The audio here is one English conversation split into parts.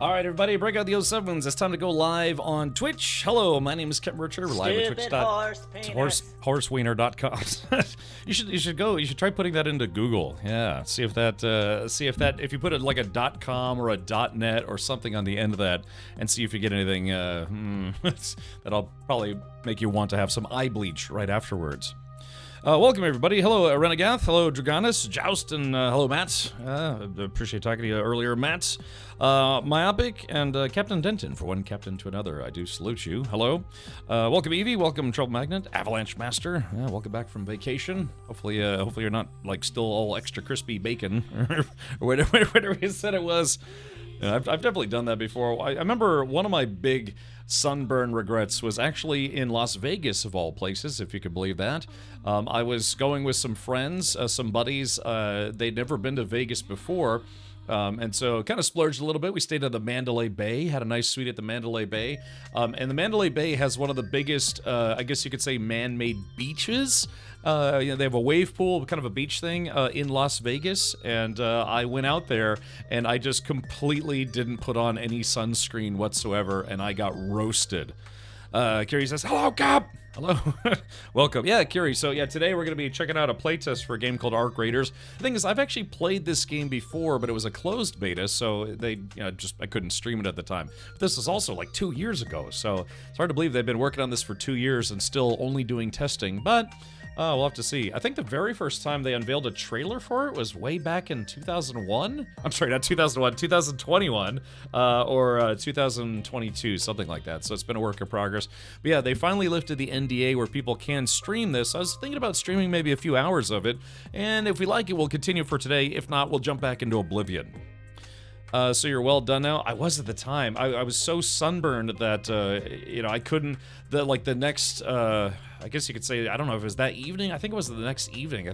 All right, everybody, break out the 07s. It's time to go live on Twitch. Hello, my name is Kevin Richard. We're live at twitch.horsewiener.com. you should try putting that into Google. Yeah, see if you put it like a .com or a .net or something on the end of that, and see if you get anything. That'll probably make you want to have some eye bleach right afterwards. Welcome, everybody. Hello, Renagath. Hello, Dragonis, Joust, and hello, Matt. Appreciate talking to you earlier, Matt. Myopic, and Captain Denton. For one captain to another, I do salute you. Hello. Welcome, Evie. Welcome, Trouble Magnet. Avalanche Master. Welcome back from vacation. Hopefully you're not, like, still all extra crispy bacon, or whatever you said it was. I've definitely done that before. I remember one of my big sunburn regrets was actually in Las Vegas, of all places, if you could believe that. I was going with some friends, some buddies. They'd never been to Vegas before, and so kind of splurged a little bit. We stayed at the Mandalay Bay, had a nice suite at the Mandalay Bay, and the Mandalay Bay has one of the biggest, I guess you could say, man-made beaches. They have a wave pool, kind of a beach thing, in Las Vegas, and I went out there, and I just completely didn't put on any sunscreen whatsoever, and I got roasted. Kiri says, hello, Cap! Hello. Welcome. Yeah, Kiri, so yeah, today we're going to be checking out a playtest for a game called Arc Raiders. The thing is, I've actually played this game before, but it was a closed beta, so I couldn't stream it at the time. But this was also like 2 years ago, so it's hard to believe they've been working on this for 2 years and still only doing testing, but we'll have to see. I think the very first time they unveiled a trailer for it was way back in 2001? I'm sorry, not 2001, 2021, or 2022, something like that. So it's been a work in progress. But yeah, they finally lifted the NDA where people can stream this. I was thinking about streaming maybe a few hours of it, and if we like it, we'll continue for today. If not, we'll jump back into Oblivion. So you're well done now? I was at the time. I was so sunburned that, I couldn't, the next, I guess you could say, I don't know if it was that evening. I think it was the next evening.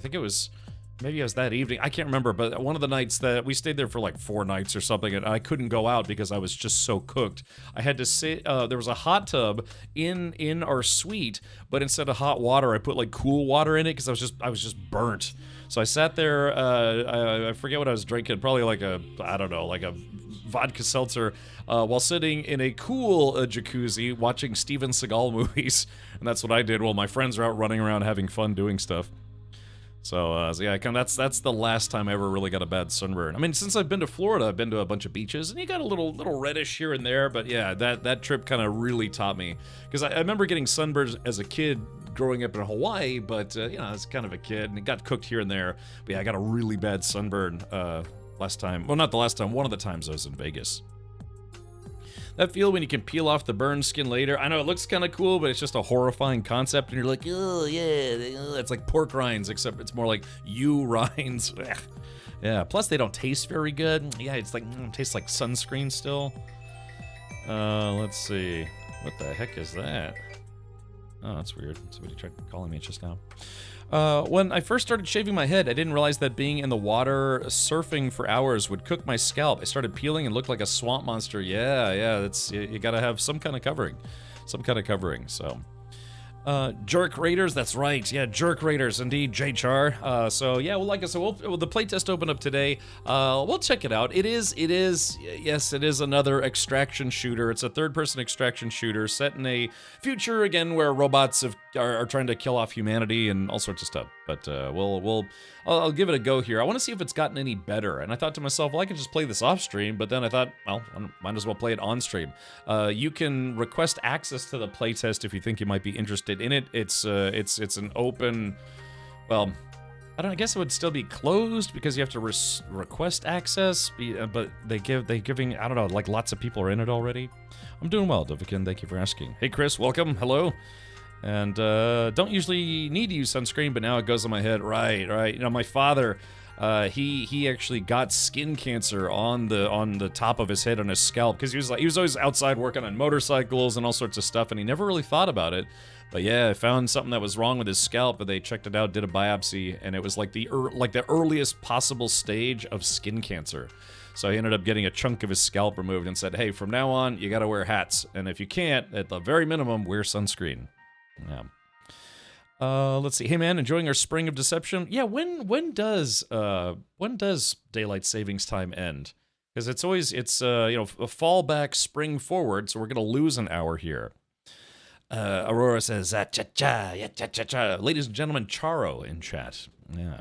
Maybe it was that evening. I can't remember, but one of the nights that we stayed there for like 4 nights or something, and I couldn't go out because I was just so cooked. I had to sit, there was a hot tub in our suite, but instead of hot water, I put like cool water in it because I was just burnt. So I sat there, I forget what I was drinking, probably like a vodka seltzer, while sitting in a cool jacuzzi watching Steven Seagal movies. And that's what I did while my friends are out running around having fun doing stuff. So yeah, that's the last time I ever really got a bad sunburn. I mean, since I've been to Florida, I've been to a bunch of beaches, and you got a little reddish here and there, but yeah, that trip kind of really taught me. Because I remember getting sunburns as a kid growing up in Hawaii, but, I was kind of a kid, and it got cooked here and there. But yeah, I got a really bad sunburn last time. Well, not the last time, one of the times I was in Vegas. That feel when you can peel off the burned skin later. I know it looks kind of cool, but it's just a horrifying concept, and you're like, oh, yeah, it's like pork rinds, except it's more like you rinds. Yeah, plus they don't taste very good. Yeah, it's like, tastes like sunscreen still. Let's see. What the heck is that? Oh, that's weird. Somebody tried calling me just now. When I first started shaving my head, I didn't realize that being in the water surfing for hours would cook my scalp. I started peeling and looked like a swamp monster. Yeah, that's you gotta have some kind of covering. So. Jerk Raiders, that's right. Yeah, Jerk Raiders, indeed, JChar. So yeah, well, like I said, the playtest opened up today. We'll check it out. It is another extraction shooter. It's a third-person extraction shooter set in a future again where robots are trying to kill off humanity and all sorts of stuff. But I'll give it a go here. I want to see if it's gotten any better. And I thought to myself, well, I could just play this off stream. But then I thought, well, I might as well play it on stream. You can request access to the playtest if you think you might be interested in it. It's an open, well, I guess it would still be closed because you have to request access, but they're giving, I don't know, like lots of people are in it already. I'm doing well, Dovikin, thank you for asking. Hey Chris, welcome, hello. And don't usually need to use sunscreen, but now it goes on my head. Right. You know, my father, he actually got skin cancer on the top of his head, on his scalp, because he was always outside working on motorcycles and all sorts of stuff, and he never really thought about it. But yeah, I found something that was wrong with his scalp, but they checked it out, did a biopsy, and it was like the earliest possible stage of skin cancer. So he ended up getting a chunk of his scalp removed and said, hey, from now on, you gotta wear hats. And if you can't, at the very minimum, wear sunscreen. Yeah. Let's see. Hey man, enjoying our spring of deception? Yeah, when does daylight savings time end? Because it's always, a fallback spring forward, so we're going to lose an hour here. Aurora says, cha-cha, yeah, cha-cha-cha. Ladies and gentlemen, Charo in chat. Yeah.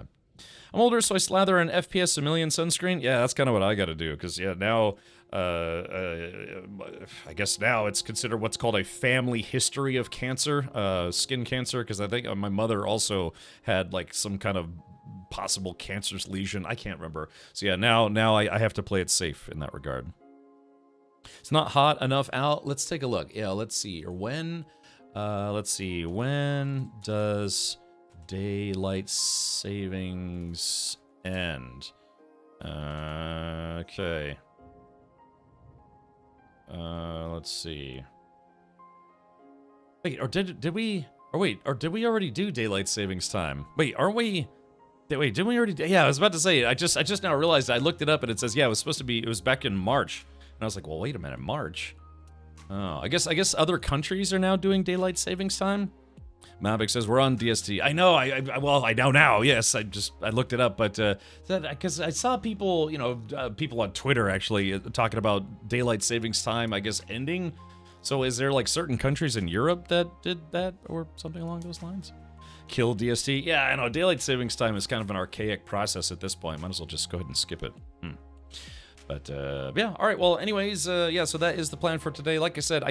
I'm older, so I slather an FPS a million sunscreen. Yeah, that's kind of what I got to do, because, yeah, now, I guess now it's considered what's called a family history of cancer, skin cancer, because I think my mother also had, like, some kind of possible cancerous lesion. I can't remember. So, yeah, now I have to play it safe in that regard. It's not hot enough out. Let's take a look. Yeah, let's see. Or when... let's see. When does daylight savings end? Okay. Let's see. Wait, or did we? Or wait, or did we already do daylight savings time? Wait, aren't we? Wait, didn't we already? Yeah, I was about to say. I just now realized. I looked it up and it says yeah, it was supposed to be. It was back in March, and I was like, well, wait a minute, March. Oh, I guess other countries are now doing daylight savings time. Mavic says we're on DST. I know. Well, I know now. Yes, I looked it up, but because I saw people, people on Twitter actually talking about daylight savings time. I guess ending. So is there like certain countries in Europe that did that or something along those lines? Kill DST. Yeah, I know. Daylight savings time is kind of an archaic process at this point. Might as well just go ahead and skip it. But, yeah, all right, well, anyways, yeah, so that is the plan for today. Like I said, I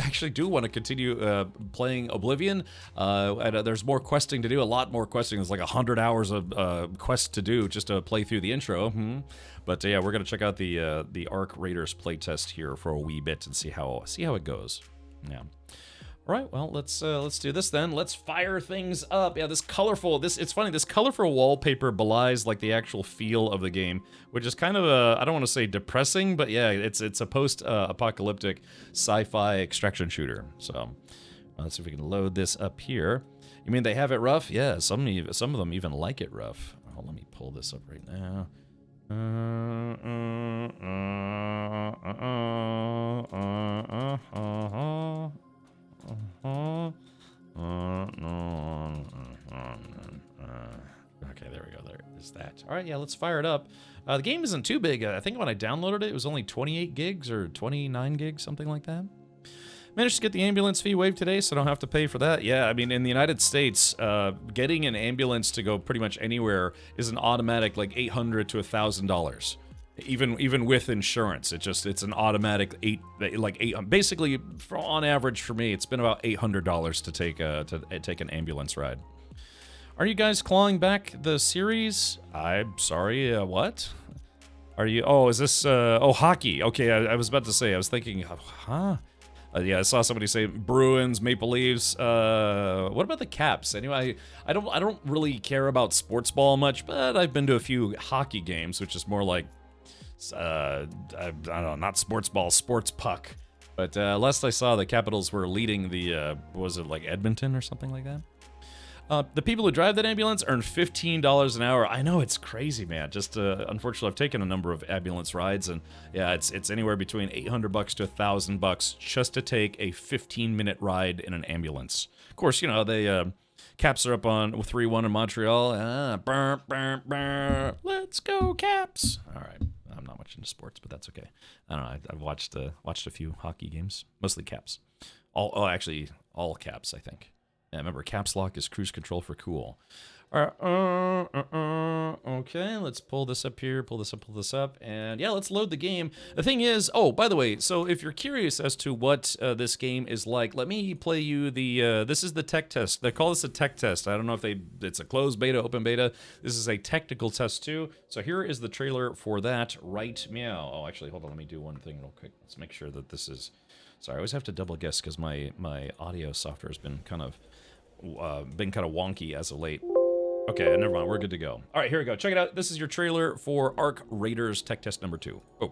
actually do want to continue playing Oblivion. There's more questing to do, a lot more questing. There's like 100 hours of quest to do just to play through the intro. But, yeah, we're going to check out the Arc Raiders playtest here for a wee bit and see how it goes. Yeah. All right, well, let's do this then. Let's fire things up. Yeah, it's funny, this colorful wallpaper belies like the actual feel of the game, which is kind of I don't want to say depressing, but yeah, it's a post-apocalyptic sci-fi extraction shooter. So, let's see if we can load this up here. You mean they have it rough? Yeah, some of them even like it rough. Oh, let me pull this up right now. Okay, there we go. There is that. All right, yeah, let's fire it up. The game isn't too big. I think when I downloaded it, it was only 28 gigs or 29 gigs, something like that. Managed to get the ambulance fee waived today, so I don't have to pay for that. Yeah, I mean, in the United States, getting an ambulance to go pretty much anywhere is an automatic like $800 to $1,000. Even with insurance, it's an automatic eight. Basically, on average for me, it's been about $800 to take an ambulance ride. Are you guys clawing back the series? I'm sorry, what? Are you? Oh, is this? Hockey. Okay, I was about to say. I was thinking, huh? Yeah, I saw somebody say Bruins, Maple Leafs. What about the Caps? Anyway, I don't really care about sports ball much, but I've been to a few hockey games, which is more like. I don't know, not sports ball, sports puck. But last I saw, the Capitals were leading the, was it like Edmonton or something like that? The people who drive that ambulance earn $15 an hour. I know, it's crazy, man. Just, unfortunately, I've taken a number of ambulance rides, and yeah, it's anywhere between $800 to $1,000 just to take a 15-minute ride in an ambulance. Of course, they, Caps are up on 3-1 in Montreal. Let's go, Caps! All right. I'm not much into sports, but that's okay. I don't know. I've watched a few hockey games, mostly Caps. Actually, all Caps, I think. Yeah, remember, Caps Lock is cruise control for cool. All right, okay, let's pull this up here, pull this up, and yeah, let's load the game. The thing is, oh, by the way, so if you're curious as to what this game is like, let me play you the, this is the tech test. They call this a tech test. I don't know if it's a closed beta, open beta. This is a technical test too. So here is the trailer for that right meow. Oh, actually, hold on, let me do one thing real quick. Let's make sure that this is, sorry, I always have to double guess because my audio software has been kind of wonky as of late. Okay, never mind. We're good to go. All right, here we go. Check it out. This is your trailer for Arc Raiders Tech Test number 2. Oh.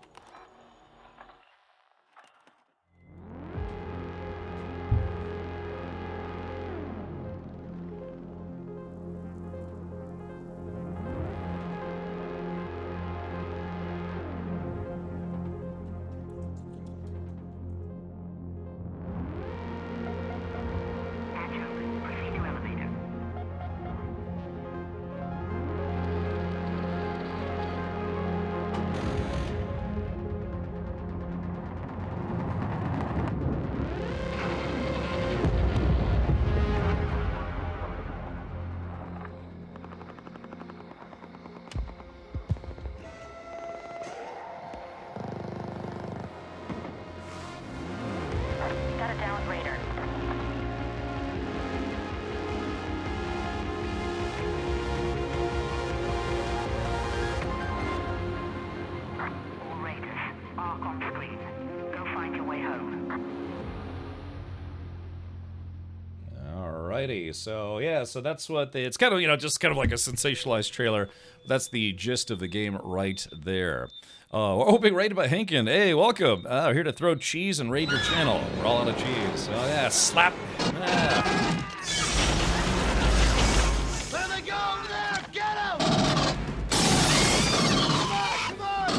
Alrighty, so yeah, so that's what it's kind of, just kind of like a sensationalized trailer. That's the gist of the game right there. We're opening raid by Henkin. Hey, welcome. We're here to throw cheese and raid your channel. We're all out of cheese. Oh yeah, slap. Yeah. There they go over there! Get him! Come on!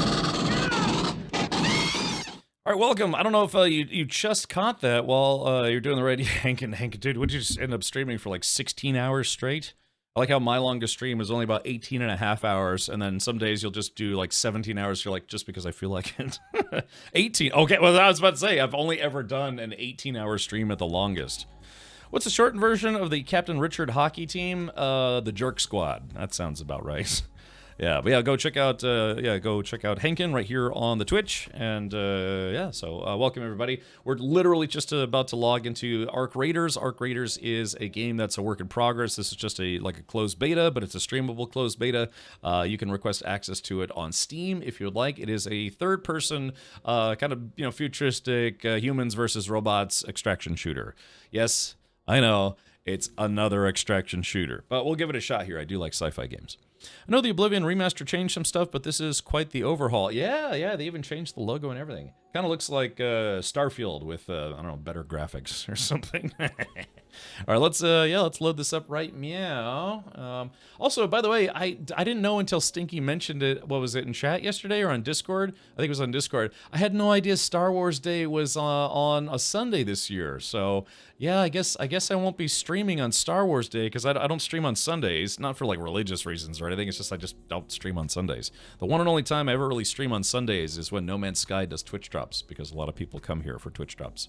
Get him! All right, welcome. I don't know if you just caught that while you're doing the raid. Henkin, dude, would you just end up streaming for like 16 hours straight? I like how my longest stream is only about 18 and a half hours, and then some days you'll just do like 17 hours. You're like, just because I feel like it. 18. Okay, well, I was about to say, I've only ever done an 18-hour stream at the longest. What's the shortened version of the Captain Richard hockey team? The Jerk Squad. That sounds about right. Yeah, but yeah, go check out Henkin right here on the Twitch, and yeah, so welcome everybody. We're literally just about to log into Arc Raiders. Arc Raiders is a game that's a work in progress. This is just like a closed beta, but it's a streamable closed beta. You can request access to it on Steam if you would like. It is a third-person kind of futuristic humans versus robots extraction shooter. Yes, I know it's another extraction shooter, but we'll give it a shot here. I do like sci-fi games. I know the Oblivion remaster changed some stuff, but this is quite the overhaul. Yeah, they even changed the logo and everything. Kind of looks like Starfield with, I don't know, better graphics or something. All right, let's load this up right meow. Also, by the way, I didn't know until Stinky mentioned it, what was it, in chat yesterday or on Discord? I think it was on Discord. I had no idea Star Wars Day was on a Sunday this year, so yeah, I guess I won't be streaming on Star Wars Day, because I don't stream on Sundays, not for like religious reasons or anything, it's just I just don't stream on Sundays. The one and only time I ever really stream on Sundays is when No Man's Sky does Twitch drops, because a lot of people come here for Twitch drops.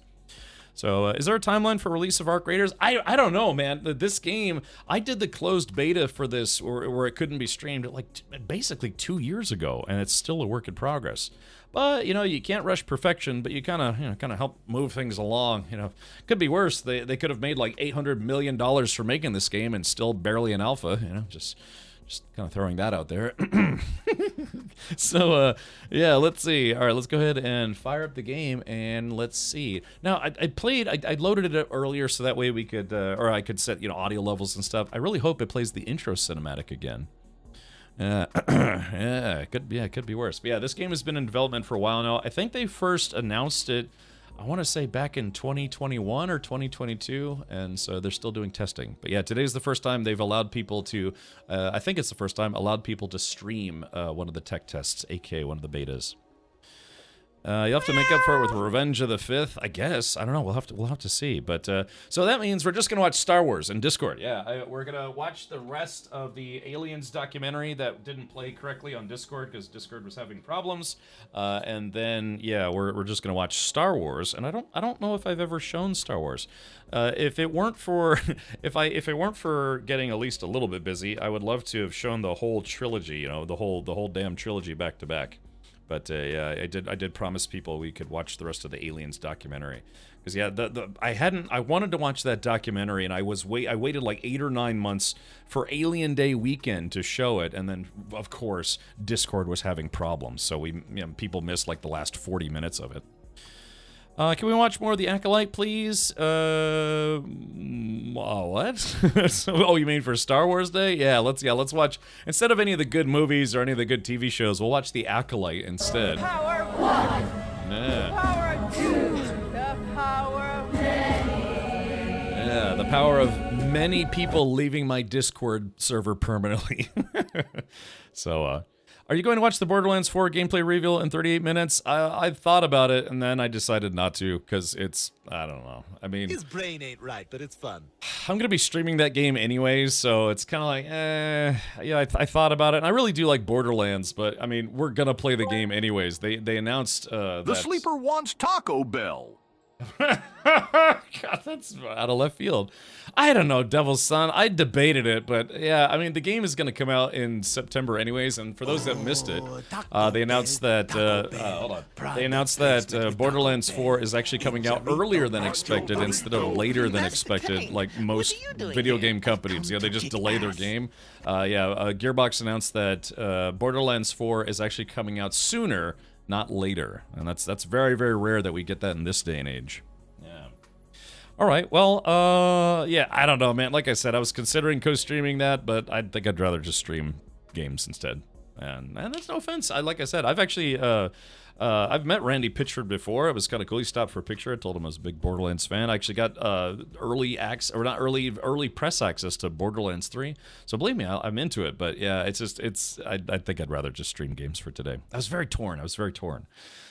So, is there a timeline for release of Arc Raiders? I don't know, man. This game, I did the closed beta for this, where it couldn't be streamed, like basically 2 years ago, and it's still a work in progress. But you can't rush perfection, but you kind of help move things along. Could be worse. They could have made like $800 million for making this game and still barely in alpha. Just kind of throwing that out there. So, yeah, let's see. All right, let's go ahead and fire up the game, and let's see. Now, I loaded it up earlier so that way we could, or I could set, audio levels and stuff. I really hope it plays the intro cinematic again. Yeah, it could be worse. But yeah, this game has been in development for a while now. I think they first announced it, I want to say back in 2021 or 2022, and so they're still doing testing. But yeah, today's the first time they've allowed people to, I think it's the first time, allowed people to stream one of the tech tests, aka one of the betas. You'll have to make up for it with Revenge of the Fifth, I guess. I don't know. We'll have to see. But so that means we're just gonna watch Star Wars in Discord. Yeah, we're gonna watch the rest of the Aliens documentary that didn't play correctly on Discord because Discord was having problems. And then yeah, we're just gonna watch Star Wars. And I don't know if I've ever shown Star Wars. If it weren't for if it weren't for getting at least a little bit busy, I would love to have shown the whole trilogy. The whole damn trilogy back to back. But yeah, I did promise people we could watch the rest of the Aliens documentary, because yeah, I wanted to watch that documentary, and I waited like 8 or 9 months for Alien Day weekend to show it, and then of course Discord was having problems, so people missed like the last 40 minutes of it. Can we watch more of The Acolyte, please? What? Oh, you mean for Star Wars Day? Yeah, let's watch, instead of any of the good movies or any of the good TV shows, we'll watch The Acolyte instead. Power of one. Yeah. The power of two. The power of many. Yeah, the power of many people leaving my Discord server permanently. So, are you going to watch the Borderlands 4 gameplay reveal in 38 minutes? I thought about it, and then I decided not to, because it's, I don't know. I mean, His brain ain't right, but it's fun. I'm going to be streaming that game anyways, so it's kind of like, yeah, I thought about it, and I really do like Borderlands, but, I mean, we're going to play the game anyways. They announced The sleeper wants Taco Bell. God, that's out of left field. I don't know, Devil's Son. I debated it, but yeah, I mean, the game is going to come out in September anyways, and for those that missed it, they announced that, hold on. They announced that Borderlands 4 is actually coming out earlier than expected instead of later than expected, like most video game companies. Yeah, they just delay their game. Gearbox announced that Borderlands 4 is actually coming out sooner, not later, and that's very, very rare that we get that in this day and age. Yeah. All right. Well, yeah, I don't know, man. Like I said, I was considering co-streaming that, but I think I'd rather just stream games instead. And that's no offense. Like I said, I've actually I've met Randy Pitchford before. It was kind of cool. He stopped for a picture. I told him I was a big Borderlands fan. I actually got early press access to Borderlands 3. So believe me, I'm into it. But yeah, I think I'd rather just stream games for today. I was very torn.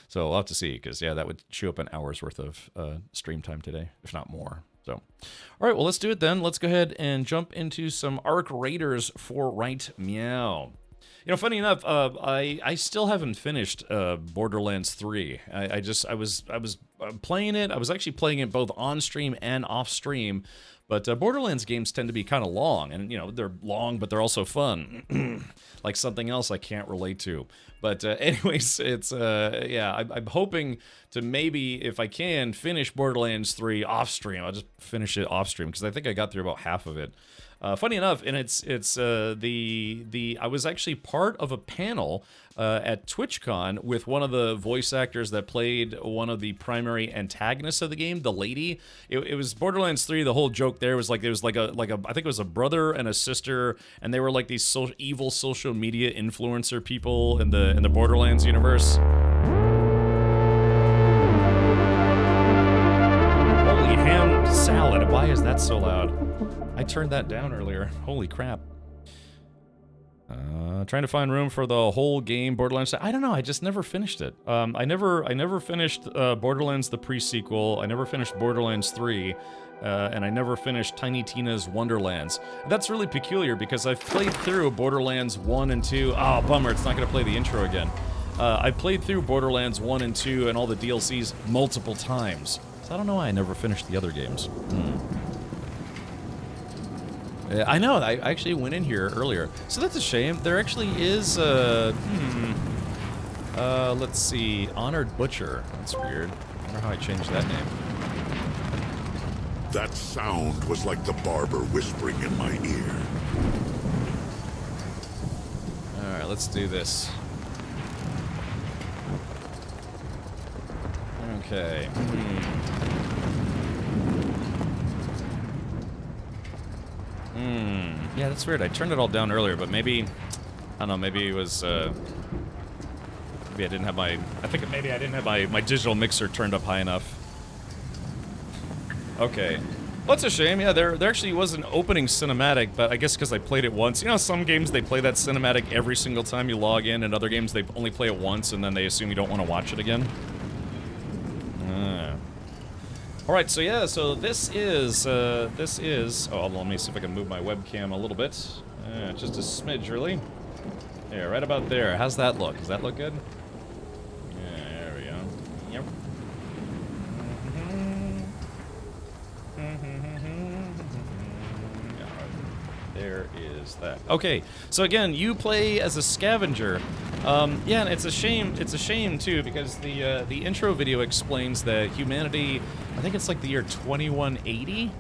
So I'll have to see, because yeah, that would chew up an hour's worth of stream time today, if not more. So, all right, well, let's do it then. Let's go ahead and jump into some Arc Raiders for Right Meow. You know, funny enough, I still haven't finished Borderlands 3. I was playing it. I was actually playing it both on stream and off stream. But Borderlands games tend to be kind of long, and you know they're long, but they're also fun, like something else I can't relate to. But anyways, it's yeah, I'm hoping to maybe, if I can, finish Borderlands 3 off stream. I'll just finish it off stream because I think I got through about half of it. Funny enough, and it's I was actually part of a panel at TwitchCon with one of the voice actors that played one of the primary antagonists of the game, the lady. It was Borderlands 3. The whole joke there was like, there was like a I think it was a brother and a sister, and they were like these evil social media influencer people in the Borderlands universe. Holy ham salad! Why is that so loud? I turned that down earlier. Holy crap. Trying to find room for the whole game, Borderlands. I don't know, I just never finished it. I never finished Borderlands the pre-sequel. I never finished Borderlands 3. And I never finished Tiny Tina's Wonderlands. That's really peculiar because I've played through Borderlands 1 and 2. Oh, bummer, it's not going to play the intro again. I played through Borderlands 1 and 2 and all the DLCs multiple times. So I don't know why I never finished the other games. I know, I actually went in here earlier. So that's a shame. There actually is, let's see, Honored Butcher. That's weird. I wonder how I changed that name. That sound was like the barber whispering in my ear. Alright, let's do this. Okay. Yeah, that's weird. I turned it all down earlier, but maybe, I don't know, maybe it was, maybe I didn't have my, I think maybe I didn't have my digital mixer turned up high enough. Okay. Well, that's a shame. Yeah, there actually was an opening cinematic, but I guess because I played it once. You know, some games, they play that cinematic every single time you log in, and other games, they only play it once, and then they assume you don't want to watch it again. Alright, so yeah, so this is, oh, let me see if I can move my webcam a little bit. Just a smidge, really. Yeah, right about there. How's that look? Does that look good? Yeah, there we go. Yep. There is that. Okay, so again, you play as a scavenger. Yeah, and it's a shame too, because the intro video explains that humanity, I think it's like the year 2180.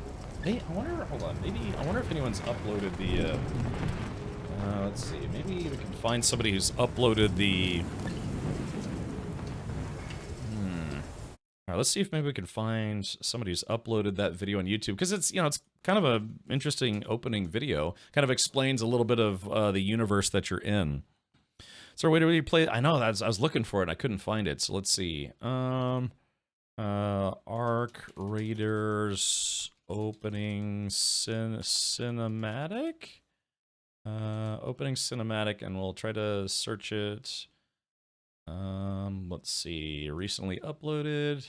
Hey, I wonder, hold on, I wonder if anyone's uploaded the, let's see, maybe we can find somebody who's uploaded the, Alright, let's see if maybe we can find somebody who's uploaded that video on YouTube, because it's, you know, it's kind of a interesting opening video. Kind of explains a little bit of the universe that you're in. So wait, do you play? I know, I was looking for it and I couldn't find it. So let's see. Arc Raiders opening cinematic? Opening cinematic, and we'll try to search it. Let's see. Recently uploaded.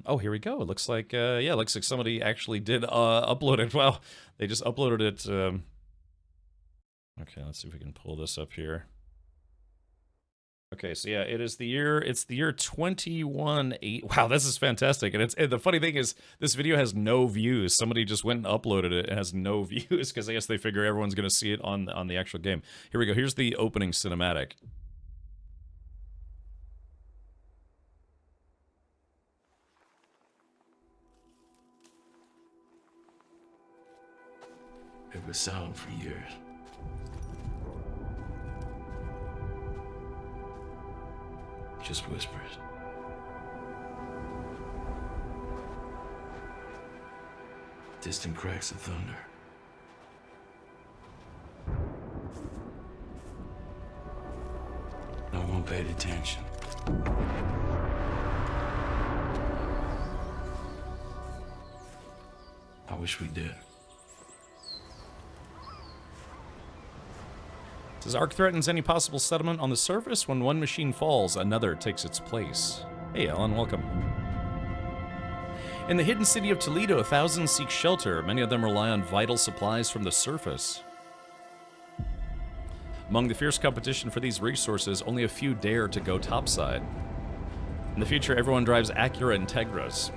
Oh, here we go. It looks like, yeah, it looks like somebody actually did upload it. Well, they just uploaded it. Okay, let's see if we can pull this up here. Okay, so yeah, it's the year 2180. Wow, this is fantastic. And the funny thing is, this video has no views. Somebody just went and uploaded it and has no views, because I guess they figure everyone's going to see it on the actual game. Here we go. Here's the opening cinematic. It was sound for years. Just whispers. distant cracks of thunder. No one paid attention. I wish we did. Says Ark threatens any possible settlement on the surface. When one machine falls, another takes its place. Hey, Alan, welcome. In the hidden city of Toledo, thousands seek shelter. Many of them rely on vital supplies from the surface. Among the fierce competition for these resources, only a few dare to go topside. In the future, everyone drives Acura Integras.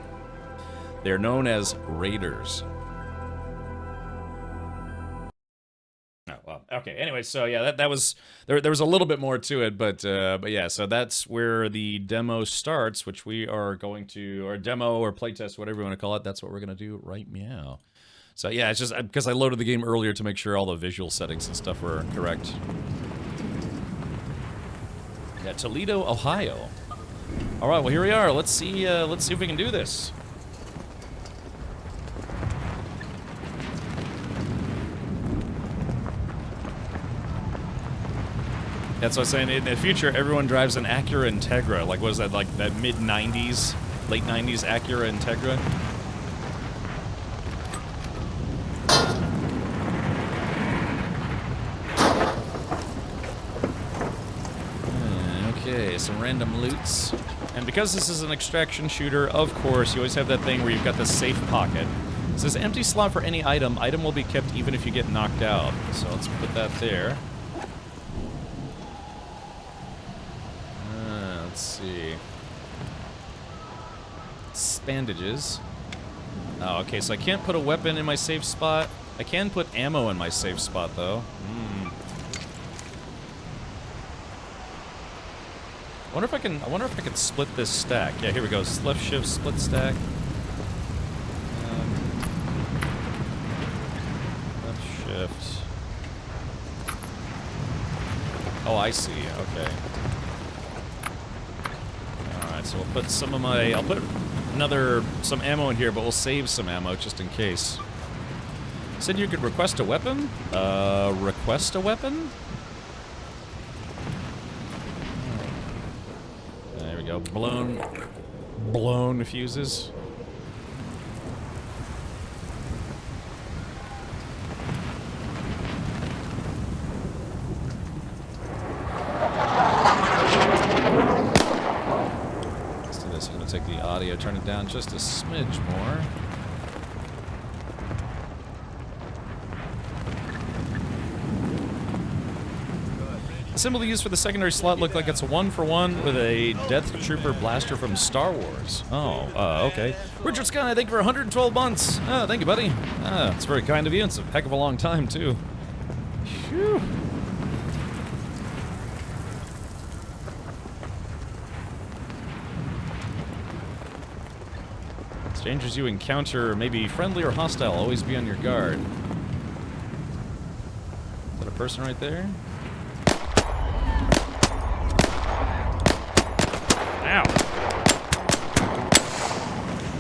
They are known as Raiders. Oh, well, okay. Anyway, so yeah, that was there was a little bit more to it, but yeah, so that's where the demo starts, which we are going to, or demo or playtest, whatever you want to call it. That's what we're gonna do right meow. So yeah, it's just because I loaded the game earlier to make sure all the visual settings and stuff were correct. Yeah, Toledo, Ohio. All right, well here we are. Let's see if we can do this. That's what I was saying. In the future, everyone drives an Acura Integra. Like, what is that? Like that mid-90s, late 90s Acura Integra. Okay, some random loots. And because this is an extraction shooter, of course, you always have that thing where you've got the safe pocket. It says empty slot for any item. Item will be kept even if you get knocked out. So let's put that there. Let's see. Bandages. Oh, okay, so I can't put a weapon in my safe spot. I can put ammo in my safe spot, though. I wonder if I can split this stack. Yeah, here we go. Left shift, split stack. Left shift. Oh, I see. Okay. Alright, so we'll put some of my... I'll put some ammo in here, but we'll save some ammo just in case. Said you could request a weapon? Request a weapon? There we go. Blown fuses. Take the audio, turn it down just a smidge more. The symbol used for the secondary slot looked like it's a 1-for-1 with a Death Trooper blaster from Star Wars. Oh, okay. Richard Sky, thank you for 112 months. Oh, thank you, buddy. It's very kind of you. It's a heck of a long time, too. Phew. Strangers you encounter may be friendly or hostile. Always be on your guard. Is that a person right there? Ow!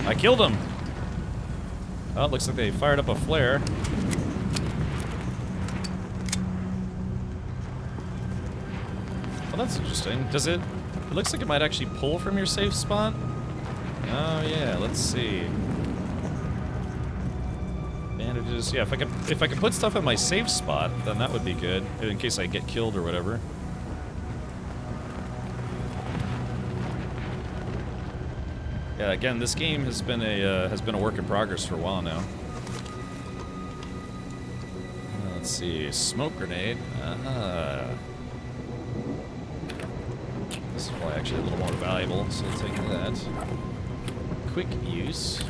I killed him! Oh, it looks like they fired up a flare. Well, that's interesting. Does it... It looks like it might actually pull from your safe spot. Oh yeah, let's see. Bandages. Yeah, if I could put stuff in my safe spot, then that would be good in case I get killed or whatever. Yeah, again, this game has been a work in progress for a while now. Let's see, smoke grenade. This is probably actually a little more valuable, so I'll take that. Quick use.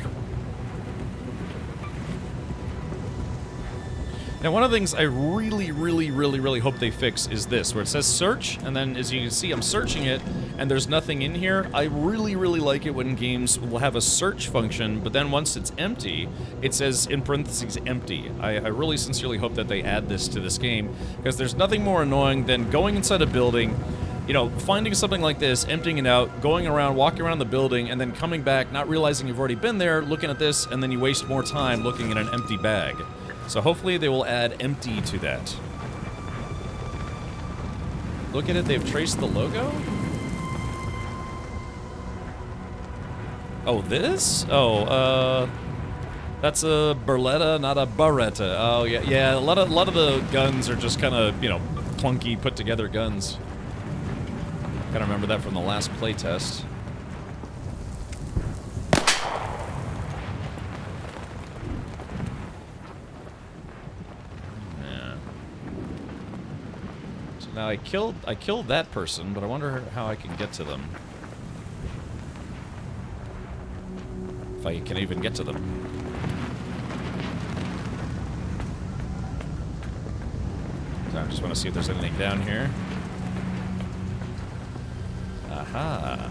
Now, one of the things I really hope they fix is this, where it says search, and then as you can see, I'm searching it, and there's nothing in here. I really like it when games will have a search function, but then once it's empty, it says in parentheses empty. I really sincerely hope that they add this to this game, because there's nothing more annoying than going inside a building. you know, finding something like this, emptying it out, going around, walking around the building, and then coming back, not realizing you've already been there, looking at this, and then you waste more time looking at an empty bag. So hopefully they will add empty to that. Look at it, they've traced the logo? Oh, this? Oh, that's a Beretta, not a Beretta. Oh, yeah, yeah. A lot of the guns are just kind of, you know, clunky, put together guns. Kind of remember that from the last playtest. Yeah. So now I killed that person, but I wonder how I can get to them. If I can even get to them. So I just want to see if there's anything down here. Aha.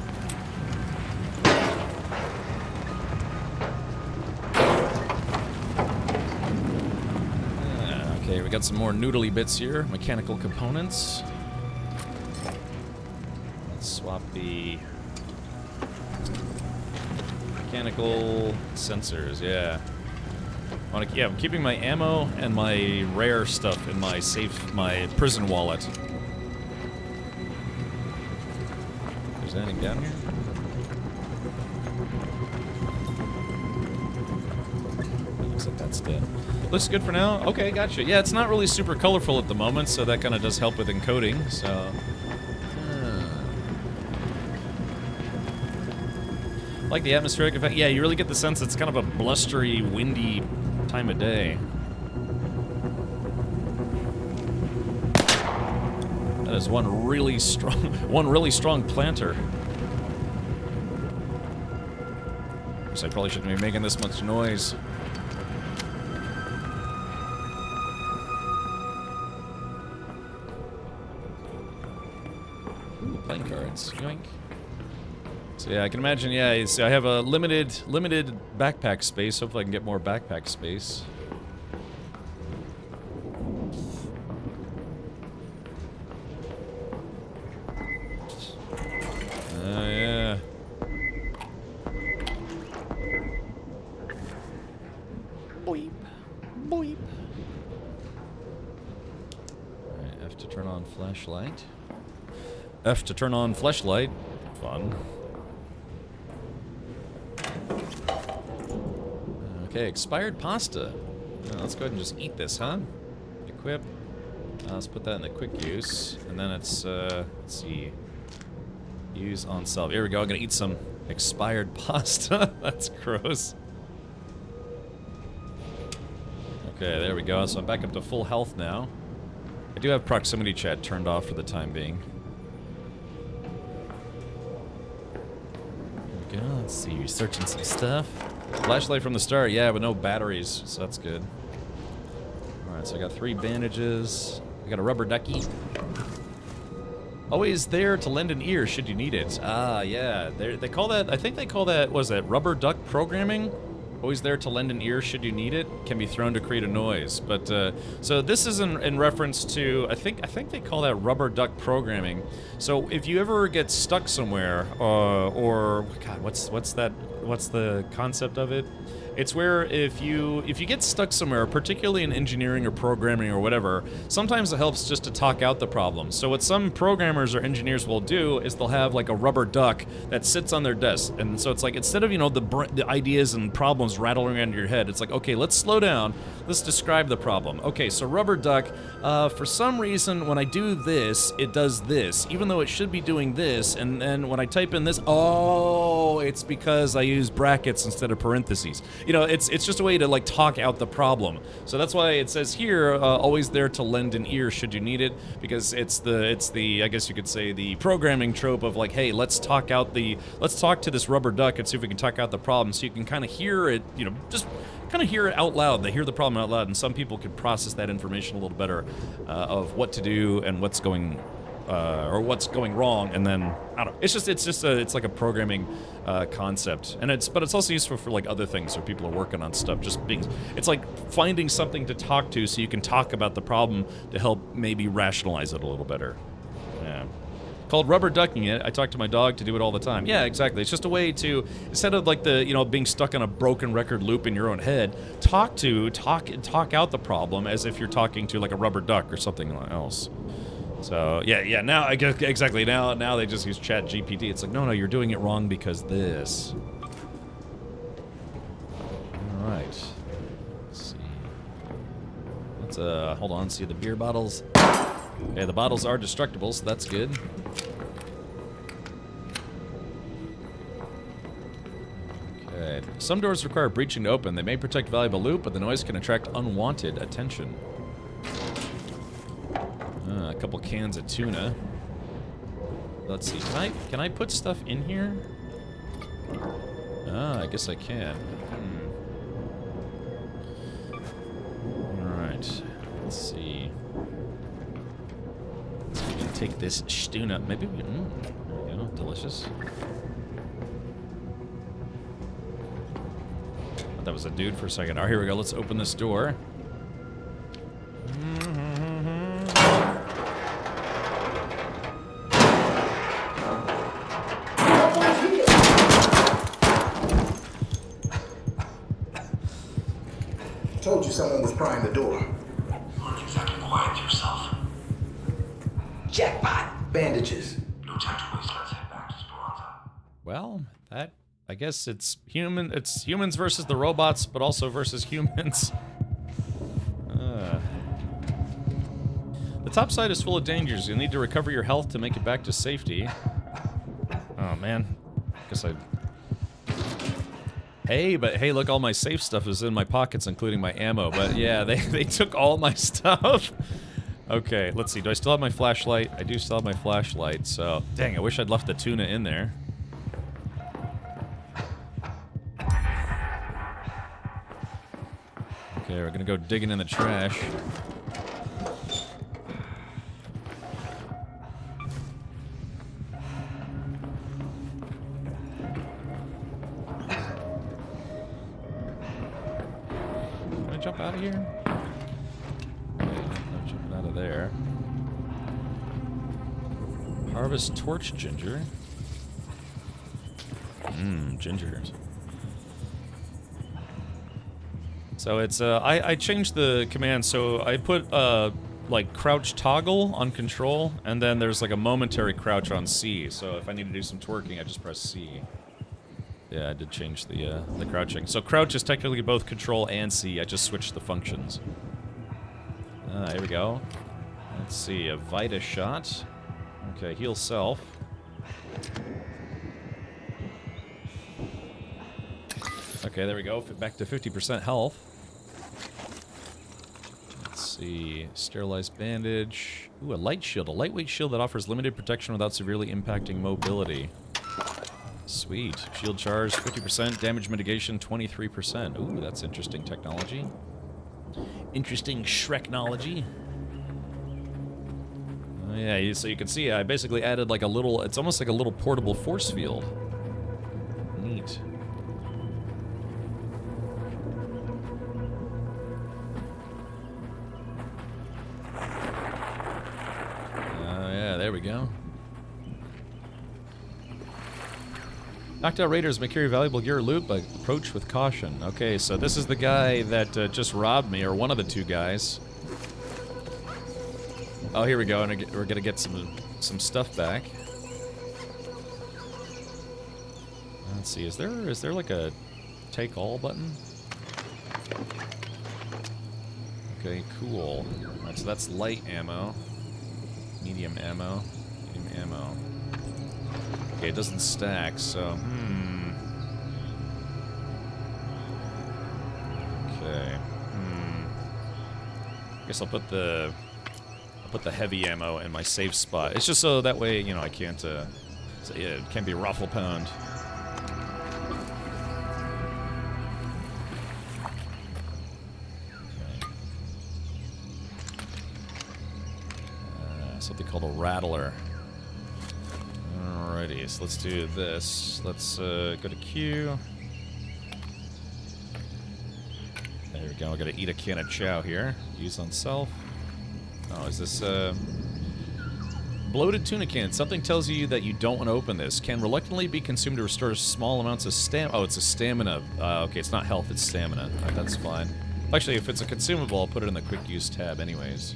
Okay, we got some more noodly bits here. Mechanical components. Let's swap the mechanical sensors, yeah. Yeah, I'm keeping my ammo and my rare stuff in my safe, my prison wallet. Is there anything down here? Looks like that's dead. Looks good for now? Okay, gotcha. Yeah, it's not really super colorful at the moment, so that kind of does help with encoding, so... Like the atmospheric effect. Yeah, you really get the sense it's kind of a blustery, windy time of day. That is one really strong planter. Guess I probably shouldn't be making this much noise. Ooh, playing cards. Yoink. So yeah, I can imagine, yeah, so I have a limited backpack space. Hopefully I can get more backpack space. Oh, yeah. Boip. Boip. Alright, F to turn on flashlight. F to turn on flashlight. Fun. Okay, expired pasta. Let's go ahead and just eat this, huh? Equip. Let's put that in the quick use. And then it's, let's see. Use on self. Here we go, I'm gonna eat some expired pasta. That's gross. Okay, there we go. So I'm back up to full health now. I do have proximity chat turned off for the time being. There we go, let's see, researching some stuff. Flashlight from the start, yeah, but no batteries, so that's good. Alright, so I got 3 bandages. I got a rubber ducky. Always there to lend an ear should you need it. Ah, yeah. They call that, I think they call that, what is that, rubber duck programming? Always there to lend an ear should you need it. Can be thrown to create a noise. But, so this is in reference to, I think they call that rubber duck programming. So if you ever get stuck somewhere, or, God, what's the concept of it? It's where if you get stuck somewhere, particularly in engineering or programming or whatever, sometimes it helps just to talk out the problem. So what some programmers or engineers will do is they'll have like a rubber duck that sits on their desk. And so it's like, instead of, you know, the ideas and problems rattling around your head, it's like, okay, let's slow down. Let's describe the problem. Okay, so rubber duck, for some reason, when I do this, it does this, even though it should be doing this. And then when I type in this, oh, it's because I use brackets instead of parentheses. You know, it's just a way to like talk out the problem. So that's why it says here, always there to lend an ear should you need it, because it's the I guess you could say the programming trope of like, hey, let's talk to this rubber duck and see if we can talk out the problem, so you can kind of hear it, you know, just kind of hear it out loud. They hear the problem out loud, and some people can process that information a little better of what to do and what's going wrong, and then I don't know. It's like a programming concept, and but it's also useful for like other things where people are working on stuff. It's like finding something to talk to so you can talk about the problem to help maybe rationalize it a little better. Yeah. Called rubber ducking it. I talk to my dog to do it all the time. Yeah, exactly. It's just a way to, instead of like the, being stuck on a broken record loop in your own head, talk out the problem as if you're talking to like a rubber duck or something else. So yeah. Now I guess exactly. Now they just use Chat GPT. It's like no, you're doing it wrong because this. All right. Let's see. Let's hold on. See the beer bottles. Okay, the bottles are destructible, so that's good. Okay. Some doors require breaching to open. They may protect valuable loot, but the noise can attract unwanted attention. A couple cans of tuna. Let's see. Can I put stuff in here? I guess I can. Alright. Let's see. Let's see if we can take this tuna. Maybe we can. There we go. Delicious. Thought that was a dude for a second. Alright, here we go. Let's open this door. Told you someone was prying the door. Aren't exactly quiet to yourself. Jackpot! Bandages. No time to waste. Let's head back to Esperanza. Well, I guess it's humans versus the robots, but also versus humans. The top side is full of dangers. You'll need to recover your health to make it back to safety. Oh man. Guess I... Hey, look, all my safe stuff is in my pockets, including my ammo. But yeah, they took all my stuff. Okay, let's see. Do I still have my flashlight? I do still have my flashlight, so... Dang, I wish I'd left the tuna in there. Okay, we're gonna go digging in the trash. Can I jump out of here? Okay, no jumping out of there. Harvest torch ginger. Gingers. So it's, I changed the command, so I put, like, crouch toggle on control, and then there's, like, a momentary crouch on C, so if I need to do some twerking, I just press C. Yeah, I did change the crouching. So crouch is technically both control and C, I just switched the functions. Here we go. Let's see, a Vita shot. Okay, heal self. Okay, there we go, back to 50% health. Let's see, sterilized bandage. Ooh, a light shield, a lightweight shield that offers limited protection without severely impacting mobility. Sweet. Shield charge 50%, damage mitigation 23%. Ooh, that's interesting technology. Interesting Shreknology. Oh yeah, so you can see I basically added like a little, it's almost like a little portable force field. Neat. There we go. Knocked out raiders may carry valuable gear or loot, but approach with caution. Okay, so this is the guy that just robbed me, or one of the two guys. Oh, here we go, and we're gonna get some stuff back. Let's see, is there like a take all button? Okay, cool. Alright, so that's light ammo. Medium ammo. Medium ammo. Okay, it doesn't stack, so Okay. Guess I'll put the heavy ammo in my safe spot. It's just so that way, you know, I can't so yeah, it can't be raffle pwned. Something called a rattler. Alrighty, so let's do this. Let's go to Q. There we go. I gotta eat a can of chow here. Use on self. Oh, is this Bloated tuna can. Something tells you that you don't want to open this. Can reluctantly be consumed to restore small amounts of stamina. Oh, it's a stamina. Okay, it's not health, it's stamina. Alright, that's fine. Actually, if it's a consumable, I'll put it in the quick use tab anyways.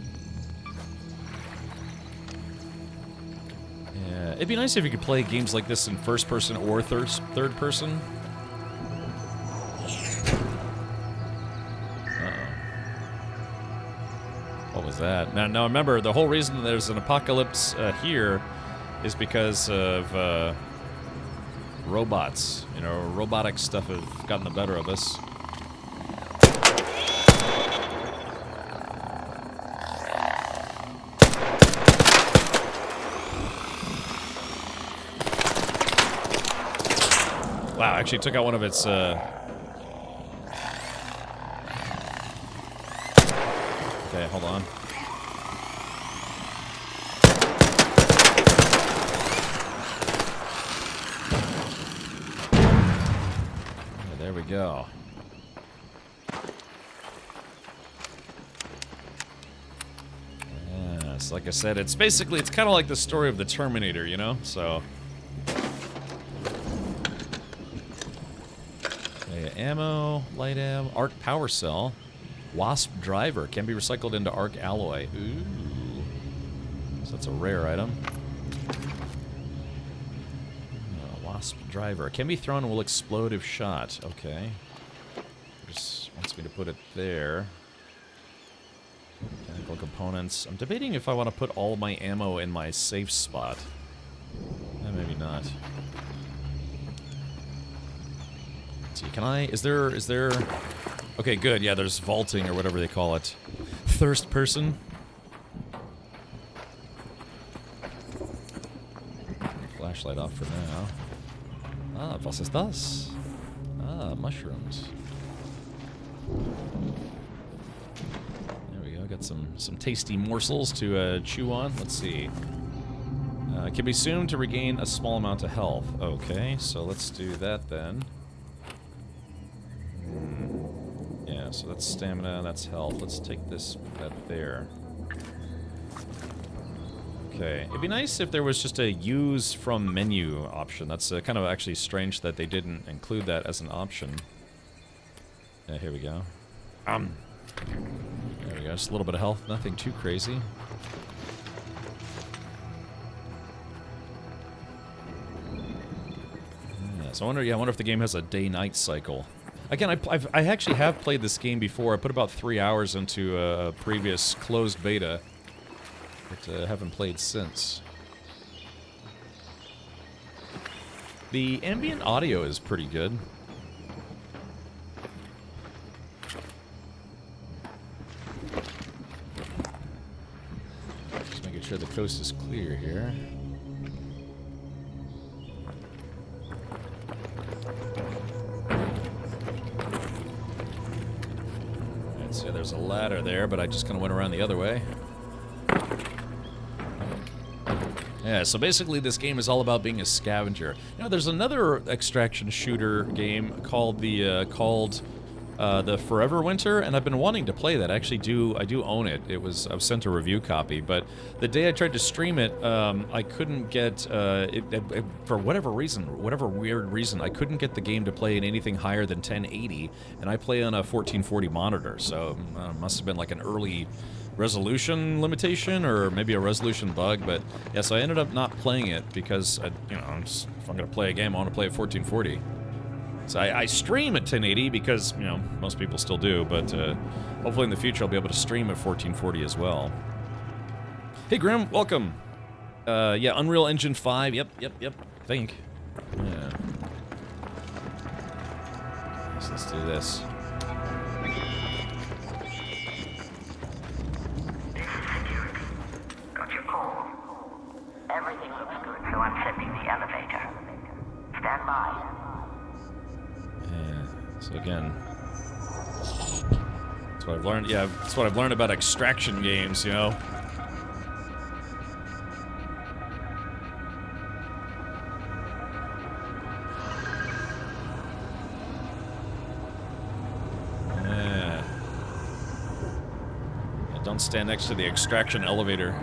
Yeah, it'd be nice if you could play games like this in first person or third person. What was that? Now remember, the whole reason there's an apocalypse here is because of robots. You know, robotic stuff has gotten the better of us. Wow, actually took out one of its... Okay, hold on. Yeah, there we go. Yeah, so like I said, it's basically, it's kind of like the story of the Terminator, you know? So... ammo, light ammo, arc power cell, wasp driver can be recycled into arc alloy. Ooh, so that's a rare item. Wasp driver can be thrown and will explode if shot. Okay, just wants me to put it there. Mechanical components. I'm debating if I want to put all my ammo in my safe spot. Maybe not. Can I? Is there? Okay, good. Yeah, there's vaulting or whatever they call it. Thirst person. Flashlight off for now. Ah, was ist das? Ah, mushrooms. There we go. Got some tasty morsels to chew on. Let's see. Can be assumed to regain a small amount of health. Okay, so let's do that then. Yeah, so that's stamina, that's health. Let's take this, put that there. Okay, it'd be nice if there was just a use from menu option. That's kind of actually strange that they didn't include that as an option. Yeah, here we go. There we go, just a little bit of health, nothing too crazy. Yeah, so I wonder if the game has a day-night cycle. Again, I actually have played this game before. I put about 3 hours into a previous closed beta, but haven't played since. The ambient audio is pretty good. Just making sure the coast is clear here. So there's a ladder there, but I just kind of went around the other way. Yeah, so basically this game is all about being a scavenger. You know, there's another extraction shooter game called the Forever Winter, and I've been wanting to play that. I do own it. I was sent a review copy, but the day I tried to stream it, I couldn't get for whatever weird reason, I couldn't get the game to play in anything higher than 1080, and I play on a 1440 monitor, so it must have been like an early resolution limitation or maybe a resolution bug. But yeah, so I ended up not playing it because if I'm gonna play a game, I want to play at 1440. So I stream at 1080 because, you know, most people still do, but hopefully in the future I'll be able to stream at 1440 as well. Hey Grim, welcome. Yeah, Unreal Engine 5, yep, I think. Yeah. So let's do this. Got your call. Everything looks good, so I'm sending the elevator. Stand by. Yeah, so again, that's what I've learned. Yeah, that's what I've learned about extraction games, you know. Yeah. Don't stand next to the extraction elevator.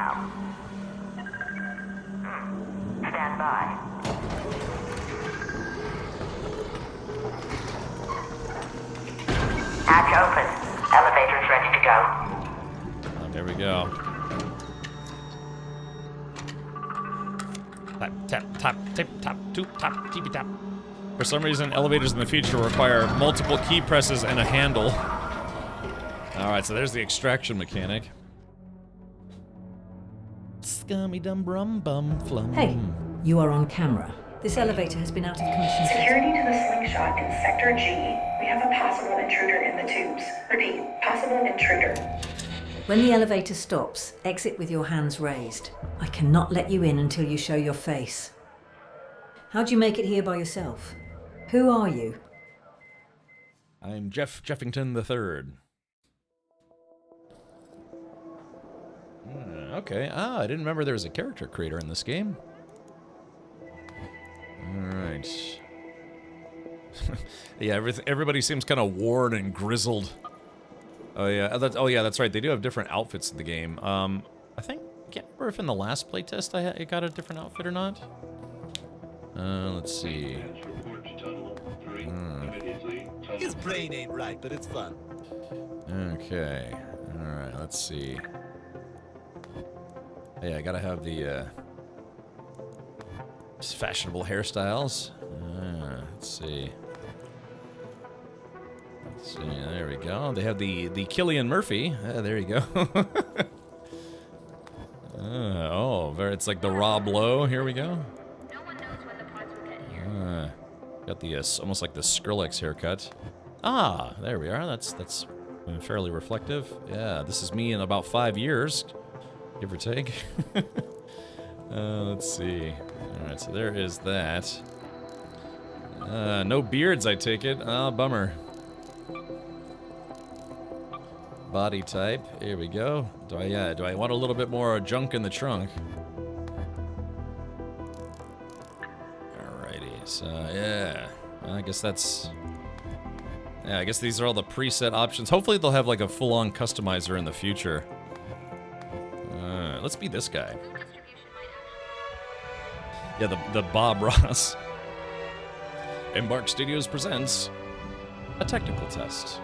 now. Stand by. Hatch open. Elevator's ready to go. Oh, there we go. Tap, tap, tap, tip, tap, toop, tap, tippy tap. For some reason, elevators in the future require multiple key presses and a handle. Alright, so there's the extraction mechanic. Scummy dum brum bum flum. Hey, you are on camera. This elevator has been out of commission. Security to the slingshot in Sector G. We have a possible intruder in the tubes. Repeat, possible intruder. When the elevator stops, exit with your hands raised. I cannot let you in until you show your face. How'd you make it here by yourself? Who are you? I'm Jeff Jeffington III. Okay. I didn't remember there was a character creator in this game. Alright. Yeah, everybody seems kind of worn and grizzled. Oh yeah, that's right. They do have different outfits in the game. I think, I can't remember if in the last playtest I got a different outfit or not. Let's see. His brain ain't right, but it's fun. Okay. Alright, let's see. Yeah, I gotta have the, fashionable hairstyles. Let's see. Let's see, there we go. They have the Cillian Murphy. There you go. It's like the Rob Lowe. Here we go. Got the almost like the Skrillex haircut. Ah, there we are. That's fairly reflective. Yeah, this is me in about 5 years, give or take. Let's see. All right, so there is that. No beards, I take it. Ah, bummer. Body type. Here we go. Do I want a little bit more junk in the trunk? Alrighty. So yeah, I guess that's. Yeah, I guess these are all the preset options. Hopefully they'll have like a full-on customizer in the future. Let's be this guy. Yeah, the Bob Ross. Embark Studios presents a technical test.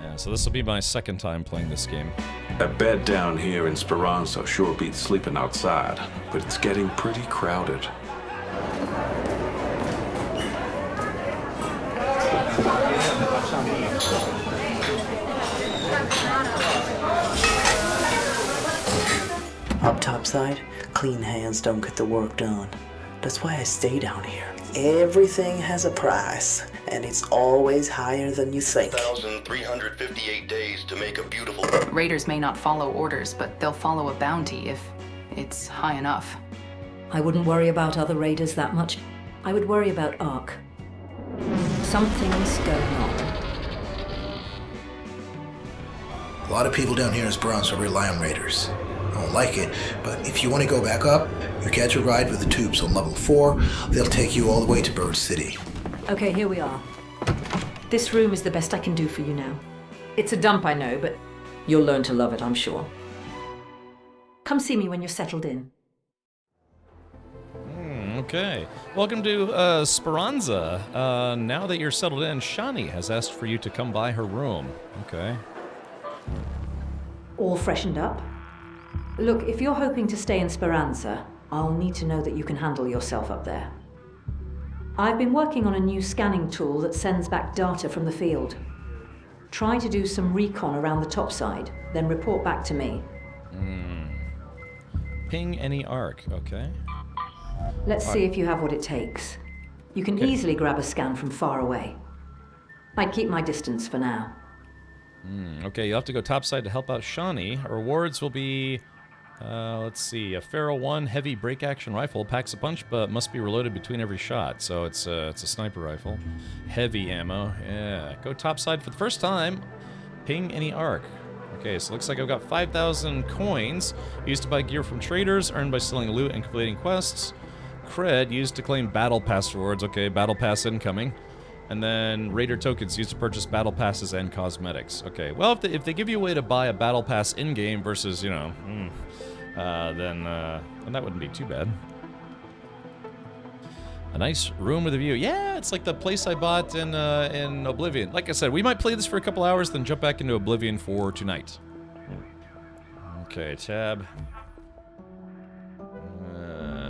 Yeah, so this will be my second time playing this game. A bed down here in Speranza sure beats sleeping outside, but it's getting pretty crowded. Up topside, clean hands don't get the work done. That's why I stay down here. Everything has a price, and it's always higher than you think. 1,358 days to make a beautiful... Raiders may not follow orders, but they'll follow a bounty if it's high enough. I wouldn't worry about other raiders that much. I would worry about Ark. Something's going on. A lot of people down here in Esperanza rely on raiders. I don't like it, but if you want to go back up, you catch a ride with the tubes on level 4. They'll take you all the way to Bird City. Okay, here we are. This room is the best I can do for you now. It's a dump, I know, but you'll learn to love it, I'm sure. Come see me when you're settled in. Okay. Welcome to Speranza. Now that you're settled in, Shani has asked for you to come by her room. Okay. All freshened up? Look, if you're hoping to stay in Speranza, I'll need to know that you can handle yourself up there. I've been working on a new scanning tool that sends back data from the field. Try to do some recon around the topside, then report back to me. Ping any Ark, okay. Let's see if you have what it takes. You can easily grab a scan from far away. I'd keep my distance for now. Okay, you'll have to go topside to help out Shani. Rewards will be, let's see, a Pharaoh 1 heavy break-action rifle. Packs a punch, but must be reloaded between every shot. So it's a sniper rifle. Heavy ammo, yeah. Go topside for the first time. Ping any Ark. Okay, so looks like I've got 5,000 coins used to buy gear from traders, earned by selling loot and completing quests. Cred used to claim Battle Pass rewards. Okay, Battle Pass incoming. And then Raider tokens used to purchase Battle Passes and cosmetics. Okay, well, if they give you a way to buy a Battle Pass in-game versus, you know, then that wouldn't be too bad. A nice room with a view. Yeah, it's like the place I bought in Oblivion. Like I said, we might play this for a couple hours, then jump back into Oblivion for tonight. Okay, tab.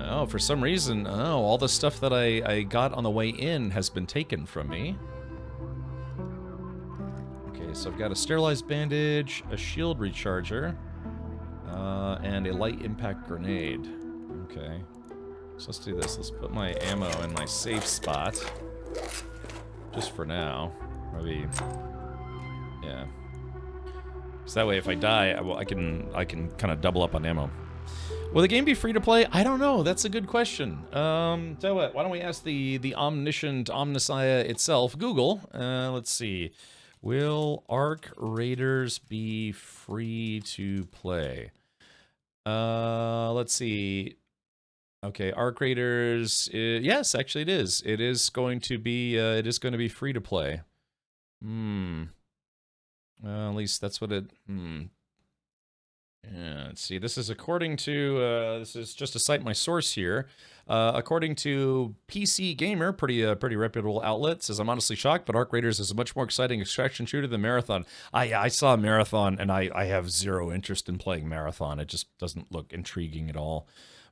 Oh, for some reason, all the stuff that I got on the way in has been taken from me. Okay, so I've got a sterilized bandage, a shield recharger, and a light impact grenade. Okay. So let's do this. Let's put my ammo in my safe spot. Just for now. Maybe. Yeah. So that way if I die, I can kind of double up on ammo. Will the game be free to play? I don't know. That's a good question. Tell what, why don't we ask the omniscient Omnissiah itself, Google. Let's see. Will Arc Raiders be free to play? Let's see. Okay, Arc Raiders. Yes, actually, it is. It is going to be. It is going to be free to play. At least that's what it. Yeah, let's see. This is according to. This is just to cite my source here. According to PC Gamer, pretty reputable outlet, says I'm honestly shocked, but Arc Raiders is a much more exciting extraction shooter than Marathon. I saw Marathon, and I have zero interest in playing Marathon. It just doesn't look intriguing at all.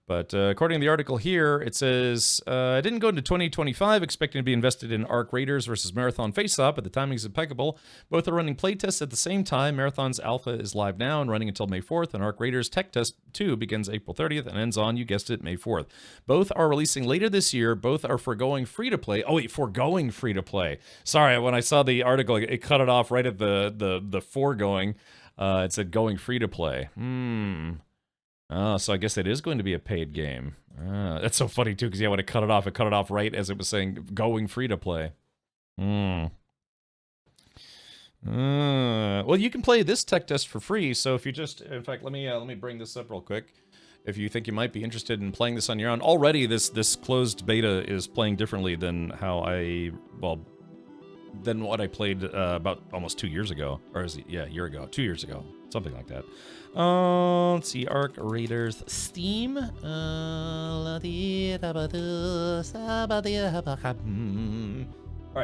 But according to the article here, it says, I didn't go into 2025 expecting to be invested in Arc Raiders versus Marathon Face-Off, but the timing is impeccable. Both are running playtests at the same time. Marathon's alpha is live now and running until May 4th, and Arc Raiders Tech Test 2 begins April 30th and ends on, you guessed it, May 4th. Both are releasing later this year. Both are foregoing free-to-play. Oh, wait, foregoing free-to-play. Sorry, when I saw the article, it cut it off right at the foregoing. It said going free-to-play. Oh, so I guess it is going to be a paid game. That's so funny, too, because yeah, when it cut it off right as it was saying going free to play. Well, you can play this tech test for free, so if you just... In fact, let me bring this up real quick. If you think you might be interested in playing this on your own. Already, this closed beta is playing differently than how than what I played about almost 2 years ago. Or is it, yeah, a year ago. 2 years ago. Something like that. Let's see, Arc Raiders Steam. Alright,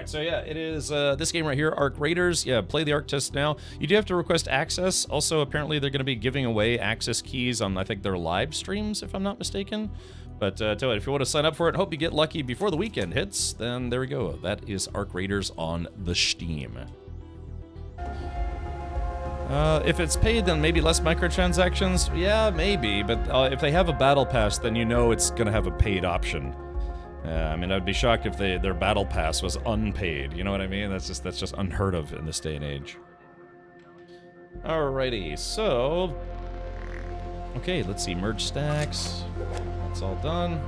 so yeah, it is this game right here, Arc Raiders. Yeah, play the Arc test now. You do have to request access. Also, apparently they're going to be giving away access keys on, I think, their live streams, if I'm not mistaken. But tell you what, if you want to sign up for it, hope you get lucky before the weekend hits, then there we go. That is Arc Raiders on the Steam. If it's paid, then maybe less microtransactions? Yeah, maybe, but if they have a battle pass, then you know it's going to have a paid option. I mean, I'd be shocked if their battle pass was unpaid, you know what I mean? That's just unheard of in this day and age. Alrighty, so... Okay, let's see, merge stacks. That's all done.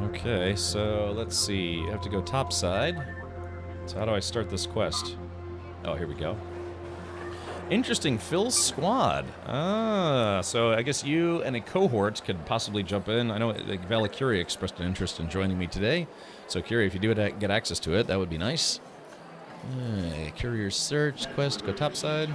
Okay, so let's see, I have to go top side. So how do I start this quest? Oh, here we go. Interesting, Phil's squad. So I guess you and a cohort could possibly jump in. I know Valkyria expressed an interest in joining me today. So Kyria, if you do get access to it, that would be nice. Courier search, quest, go topside.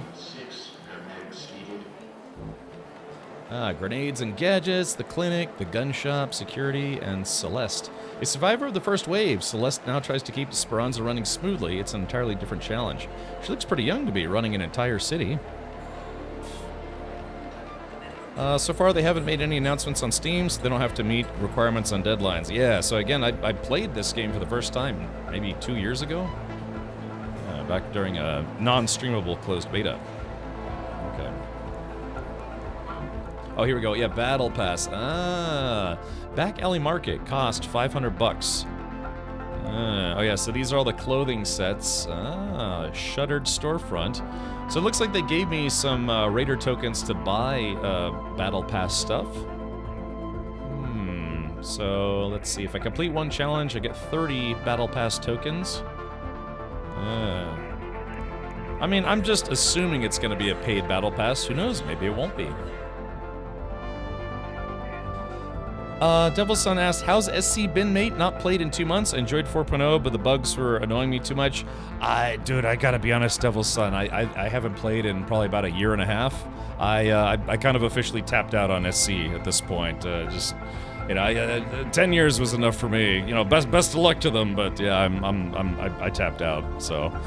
Grenades and gadgets, the clinic, the gun shop, security, and Celeste. A survivor of the first wave, Celeste now tries to keep Speranza running smoothly. It's an entirely different challenge. She looks pretty young to be running an entire city. So far, they haven't made any announcements on Steam, so they don't have to meet requirements on deadlines. Yeah, so again, I played this game for the first time maybe 2 years ago. Back during a non-streamable closed beta. Okay. Oh, here we go. Yeah, Battle Pass. Back Alley Market cost $500. Oh yeah, so these are all the clothing sets. Shuttered storefront. So it looks like they gave me some Raider tokens to buy Battle Pass stuff. So let's see. If I complete one challenge, I get 30 Battle Pass tokens. I mean, I'm just assuming it's going to be a paid Battle Pass. Who knows? Maybe it won't be. Devil's Son asked, how's SC been, mate? Not played in 2 months. I enjoyed 4.0, but the bugs were annoying me too much. Dude, I gotta be honest, Devil's Son, I haven't played in probably about a year and a half. I kind of officially tapped out on SC at this point. Just, you know, 10 years was enough for me. You know, best of luck to them, but yeah, I tapped out. So,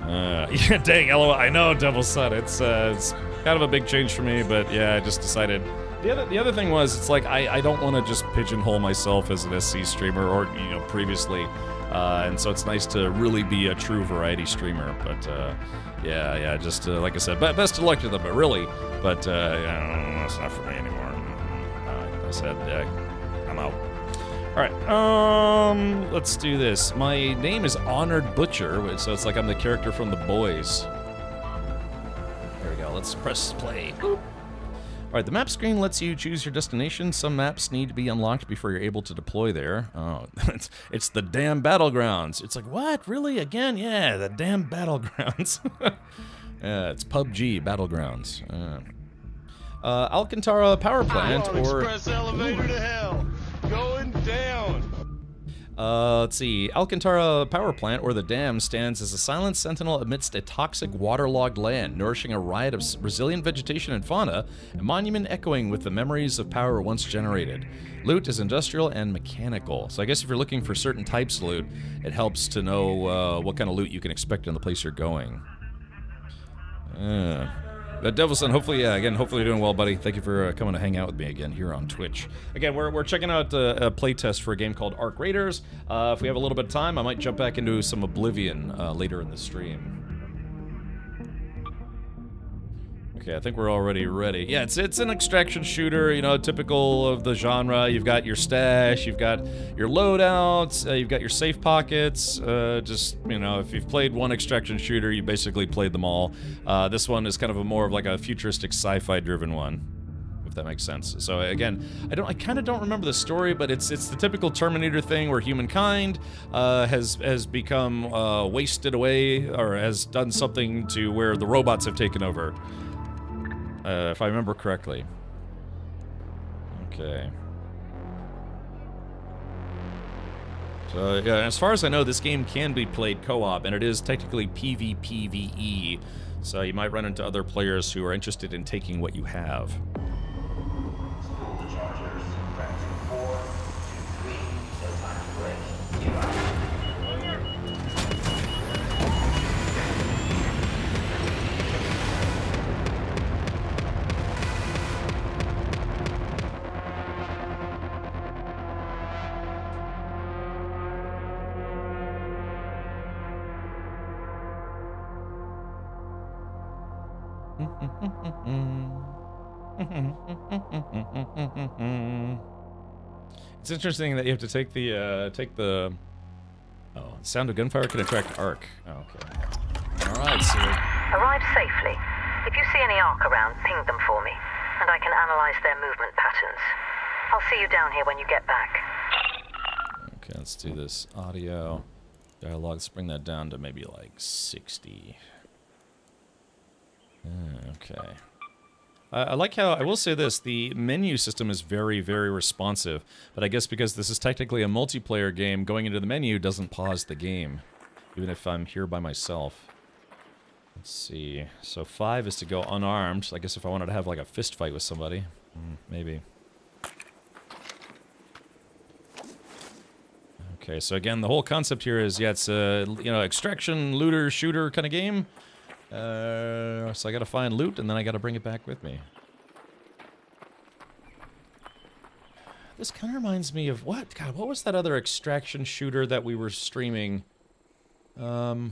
yeah, dang, LOL. I know, Devil's Son. It's kind of a big change for me, but yeah, I just decided. The other thing was, it's like I don't want to just pigeonhole myself as an SC streamer, or you know, previously, and so it's nice to really be a true variety streamer. But yeah, just like I said, best of luck to them, but really, but yeah, it's not for me anymore. Like I said, I'm out. All right, let's do this. My name is Honored Butcher, so it's like I'm the character from The Boys. There we go. Let's press play. Boop. Alright, the map screen lets you choose your destination. Some maps need to be unlocked before you're able to deploy there. Oh, it's the damn battlegrounds. It's like, what? Really? Again? Yeah, the damn battlegrounds. Yeah, it's PUBG battlegrounds. Alcantara Power Plant, or... Express elevator to hell. Going down. Let's see. Alcantara Power Plant, or the Dam, stands as a silent sentinel amidst a toxic, waterlogged land, nourishing a riot of resilient vegetation and fauna, a monument echoing with the memories of power once generated. Loot is industrial and mechanical. So I guess if you're looking for certain types of loot, it helps to know what kind of loot you can expect in the place you're going. But Devil's Son, hopefully, hopefully you're doing well, buddy. Thank you for coming to hang out with me again here on Twitch. Again, we're checking out a playtest for a game called Arc Raiders. If we have a little bit of time, I might jump back into some Oblivion later in the stream. Okay, I think we're already ready. Yeah, it's an extraction shooter, you know, typical of the genre. You've got your stash, you've got your loadouts, you've got your safe pockets. Just, you know, if you've played one extraction shooter, you basically played them all. This one is kind of more of like a futuristic sci-fi driven one, if that makes sense. So again, I kind of don't remember the story, but it's the typical Terminator thing where humankind has become wasted away, or has done something to where the robots have taken over. If I remember correctly. Okay. So, yeah, as far as I know, this game can be played co-op, and it is technically PvPvE, so you might run into other players who are interested in taking what you have. It's interesting that you have to take the sound of gunfire can attract Arc. Oh, okay. Alright, so... Arrive safely. If you see any Arc around, ping them for me, and I can analyze their movement patterns. I'll see you down here when you get back. Okay, let's do this. Audio, dialogue, let's bring that down to maybe like 60. Okay. I like how, I will say this, the menu system is very, very responsive, but I guess because this is technically a multiplayer game, going into the menu doesn't pause the game, even if I'm here by myself. Let's see, so 5 is to go unarmed. I guess if I wanted to have like a fist fight with somebody, maybe. Okay, so again, the whole concept here is, yeah, it's a, you know, extraction, looter, shooter kind of game. So I gotta find loot, and then I gotta bring it back with me. This kind of reminds me of what? God, what was that other extraction shooter that we were streaming? Yeah,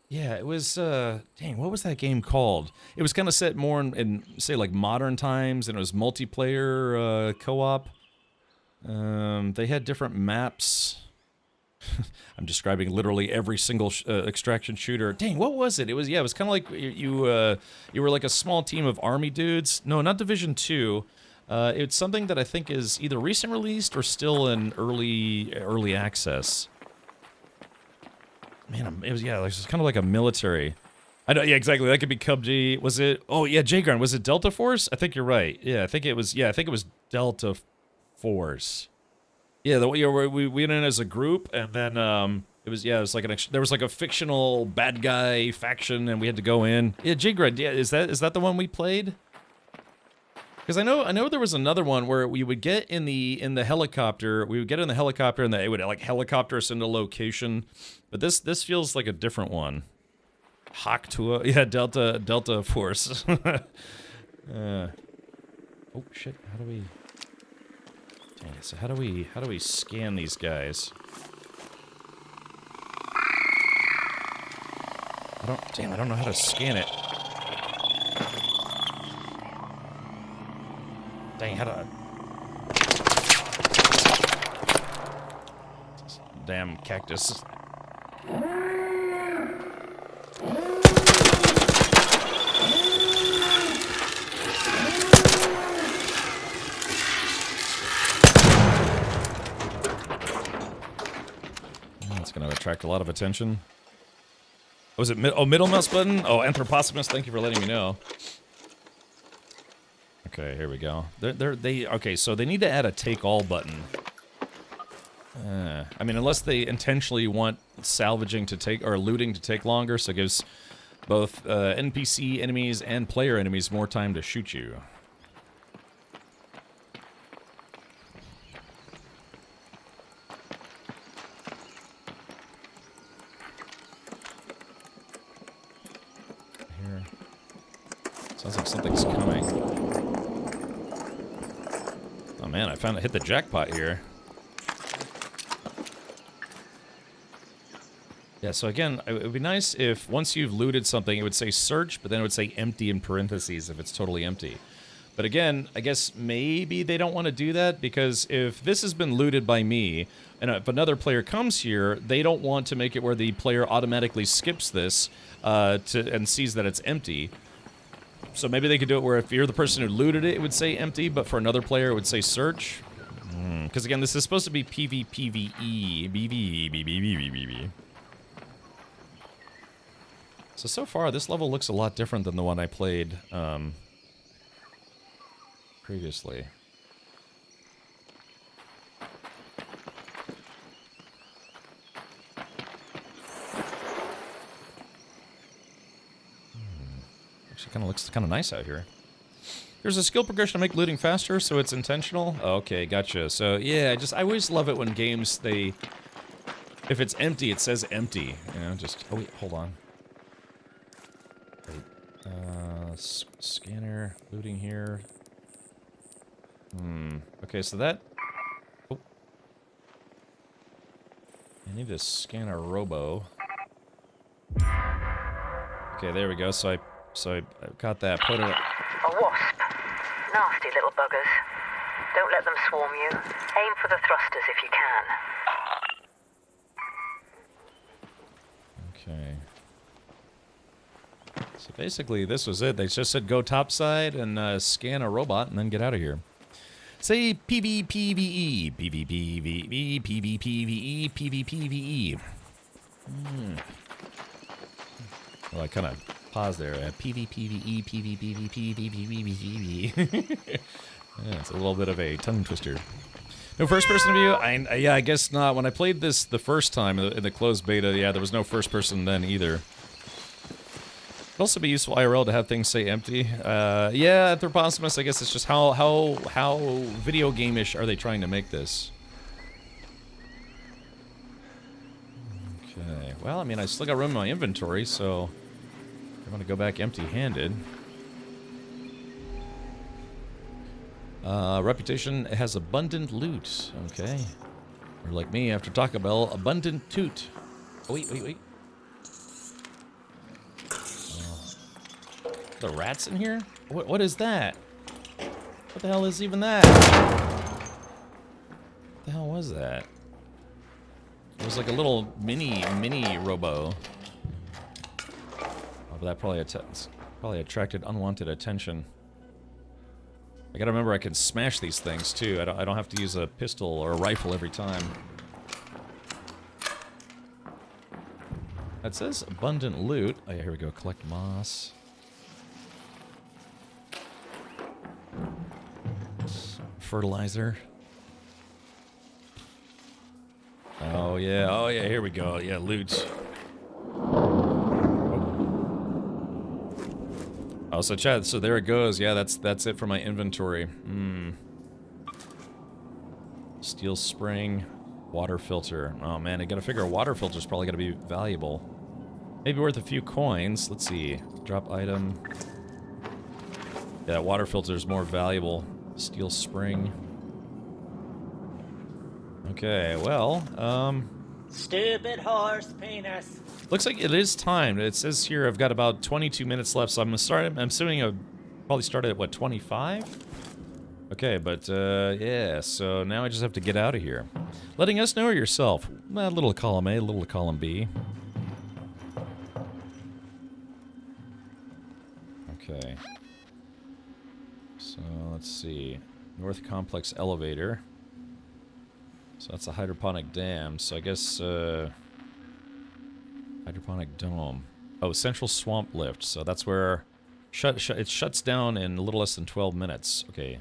it was, dang, what was that game called? It was kind of set more in, say, like modern times, and it was multiplayer, co-op. They had different maps. I'm describing literally every single extraction shooter. Dang, what was it? It was, yeah, it was kind of like you were like a small team of army dudes. No, not Division 2. It's something that I think is either recent released or still in early access. Man, it was, yeah, it was kind of like a military I know, yeah, exactly. That could be Cub G. Was it? Oh, yeah, J-Grind. Was it Delta Force? I think you're right. Yeah, I think it was. Yeah, I think it was Delta Force. Yeah, we went in as a group, and then it was it was like there was like a fictional bad guy faction, and we had to go in. Yeah, J-Grind. Yeah, is that the one we played? Because I know there was another one where we would get in the helicopter. We would get in the helicopter, and it would like helicopter us into location. But this feels like a different one. Haktua, yeah, Delta Force. Oh shit! How do we? Dang it! So how do we scan these guys? I don't know how to scan it. Dang, how do? Damn cactus. That's going to attract a lot of attention. Was it middle mouse button? Oh, Anthroposimus, thank you for letting me know. Okay, here we go. Okay, so they need to add a take all button. I mean, unless they intentionally want salvaging to take, or looting to take longer, so it gives both NPC enemies and player enemies more time to shoot you. Here. Sounds like something's coming. Oh man, I hit the jackpot here. Yeah, so again, it would be nice if once you've looted something, it would say search, but then it would say empty in parentheses if it's totally empty. But again, I guess maybe they don't want to do that, because if this has been looted by me, and if another player comes here, they don't want to make it where the player automatically skips this and sees that it's empty. So maybe they could do it where if you're the person who looted it, it would say empty, but for another player, it would say search. Because again, this is supposed to be PvPvE. BB. So far, this level looks a lot different than the one I played previously. Actually, looks kind of nice out here. There's a skill progression to make looting faster, so it's intentional. Okay, gotcha. So yeah, I always love it when games if it's empty, it says empty. You know, just oh wait, hold on. Scanner, looting here. Okay, so that... Oh. I need to scan a robo. Okay, there we go. So I got that. Put it... A wasp. Nasty little buggers. Don't let them swarm you. Aim for the thrusters if you can. Okay. So basically, this was it. They just said go topside and scan a robot and then get out of here. Say PvPvE, PvPvE, PvPvE, PvPvE. Well, I kind of paused there. PvPvE, PvPvE, PvPvE. Yeah, it's a little bit of a tongue twister. No first-person view? Yeah, I guess not. When I played this the first time in the closed beta, yeah, there was no first-person then either. It'd also be useful IRL to have things say empty. Yeah, Anthroposimus, I guess it's just how video game-ish are they trying to make this? Okay, well, I mean, I still got room in my inventory, so I'm gonna go back empty-handed. Reputation has abundant loot. Okay. Or like me, after Taco Bell, abundant toot. Oh, wait. The rats in here? What is that? What the hell is even that? What the hell was that? It was like a little mini robo. Oh, but that probably attracted unwanted attention. I gotta remember I can smash these things too. I don't have to use a pistol or a rifle every time. It says abundant loot. Oh yeah, here we go. Collect moss. Fertilizer. Oh yeah, here we go. Yeah, loot. Oh, so chat, so there it goes. Yeah, that's it for my inventory. Steel spring, water filter. Oh man, I gotta figure a water filter's probably gonna be valuable. Maybe worth a few coins. Let's see. Drop item. Yeah, water filter's more valuable. Steel spring. Okay, well, Stupid horse penis. looks like it is timed. It says here I've got about 22 minutes left, so I'm gonna start. I'm assuming I'll probably start at what, 25? Okay, but yeah. So now I just have to get out of here. Letting us know yourself. A little column A, a little column B. Okay. So let's see. North Complex Elevator. So that's a hydroponic dam. So I guess hydroponic dome. Oh, Central Swamp Lift. So that's where it shuts down in a little less than 12 minutes. Okay.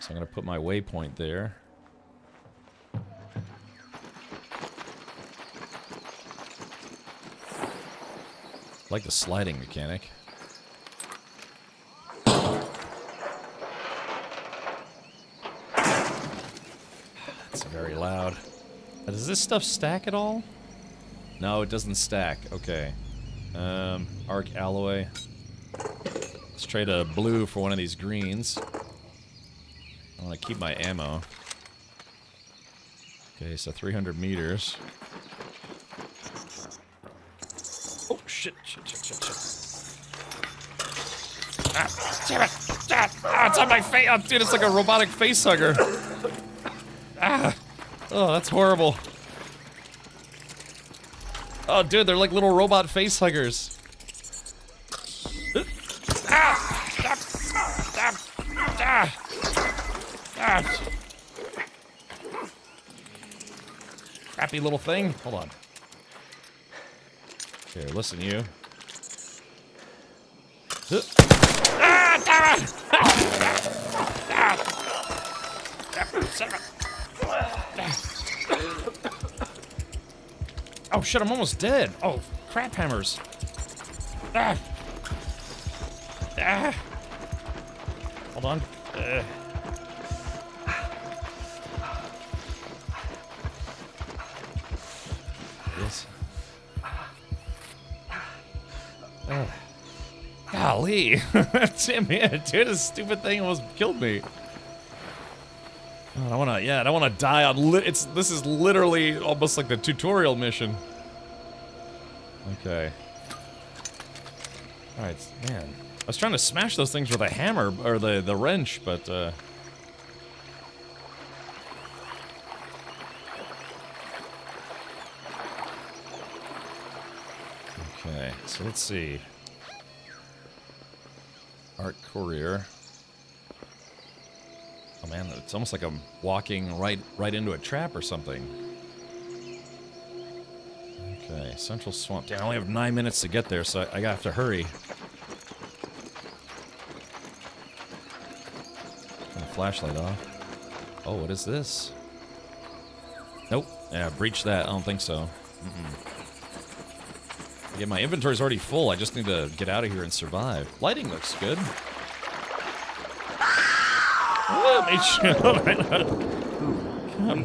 So I'm gonna put my waypoint there. Like the sliding mechanic. It's very loud. Does this stuff stack at all? No, it doesn't stack. Okay. Arc alloy. Let's trade a blue for one of these greens. I want to keep my ammo. Okay, so 300 meters. Oh, shit. Ah, damn it! Ah, it's on my face! Oh, dude, it's like a robotic face hugger. Ah! Oh, that's horrible. Oh, dude, they're like little robot face huggers. Ah! Ah! Ah! Crappy little thing. Hold on. Here, listen, you. Ah! Damn it! Oh shit, I'm almost dead. Oh, crap hammers. Ah! Ah! Hold on. Yes. Golly. Damn it, dude, this stupid thing almost killed me. I don't wanna die on this is literally almost like the tutorial mission. Okay. Alright, man. I was trying to smash those things with a hammer, or the wrench, but okay, so let's see. Art Courier. Oh man, it's almost like I'm walking right into a trap or something. Okay, Central Swamp. Damn, I only have 9 minutes to get there, so I have to hurry. Turn the flashlight off. Oh, what is this? Nope. Yeah, breach that. I don't think so. Yeah, my inventory's already full. I just need to get out of here and survive. Lighting looks good.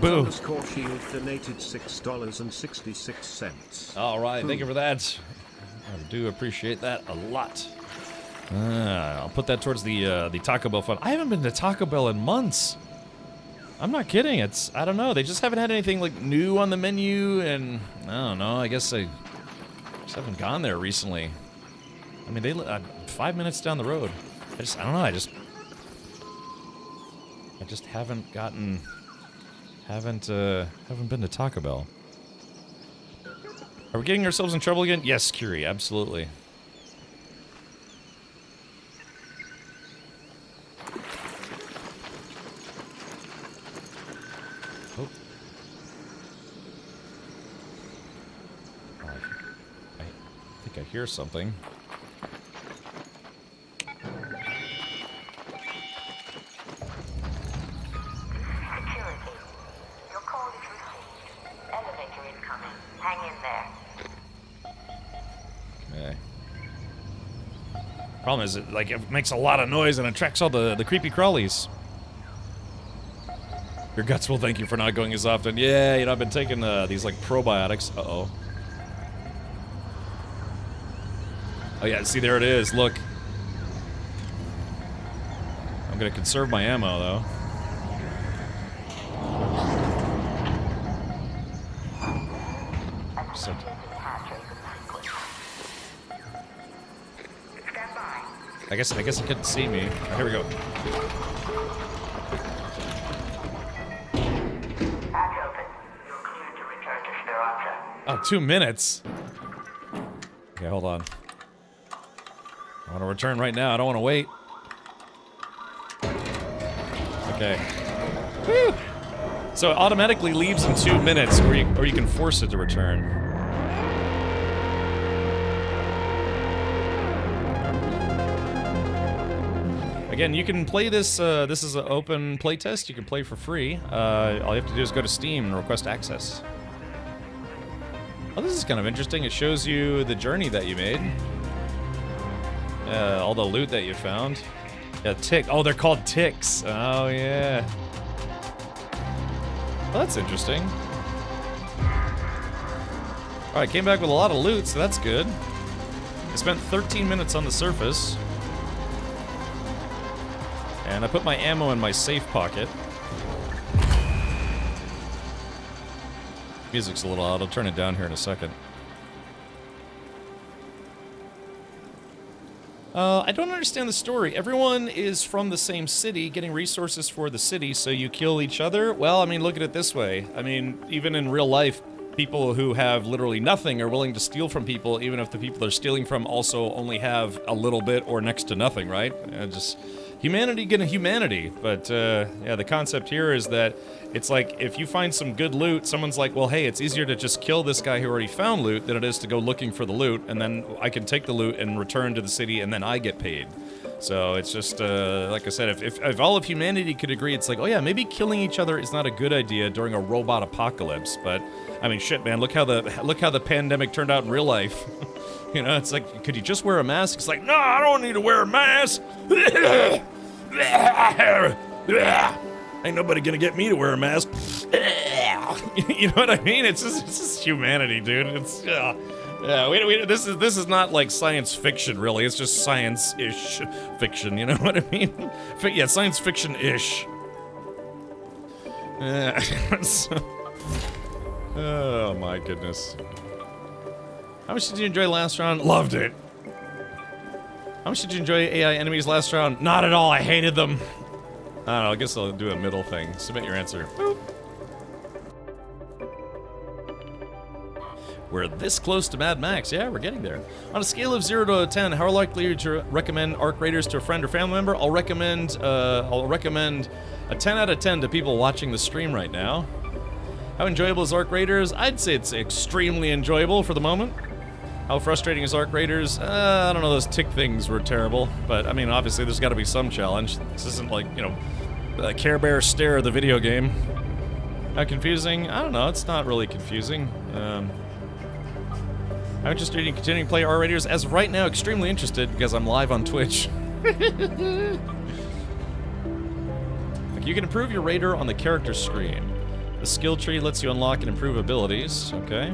Boo. Score Shield donated $6.66. All right, thank you for that. I do appreciate that a lot. I'll put that towards the Taco Bell fund. I haven't been to Taco Bell in months. I'm not kidding. I don't know. They just haven't had anything like new on the menu, and I don't know. I guess I just haven't gone there recently. I mean, they 5 minutes down the road. I don't know. I just haven't been to Taco Bell. Are we getting ourselves in trouble again? Yes, Curie, absolutely. Oh. think I hear something. Security. Your call is received. Elevator incoming. Hang in there. Okay. Problem is, it makes a lot of noise and attracts all the creepy crawlies. Your guts will thank you for not going as often. Yeah, you know, I've been taking these, like, probiotics. Uh-oh. Oh, yeah, see, there it is. Look. I'm gonna conserve my ammo, though. So, I guess it couldn't see me. Oh, here we go. Oh, 2 minutes. Okay, hold on. I want to return right now. I don't want to wait. Okay. Whew. So it automatically leaves in 2 minutes, or you can force it to return. Again, you can play this. This is an open playtest. You can play for free. All you have to do is go to Steam and request access. Oh, this is kind of interesting. It shows you the journey that you made. All the loot that you found. Yeah, tick. Oh, they're called ticks. Oh, yeah. Well, that's interesting. Alright, came back with a lot of loot, so that's good. I spent 13 minutes on the surface. And I put my ammo in my safe pocket. Music's a little loud. I'll turn it down here in a second. I don't understand the story. Everyone is from the same city, getting resources for the city, so you kill each other? Well, I mean, look at it this way. I mean, even in real life, people who have literally nothing are willing to steal from people, even if the people they're stealing from also only have a little bit or next to nothing, right? Just humanity getting humanity. But, yeah, the concept here is that it's like, if you find some good loot, someone's like, well, hey, it's easier to just kill this guy who already found loot than it is to go looking for the loot, and then I can take the loot and return to the city, and then I get paid. So it's just, like I said, if all of humanity could agree, it's like, oh yeah, maybe killing each other is not a good idea during a robot apocalypse, but, I mean, shit, man, look how the pandemic turned out in real life. You know, it's like, could you just wear a mask? It's like, no, I don't need to wear a mask! Ain't nobody gonna get me to wear a mask. You know what I mean? It's just humanity, dude. It's yeah. This is not like science fiction, really. It's just science-ish fiction. You know what I mean? Yeah, science fiction-ish. Oh my goodness. How much did you enjoy last round? Loved it. How much did you enjoy AI enemies last round? Not at all. I hated them. I don't know, I guess I'll do a middle thing. Submit your answer. Boop. We're this close to Mad Max. Yeah, we're getting there. On a scale of 0 to 10, how likely are you to recommend Arc Raiders to a friend or family member? I'll recommend a 10 out of 10 to people watching the stream right now. How enjoyable is Arc Raiders? I'd say it's extremely enjoyable for the moment. How frustrating is Arc Raiders? I don't know, those tick things were terrible. But, I mean, obviously there's got to be some challenge. This isn't like, you know, Care Bear Stare, the video game. How confusing? I don't know, it's not really confusing. How interested in continuing to play Arc Raiders? As of right now, extremely interested because I'm live on Twitch. Like, you can improve your Raider on the character screen. The skill tree lets you unlock and improve abilities. Okay.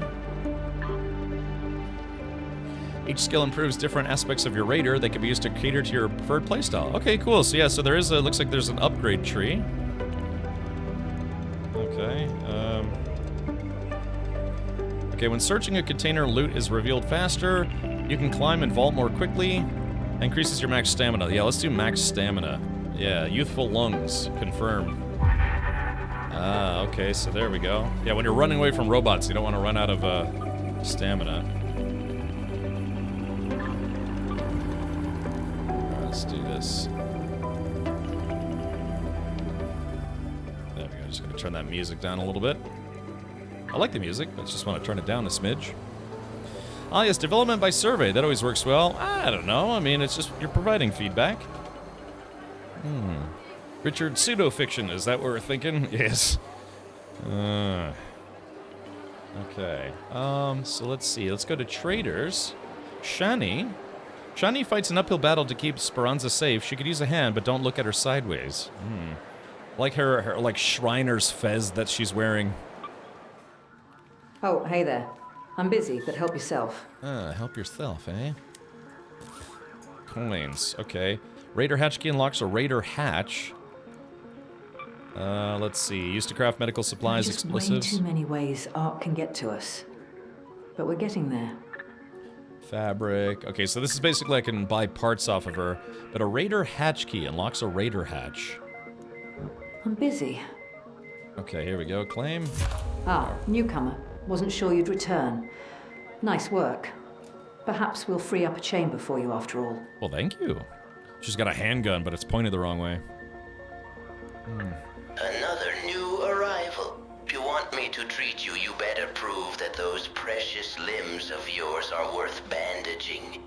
Each skill improves different aspects of your Raider that can be used to cater to your preferred playstyle. Okay, cool. So yeah, so there is a, looks like there's an upgrade tree. Okay. Okay, when searching a container, loot is revealed faster. You can climb and vault more quickly. Increases your max stamina. Yeah, let's do max stamina. Yeah, youthful lungs. Confirmed. Ah, okay, so there we go. Yeah, when you're running away from robots, you don't want to run out of stamina. Let's do this. There we go. Just gonna turn that music down a little bit. I like the music, but just want to turn it down a smidge. Ah, yes, development by survey. That always works well. I don't know. I mean, it's just you're providing feedback. Richard, pseudo-fiction. Is that what we're thinking? Yes. Okay. So let's see. Let's go to traders. Shani. Shani fights an uphill battle to keep Speranza safe. She could use a hand, but don't look at her sideways. Like her like Shriner's fez that she's wearing. Oh, hey there. I'm busy, but help yourself. Help yourself, eh? Coins. Okay. Raider hatch key unlocks a Raider hatch. Let's see. Used to craft medical supplies, There's just explosives. way too many ways art can get to us. But we're getting there. Fabric. Okay, so this is basically I can buy parts off of her. But a Raider hatch key unlocks a Raider hatch. I'm busy. Okay, here we go. Claim. Ah, newcomer. Wasn't sure you'd return. Nice work. Perhaps we'll free up a chamber for you after all. Well, thank you. She's got a handgun, but it's pointed the wrong way. Another new arrival. If you want me to treat you, you better prove that those precious limbs of yours are worth bandaging.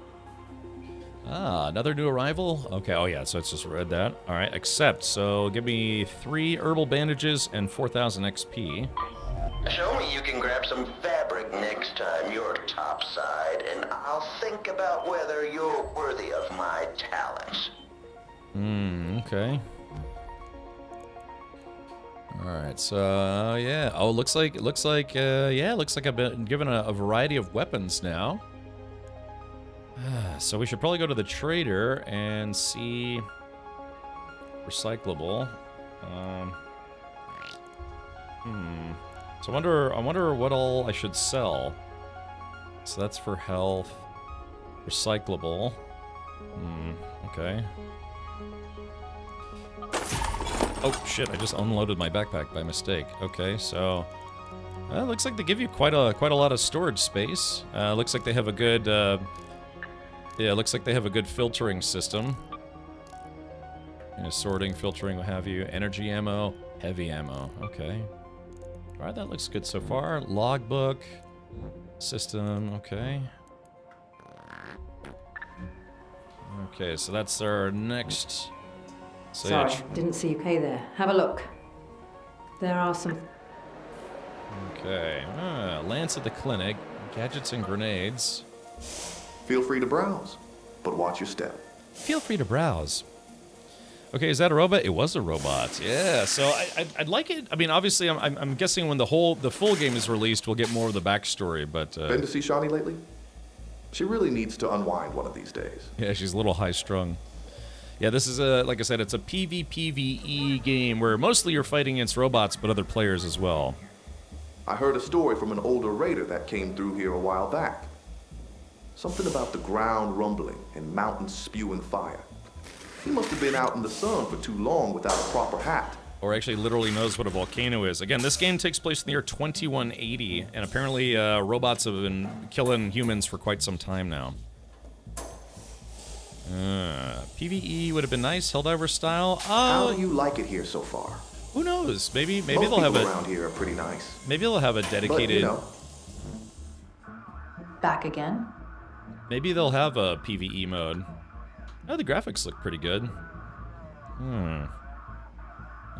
Ah, another new arrival? Okay, oh yeah, so it's just read that. Alright, accept. So give me 3 herbal bandages and 4,000 XP. Show me you can grab some fabric next time you're topside, and I'll think about whether you're worthy of my talents. Okay. Alright, so, yeah. Oh, looks like I've been given a variety of weapons now. So we should probably go to the trader and see... Recyclable. So I wonder what all I should sell. So that's for health. Recyclable. Okay. Oh shit! I just unloaded my backpack by mistake. Okay, so looks like they give you quite a lot of storage space. Looks like they have a good looks like they have a good filtering system. Sorting, filtering, what have you. Energy ammo, heavy ammo. Okay. All right, that looks good so far. Logbook, system. Okay. Okay, so that's our next. So Sorry, yeah, didn't see you pay there. Have a look. There are some... Okay. Lance at the clinic. Gadgets and grenades. Feel free to browse, but watch your step. Feel free to browse. Okay, is that a robot? It was a robot. Yeah, so I'd like it. I mean, obviously, I'm guessing when the full game is released, we'll get more of the backstory, but... Been to see Shani lately? She really needs to unwind one of these days. Yeah, she's a little high-strung. Yeah, this is like I said, it's a PvPvE game where mostly you're fighting against robots, but other players as well. I heard a story from an older raider that came through here a while back. Something about the ground rumbling and mountains spewing fire. He must have been out in the sun for too long without a proper hat. Or actually literally knows what a volcano is. Again, this game takes place in the year 2180, and apparently robots have been killing humans for quite some time now. PvE would have been nice, Helldiver style. How do you like it here so far? Who knows? Maybe Most they'll have people around here are pretty nice. Maybe they'll have a dedicated. But, you know. Back again? Maybe they'll have a PvE mode. Oh, the graphics look pretty good.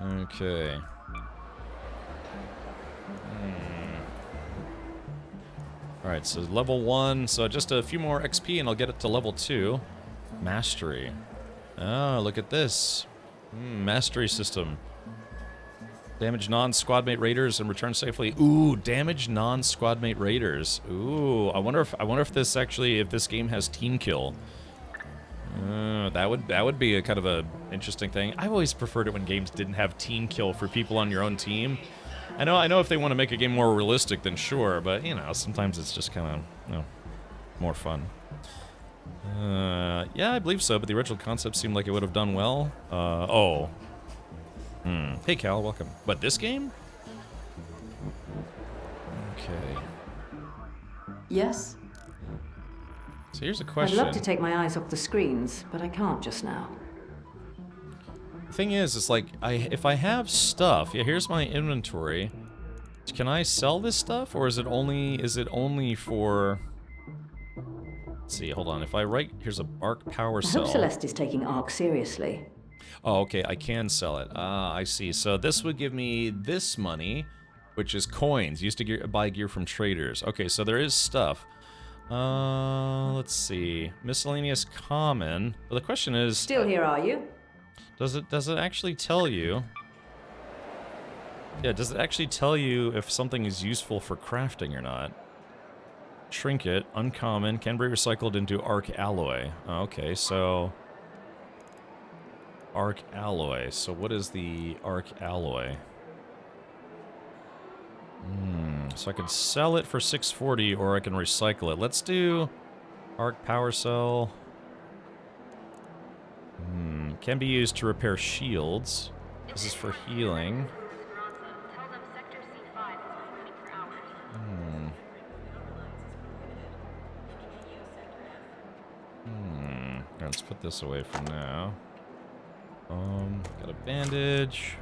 Okay. Alright, so level 1. So just a few more XP and I'll get it to level 2. Mastery. Oh, look at this. Mastery system. Damage non-squadmate raiders and return safely. Ooh, damage non-squadmate raiders. Ooh, I wonder if this actually, if this game has team kill. That would be a kind of a interesting thing. I've always preferred it when games didn't have team kill for people on your own team. I know if they want to make a game more realistic, then sure, but you know, sometimes it's just kind of, you know, more fun. Yeah, I believe so, but the original concept seemed like it would have done well. Hey Cal, welcome. But this game? Okay. Yes? So here's a question. I'd love to take my eyes off the screens, but I can't just now. The thing is, it's like, if I have stuff, yeah, here's my inventory. Can I sell this stuff, or is it only for... Let's see, hold on. If I write, here's a arc power I cell. hope Celeste is taking Ark seriously. Oh, okay, I can sell it. Ah, I see. So this would give me this money, which is coins. Used to buy gear from traders. Okay, so there is stuff. Let's see. Miscellaneous common. But the question is... Still here, are you? Does it actually tell you... Yeah, does it actually tell you if something is useful for crafting or not? Trinket, uncommon, can be recycled into arc alloy. Oh, okay, so... Arc alloy. So what is the arc alloy? So I can sell it for 640 or I can recycle it. Let's do arc power cell. Can be used to repair shields. This is for healing. Let's put this away for now. Got a bandage.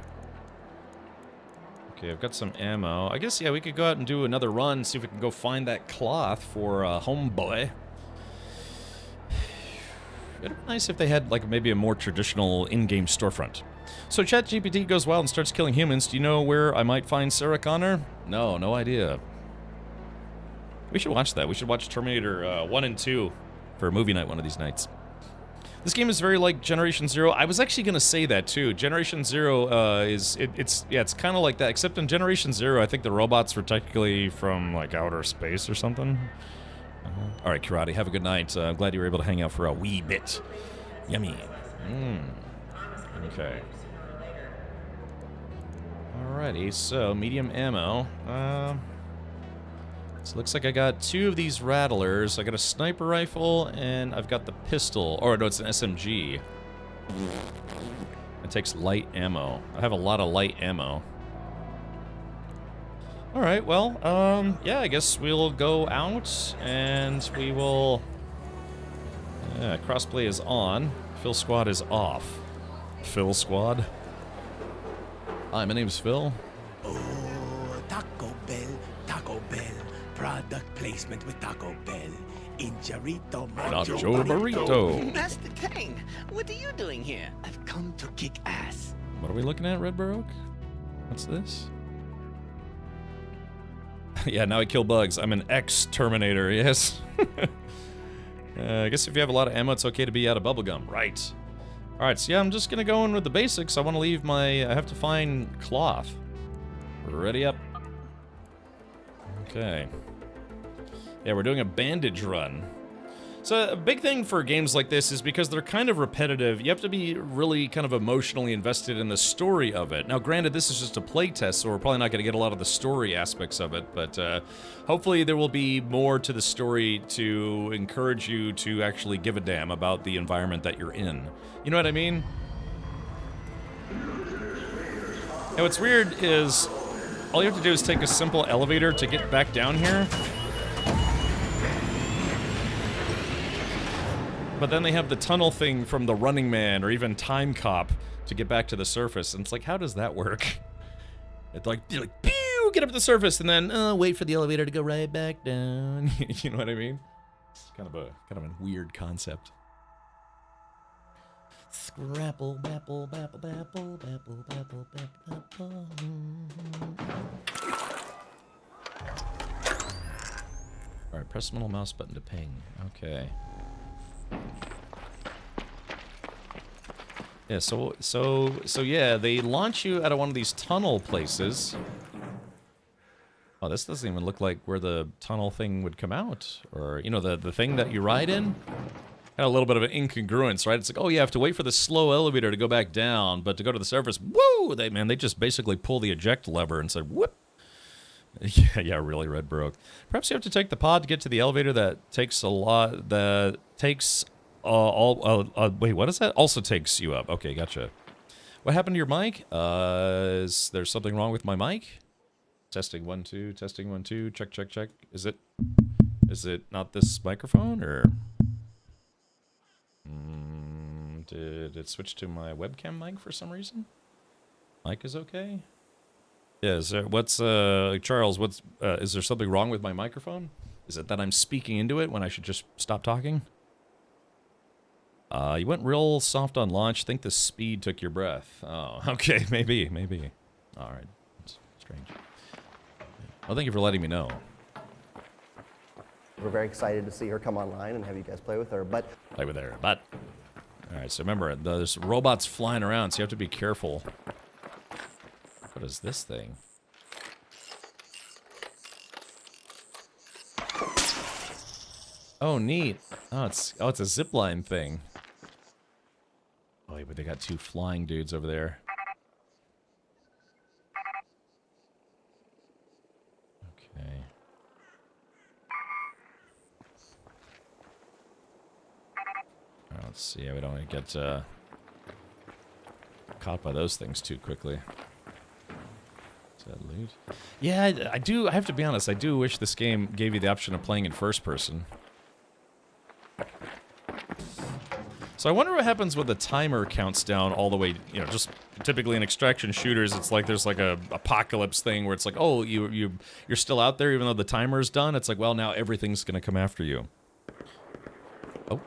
Okay, I've got some ammo. I guess, yeah, we could go out and do another run, see if we can go find that cloth for Homeboy. It'd be nice if they had, like, maybe a more traditional in-game storefront. So ChatGPT goes wild and starts killing humans. Do you know where I might find Sarah Connor? No, no idea. We should watch that. We should watch Terminator 1 and 2 for movie night one of these nights. This game is very like Generation Zero. I was actually gonna say that too. Generation Zero it's kind of like that, except in Generation Zero, I think the robots were technically from like outer space or something. All right, Karate, have a good night. I'm glad you were able to hang out for a wee bit. Yummy. Okay. Alrighty, so medium ammo. So it looks like I got 2 of these rattlers. I got a sniper rifle, and I've got the pistol. Or no, it's an SMG. It takes light ammo. I have a lot of light ammo. Alright, well, yeah, I guess we'll go out, and we will... Yeah, crossplay is on. Phil Squad is off. Phil Squad? Hi, my name's Phil. Oh, Taco Bell, Taco Bell. Product placement with Taco Bell. Injarito Macho Burrito. Master Kang, what are you doing here? I've come to kick ass. What are we looking at, Red Baroque? What's this? Yeah, now I kill bugs. I'm an ex-Terminator, yes. I guess if you have a lot of ammo, it's okay to be out of bubblegum. Right. Alright, so yeah, I'm just gonna go in with the basics. I want to leave my... I have to find cloth. Ready up. Okay. Yeah, we're doing a bandage run. So a big thing for games like this is because they're kind of repetitive, you have to be really kind of emotionally invested in the story of it. Now granted, this is just a playtest, so we're probably not going to get a lot of the story aspects of it, but hopefully there will be more to the story to encourage you to actually give a damn about the environment that you're in. You know what I mean? And what's weird is all you have to do is take a simple elevator to get back down here. But then they have the tunnel thing from the Running Man or even Time Cop to get back to the surface. And it's like, how does that work? It's like, you're like, pew, get up to the surface and then wait for the elevator to go right back down. You know what I mean? It's kind of a weird concept. Scrapple, bapple, bapple, bapple, bapple, bapple, bapple, bapple. Alright, press the middle mouse button to ping. Okay. Yeah, so yeah, they launch you out of one of these tunnel places. Oh, this doesn't even look like where the tunnel thing would come out. Or, you know, the thing that you ride in? Had a little bit of an incongruence, right? It's like, oh, you have to wait for the slow elevator to go back down, but to go to the surface, woo! They just basically pull the eject lever and say, whoop! Yeah, really, Red Baroque. Perhaps you have to take the pod to get to the elevator that takes a lot, that takes wait, what is that? Also takes you up. Okay, gotcha. What happened to your mic? Is there something wrong with my mic? Testing 1 2, testing 1 2, check check check. Is it not this microphone or did it switch to my webcam mic for some reason? Mic is okay? Yeah, is there, what's Charles, is there something wrong with my microphone? Is it that I'm speaking into it when I should just stop talking? You went real soft on launch. Think the speed took your breath. Oh, okay, maybe. All right, that's strange. Well, thank you for letting me know. We're very excited to see her come online and have you guys play with her, but... Play with her, but... Alright, so remember, there's robots flying around, so you have to be careful. What is this thing? Oh, neat. Oh, it's a zipline thing. Oh, yeah, but they got two flying dudes over there. Okay. Let's see. We don't want to get caught by those things too quickly. Is that loot? Yeah, I do. I have to be honest. I do wish this game gave you the option of playing in first person. So I wonder what happens when the timer counts down all the way. You know, just typically in extraction shooters, it's like there's like a apocalypse thing where it's like, oh, you're still out there even though the timer's done. It's like, well, now everything's gonna come after you. Oh.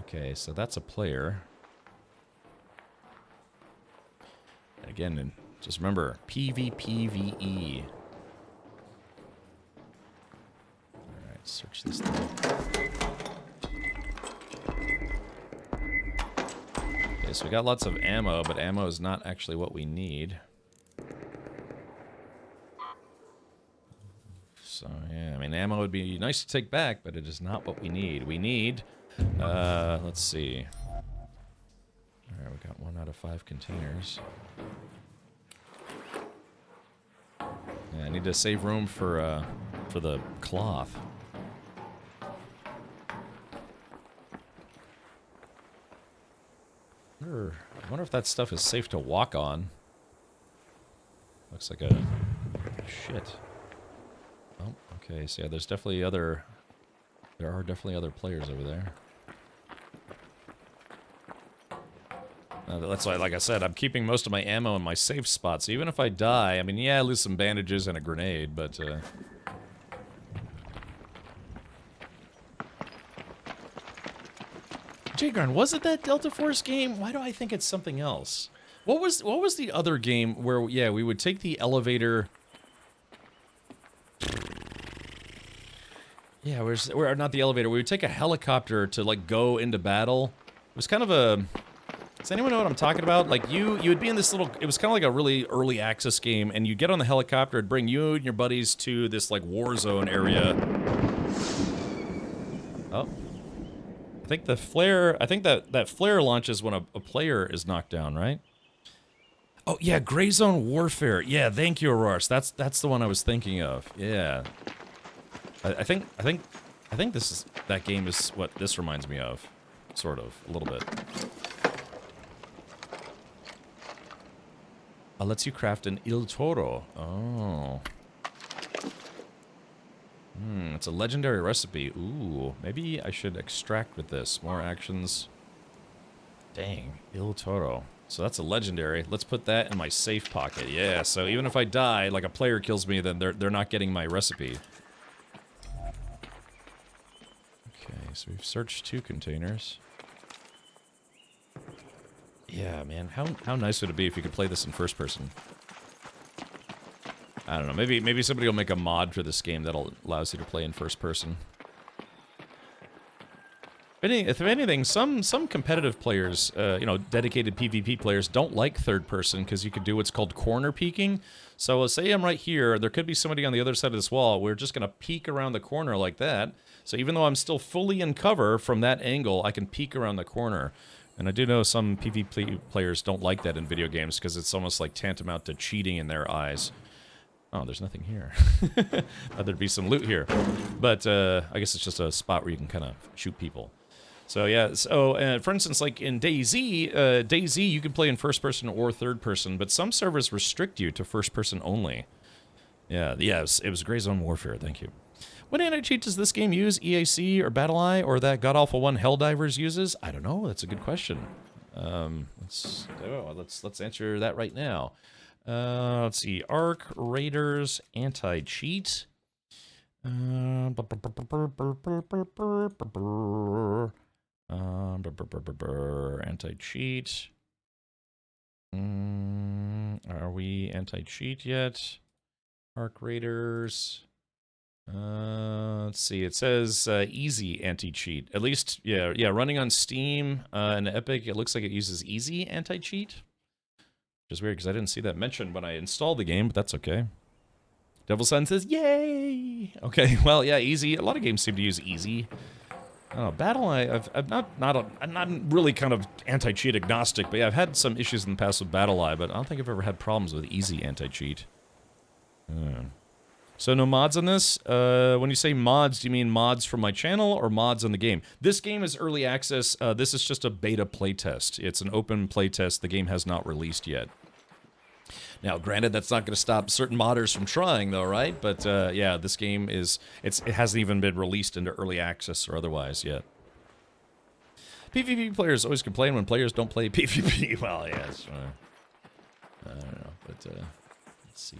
Okay, so that's a player. And again, just remember, PvPvE. Alright, search this thing. Okay, so we got lots of ammo, but ammo is not actually what we need. So, yeah, I mean, ammo would be nice to take back, but it is not what we need. We need... let's see. Alright, we got 1 out of 5 containers. Yeah, I need to save room for the cloth. I wonder if that stuff is safe to walk on. Looks like a... Shit. Oh, okay, so yeah, there's definitely other... There are definitely other players over there. That's why, like I said, I'm keeping most of my ammo in my safe spot, so even if I die, I mean, yeah, I lose some bandages and a grenade, but, Jaygarn, was it that Delta Force game? Why do I think it's something else? What was the other game where, yeah, we would take the elevator... Yeah, or not the elevator. We would take a helicopter to, like, go into battle. It was kind of a... Does anyone know what I'm talking about? Like, you would be in this little... It was kind of like a really early access game, and you'd get on the helicopter, it'd bring you and your buddies to this, like, war zone area. Oh. I think the flare... I think that flare launches when a player is knocked down, right? Oh, yeah, Gray Zone Warfare. Yeah, thank you, Aurora. That's the one I was thinking of. Yeah. I think that game is what this reminds me of. Sort of. A little bit. Lets you craft an Il Toro. Oh. It's a legendary recipe. Ooh, maybe I should extract with this. More actions. Dang, Il Toro. So that's a legendary. Let's put that in my safe pocket. Yeah, so even if I die, like a player kills me, then they're not getting my recipe. Okay, so we've searched 2 containers. Yeah, man, how nice would it be if you could play this in first person? I don't know, maybe somebody will make a mod for this game that'll allows you to play in first person. If anything, some competitive players, you know, dedicated PvP players don't like third person because you could do what's called corner peeking. So say I'm right here, there could be somebody on the other side of this wall. We're just going to peek around the corner like that. So even though I'm still fully in cover from that angle, I can peek around the corner. And I do know some PvP players don't like that in video games because it's almost like tantamount to cheating in their eyes. Oh, there's nothing here. There'd be some loot here. But I guess it's just a spot where you can kind of shoot people. So yeah, so for instance, like in DayZ, you can play in first person or third person, but some servers restrict you to first person only. Yeah, it was Gray Zone Warfare, thank you. What anti-cheat does this game use? EAC or BattleEye or that god-awful one Helldivers uses? I don't know, that's a good question. Let's answer that right now. Let's see, Arc, Raiders, anti-cheat. Anti-cheat. Are we anti-cheat yet? Arc Raiders. Let's see. It says easy anti-cheat. At least, yeah, running on Steam and Epic, it looks like it uses easy anti-cheat. Which is weird because I didn't see that mentioned when I installed the game, but that's okay. Devil Sun says, yay! Okay, well, yeah, easy. A lot of games seem to use easy. Battle, I'm not really kind of anti-cheat agnostic, but yeah, I've had some issues in the past with BattleEye, but I don't think I've ever had problems with easy anti-cheat. So no mods on this? When you say mods, do you mean mods from my channel or mods on the game? This game is early access. This is just a beta playtest. It's an open playtest. The game has not released yet. Now, granted, that's not going to stop certain modders from trying, though, right? But yeah, this game is it hasn't even been released into early access or otherwise yet. PvP players always complain when players don't play PvP. Well, yeah, it's, I don't know, but let's see.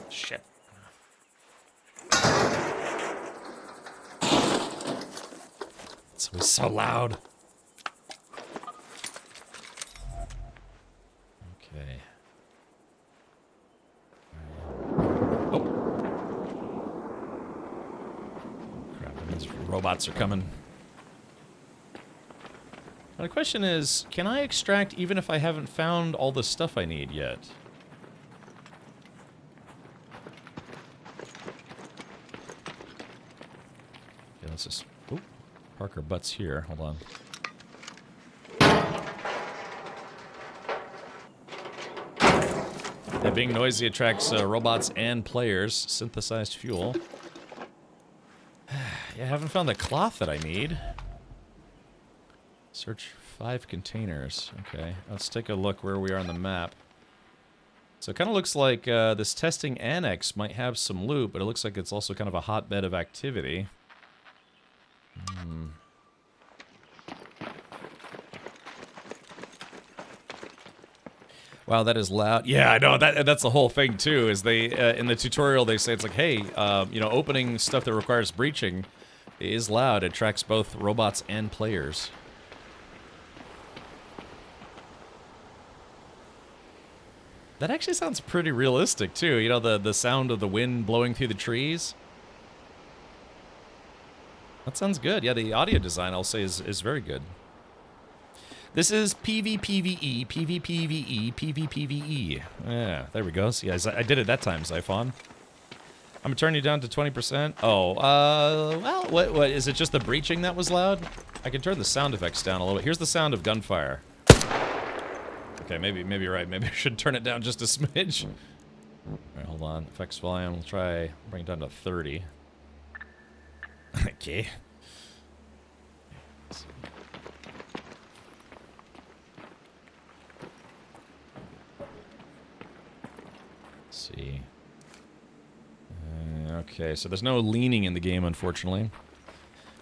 Shit. It's always so loud. Okay. Oh. Crap, these robots are coming. Now the question is, can I extract even if I haven't found all the stuff I need yet? Okay, let's just park our butts here. Hold on. Yeah, being noisy attracts robots and players. Synthesized fuel. Yeah, I haven't found the cloth that I need. Search 5 containers. Okay, let's take a look where we are on the map. So it kind of looks like this testing annex might have some loot, but it looks like it's also kind of a hotbed of activity. Wow, that is loud. Yeah, I know, that's the whole thing too, is they, in the tutorial they say it's like, hey, you know, opening stuff that requires breaching is loud. It attracts both robots and players. That actually sounds pretty realistic too, you know, the sound of the wind blowing through the trees. That sounds good. Yeah, the audio design, I'll say, is very good. This is PvPvE, PvPvE, PvPvE. Yeah, there we go. See, I did it that time, Zyphon. I'm gonna turn you down to 20%. Oh, well, what, is it just the breaching that was loud? I can turn the sound effects down a little bit. Here's the sound of gunfire. Okay, maybe you're right. Maybe I should turn it down just a smidge. Alright, hold on. Effects volume, we'll try bring it down to 30. Okay. Let's see. Okay, so there's no leaning in the game, unfortunately.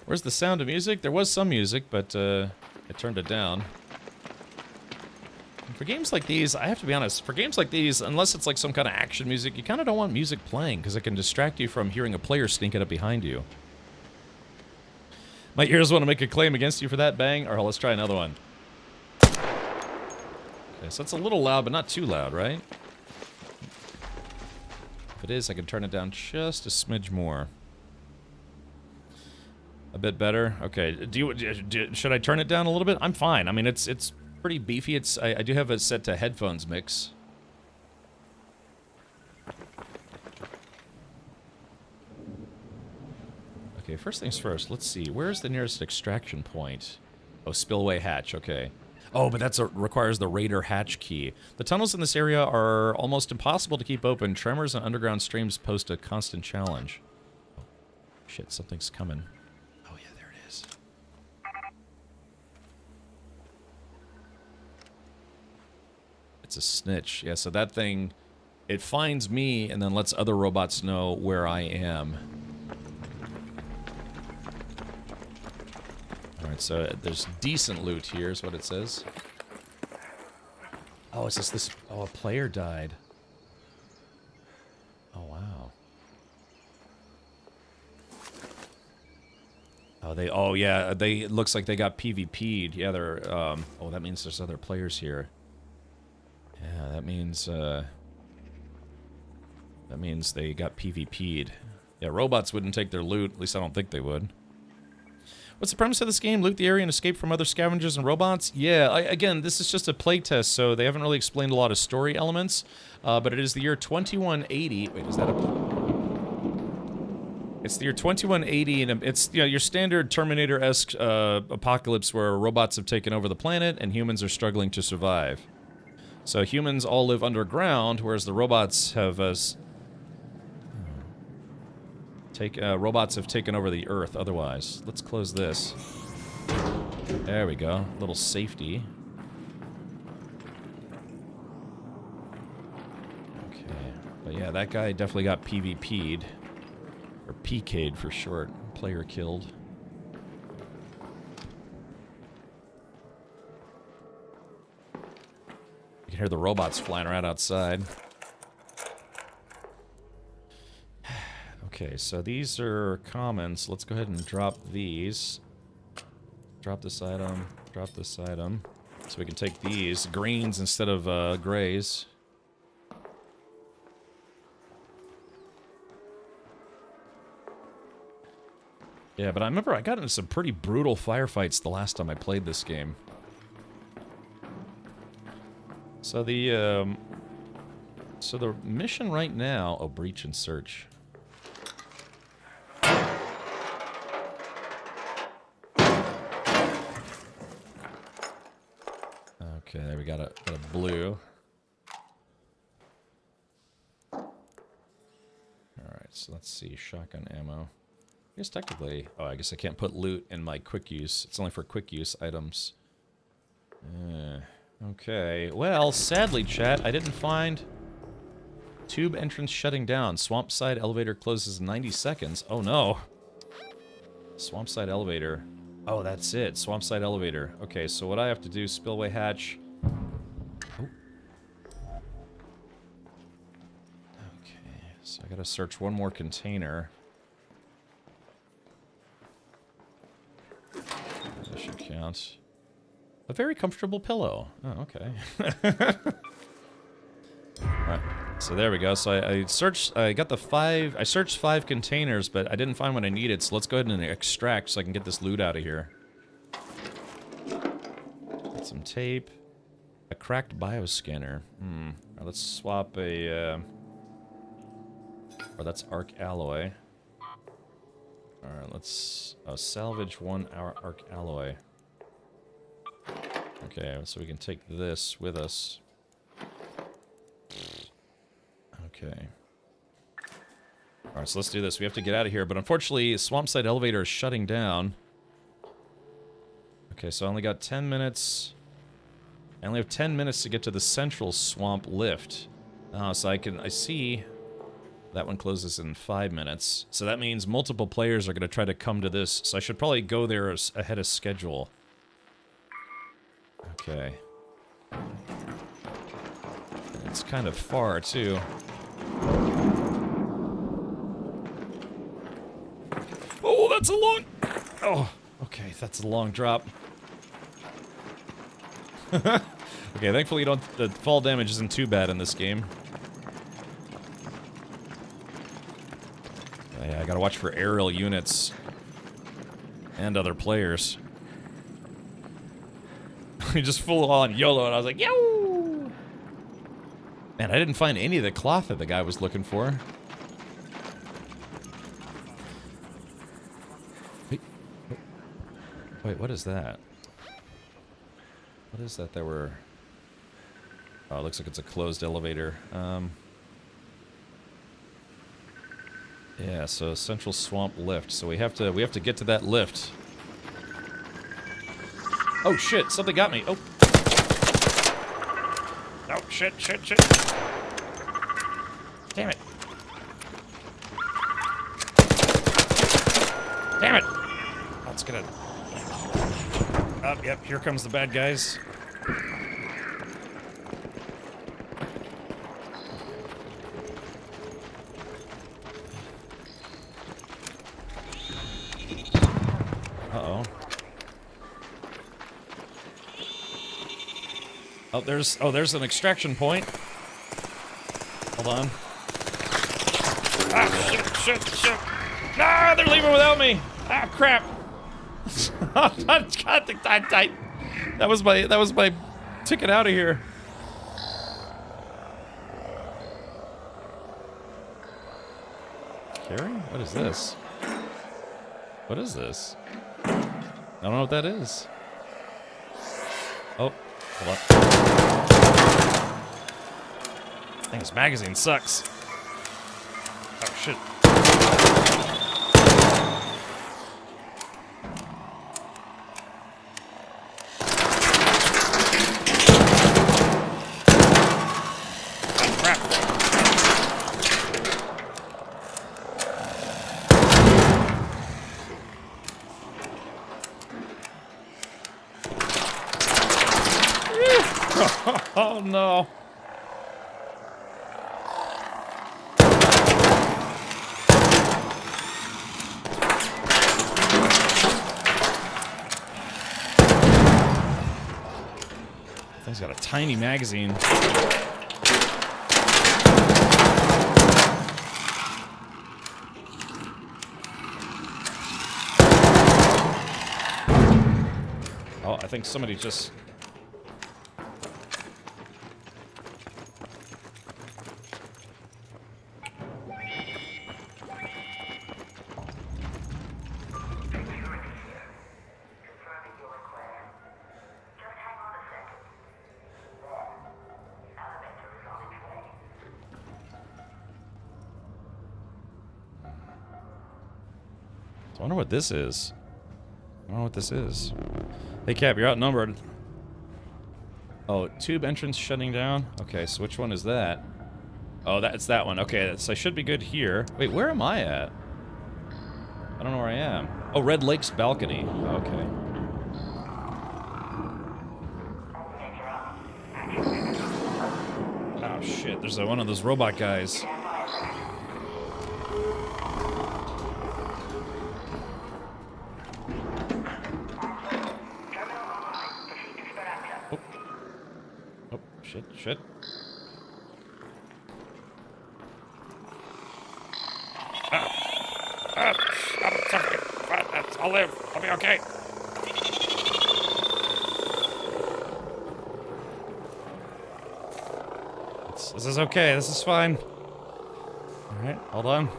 Where's the sound of music? There was some music, but I turned it down. And for games like these, I have to be honest, for games like these, unless it's like some kind of action music, you kind of don't want music playing, because it can distract you from hearing a player sneaking up behind you. My ears want to make a claim against you for that, Bang? Or let's try another one. Okay, so it's a little loud, but not too loud, right? If it is, I can turn it down just a smidge more. A bit better? Okay, should I turn it down a little bit? I'm fine. I mean, it's pretty beefy. I do have it set to headphones mix. Okay, first things first, let's see. Where's the nearest extraction point? Oh, spillway hatch, okay. Oh, but that requires the Raider hatch key. The tunnels in this area are almost impossible to keep open. Tremors and underground streams pose a constant challenge. Oh, shit, something's coming. Oh yeah, there it is. It's a snitch. Yeah, so that thing, it finds me and then lets other robots know where I am. Alright, so there's decent loot here, is what it says. Oh, is this... Oh, a player died. Oh, wow. Oh yeah, it looks like they got PvP'd. Yeah, they're, oh, that means there's other players here. Yeah, that means they got PvP'd. Yeah, robots wouldn't take their loot, at least I don't think they would. What's the premise of this game? Loot the area and escape from other scavengers and robots? Yeah, again, this is just a playtest, so they haven't really explained a lot of story elements, but it is the year 2180. Wait, is that a... It's the year 2180, and it's, you know, your standard Terminator-esque apocalypse where robots have taken over the planet and humans are struggling to survive. So humans all live underground, whereas the robots have robots have taken over the Earth. Otherwise, let's close this. There we go, little safety. Okay, but yeah, that guy definitely got PvP'd. Or PK'd for short. Player killed. You can hear the robots flying around outside. Okay, so these are commons. Let's go ahead and drop these. Drop this item. Drop this item. So we can take these. Greens instead of grays. Yeah, but I remember I got into some pretty brutal firefights the last time I played this game. So the mission right now... Oh, breach and search. Okay, there we got a blue. Alright, so let's see. Shotgun ammo. I guess technically... Oh, I guess I can't put loot in my quick use. It's only for quick use items. Okay. Well, sadly, chat, I didn't find... Tube entrance shutting down. Swamp side elevator closes in 90 seconds. Oh, no. Swamp side elevator. Oh, that's it. Swamp side elevator. Okay, so what I have to do... Spillway hatch... Oh. Okay, so I gotta search one more container... That should count. A very comfortable pillow. Oh, okay. Alright, so there we go. So I searched, I searched 5 containers, but I didn't find what I needed, so let's go ahead and extract so I can get this loot out of here. Get some tape. A cracked bioscanner. Right, let's swap a, that's arc alloy. Alright, let's salvage 1 arc alloy. Okay, so we can take this with us. Okay. Alright, so let's do this. We have to get out of here, but unfortunately, Swamp Side elevator is shutting down. Okay, so I only got 10 minutes. I only have 10 minutes to get to the central swamp lift. So I see... That one closes in 5 minutes. So that means multiple players are going to try to come to this. So I should probably go there ahead of schedule. Okay. It's kind of far, too. Oh, that's a long... Oh, okay, that's a long drop. Okay, thankfully the fall damage isn't too bad in this game. Yeah, I gotta watch for aerial units and other players. He just full on YOLO, and I was like, yo! Man, I didn't find any of the cloth that the guy was looking for. Wait, what is that? What is that that we're... Oh, it looks like it's a closed elevator. Yeah, so Central Swamp lift. So we have to get to that lift. Oh shit, something got me. Oh. Oh shit. Damn it. Damn it. That's gonna... Oh, yep, here comes the bad guys. Uh-oh. There's an extraction point. Hold on. Ah, shit. Ah, they're leaving without me. Ah, crap. That was my ticket out of here. Carrie? What is this? What is this? I don't know what that is. Oh, hold on. Dang, this magazine sucks. Oh, shit. Oh no. Thing's got a tiny magazine. Oh, I think somebody just... I wonder what this is. I don't know what this is. Hey, Cap, you're outnumbered. Oh, tube entrance shutting down? Okay, so which one is that? Oh, that's that one. Okay, so I should be good here. Wait, where am I at? I don't know where I am. Oh, Red Lake's balcony. Okay. Oh, shit. There's one of those robot guys. Shit. I'll live. I'll be okay. This is okay. This is fine. Alright, hold on.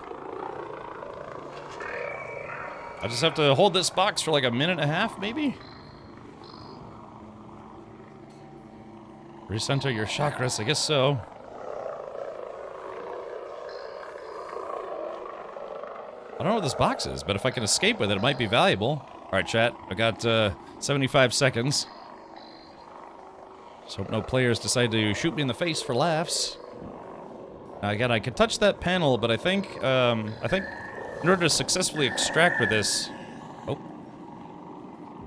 I just have to hold this box for like a minute and a half, maybe? Recenter your chakras, I guess so. I don't know what this box is, but if I can escape with it, it might be valuable. Alright, chat, I got 75 seconds. Just hope no players decide to shoot me in the face for laughs. Again, I could touch that panel, but I think in order to successfully extract with this... Oh.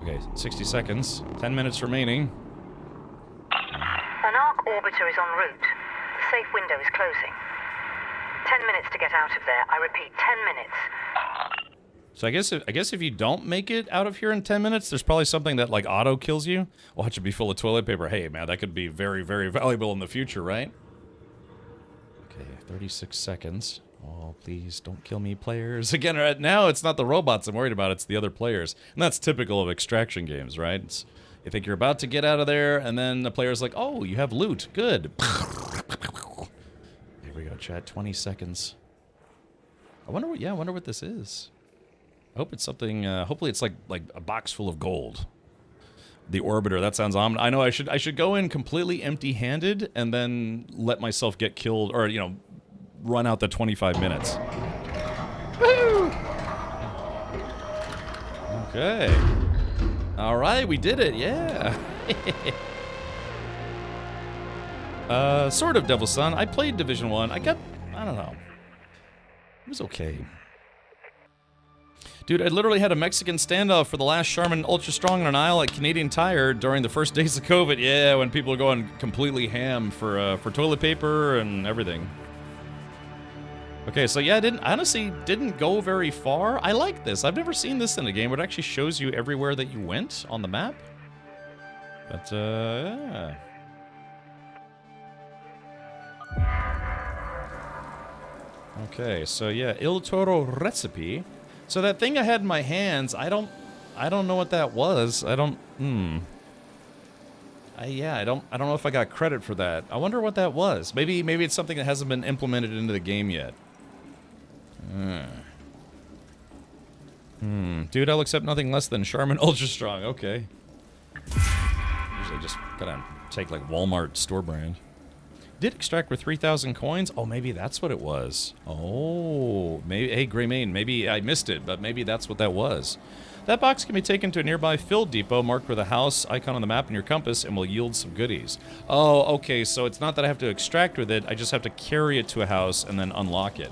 Okay, 60 seconds. 10 minutes remaining. An Ark orbiter is en route. The safe window is closing. 10 minutes to get out of there. I repeat, 10 minutes. So I guess if you don't make it out of here in 10 minutes, there's probably something that like auto kills you. Watch it be full of toilet paper. Hey man, that could be very, very valuable in the future, right? Okay, 36 seconds. Oh, please don't kill me, players. Again, right now it's not the robots I'm worried about, it's the other players. And that's typical of extraction games, right? You think you're about to get out of there, and then the player's like, oh, you have loot. Good. Here we go, chat. 20 seconds. I wonder what this is. I hope it's something, hopefully it's like a box full of gold. The orbiter, that sounds ominous. I know I should go in completely empty-handed and then let myself get killed, or, you know, run out the 25 minutes. Woo! Okay. All right, we did it, yeah. Sort of Devil's Son. I played Division 1. I don't know. It was okay. Dude, I literally had a Mexican standoff for the last Charmin Ultra Strong on an aisle at Canadian Tire during the first days of COVID. Yeah, when people are going completely ham for toilet paper and everything. Okay, so yeah, I honestly didn't go very far. I like this. I've never seen this in a game where it actually shows you everywhere that you went on the map. But, yeah. Okay, so yeah, Il Toro recipe. So that thing I had in my hands, I don't know what that was. I don't know if I got credit for that. I wonder what that was. Maybe it's something that hasn't been implemented into the game yet. Dude, I'll accept nothing less than Charmin Ultra Strong. Okay. Usually just gotta take like Walmart store brand. Did extract with 3,000 coins? Oh, maybe that's what it was. Oh, maybe. Hey, Greymane, maybe I missed it, but maybe that's what that was. That box can be taken to a nearby fill depot marked with a house icon on the map and your compass and will yield some goodies. Oh, okay, so it's not that I have to extract with it, I just have to carry it to a house and then unlock it.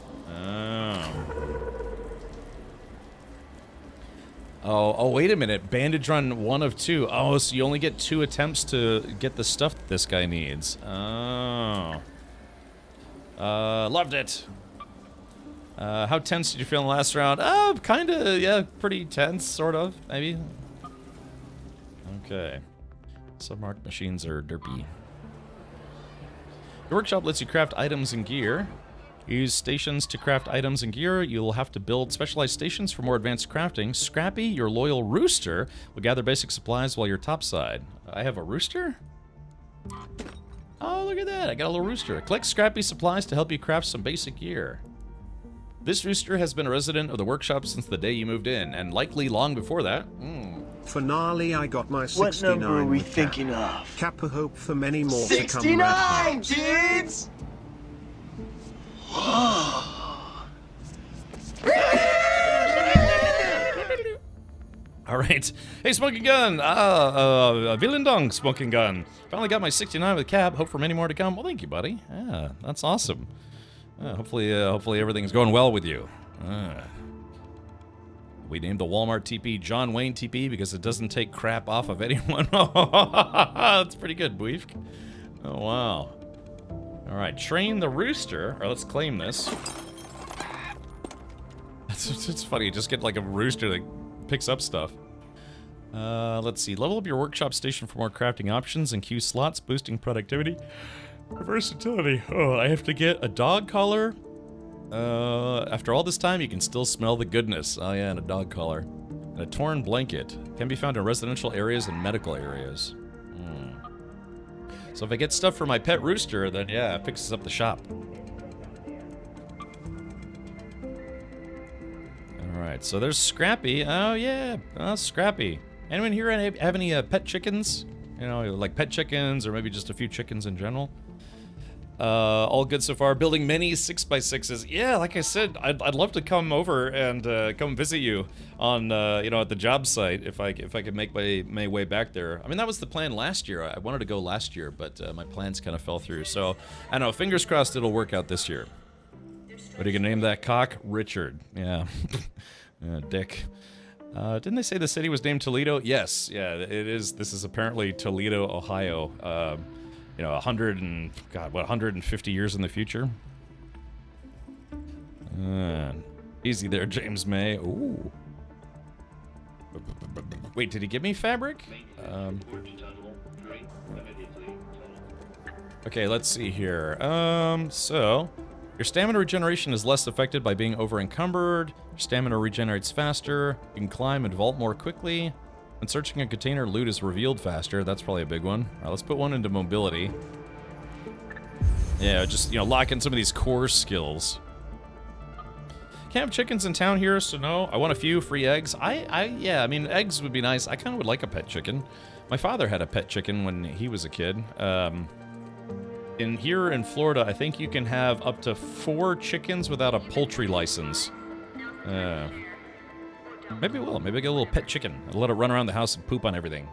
Oh, wait a minute. Bandage run 1 of 2. Oh, so you only get 2 attempts to get the stuff that this guy needs. Oh. Loved it. How tense did you feel in the last round? Kinda, yeah, pretty tense, sort of, maybe. Okay. Submarked machines are derpy. The workshop lets you craft items and gear. Use stations to craft items and gear. You'll have to build specialized stations for more advanced crafting. Scrappy, your loyal rooster, will gather basic supplies while you're topside. I have a rooster? Oh, look at that. I got a little rooster. Collect Scrappy supplies to help you craft some basic gear. This rooster has been a resident of the workshop since the day you moved in, and likely long before that. Finale, I got my 69. What number are we thinking of? Kappa hope for many more 69, to come. 69, dudes! All right. Hey, Smoking Gun. Villain Dong Smoking Gun. Finally got my 69 with Cap. Hope for many more to come. Well, thank you, buddy. Yeah, that's awesome. Hopefully everything's going well with you. We named the Walmart TP John Wayne TP because it doesn't take crap off of anyone. That's pretty good, Buifk. Oh, wow. All right, train the rooster. Or let's claim this. It's funny, you just get like a rooster that picks up stuff. Let's see. Level up your workshop station for more crafting options and queue slots, boosting productivity. Versatility. Oh, I have to get a dog collar. After all this time, you can still smell the goodness. Oh yeah, and a dog collar. And a torn blanket. Can be found in residential areas and medical areas. So if I get stuff for my pet rooster, then yeah, it fixes up the shop. Alright, so there's Scrappy. Oh yeah, Scrappy. Anyone here have any pet chickens? You know, like pet chickens, or maybe just a few chickens in general? All good so far. Building many 6x6s. Yeah, like I said, I'd love to come over and come visit you on you know, at the job site if I could make my way back there. I mean, that was the plan last year. I wanted to go last year, but my plans kind of fell through. So I don't know. Fingers crossed it'll work out this year. What are you gonna name that cock? Richard. Yeah. Dick. Didn't they say the city was named Toledo? Yes. Yeah, it is. This is apparently Toledo, Ohio. You know, 150 years in the future? Easy there, James May. Ooh. Wait, did he give me fabric? Okay, let's see here. So, your stamina regeneration is less affected by being over-encumbered. Your stamina regenerates faster. You can climb and vault more quickly. When searching a container, loot is revealed faster. That's probably a big one. All right, let's put one into mobility. Yeah, just, you know, lock in some of these core skills. Can't have chickens in town here, so no. I want a few free eggs. Yeah, I mean, eggs would be nice. I kind of would like a pet chicken. My father had a pet chicken when he was a kid. Here in Florida, I think you can have up to 4 chickens without a poultry license. Maybe I will. Maybe I get a little pet chicken. I'll let it run around the house and poop on everything.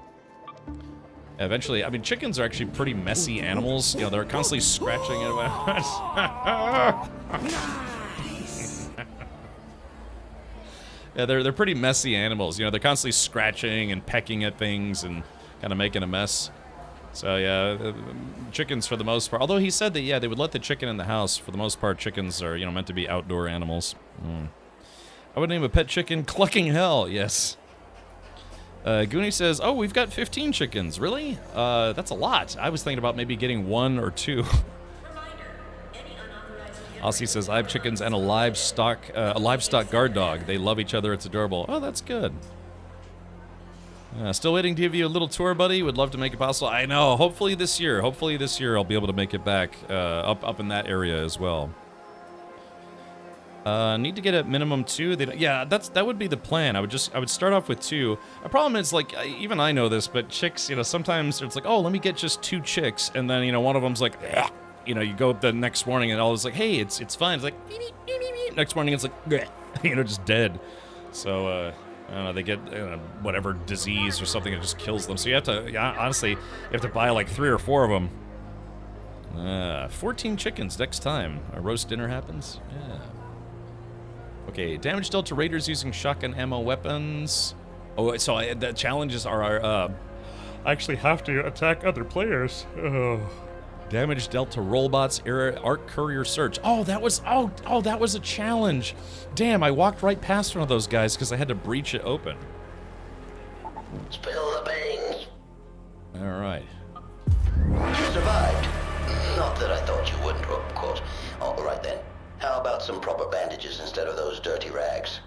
Eventually, I mean, chickens are actually pretty messy animals. You know, they're constantly scratching it. Yeah, they're pretty messy animals. You know, they're constantly scratching and pecking at things and kind of making a mess. So yeah, chickens for the most part. Although he said that yeah, they would let the chicken in the house. For the most part, chickens are meant to be outdoor animals. I would name a pet chicken Clucking Hell. Yes. Goonie says, "Oh, we've got 15 chickens. Really? That's a lot. I was thinking about maybe getting 1 or 2." Aussie says, "I have chickens and a livestock guard dog. They love each other. It's adorable." Oh, that's good. Still waiting to give you a little tour, buddy. Would love to make it possible. I know. Hopefully this year. Hopefully this year I'll be able to make it back up in that area as well. Need to get at minimum 2. Yeah, that would be the plan. I would start off with 2. The problem is, like, even I know this, but chicks, sometimes it's like, oh, let me get just 2 chicks, and then one of them's like, ugh. You go up the next morning and all it's like, hey, it's fine. It's like, next morning it's like, just dead. So, I don't know, they get whatever disease or something that just kills them. So you have to, honestly, you have to buy like 3 or 4 of them. 14 chickens next time a roast dinner happens. Yeah. Okay, damage dealt to raiders using shotgun ammo weapons. Oh, so the challenges are, I actually have to attack other players. Oh. Damage dealt to rollbots, arc courier search. Oh, that was a challenge. Damn, I walked right past one of those guys because I had to breach it open. Spill the beans. All right. You survived. Not that I thought you wouldn't, of course. All right then. How about some proper bandages instead of those dirty rags?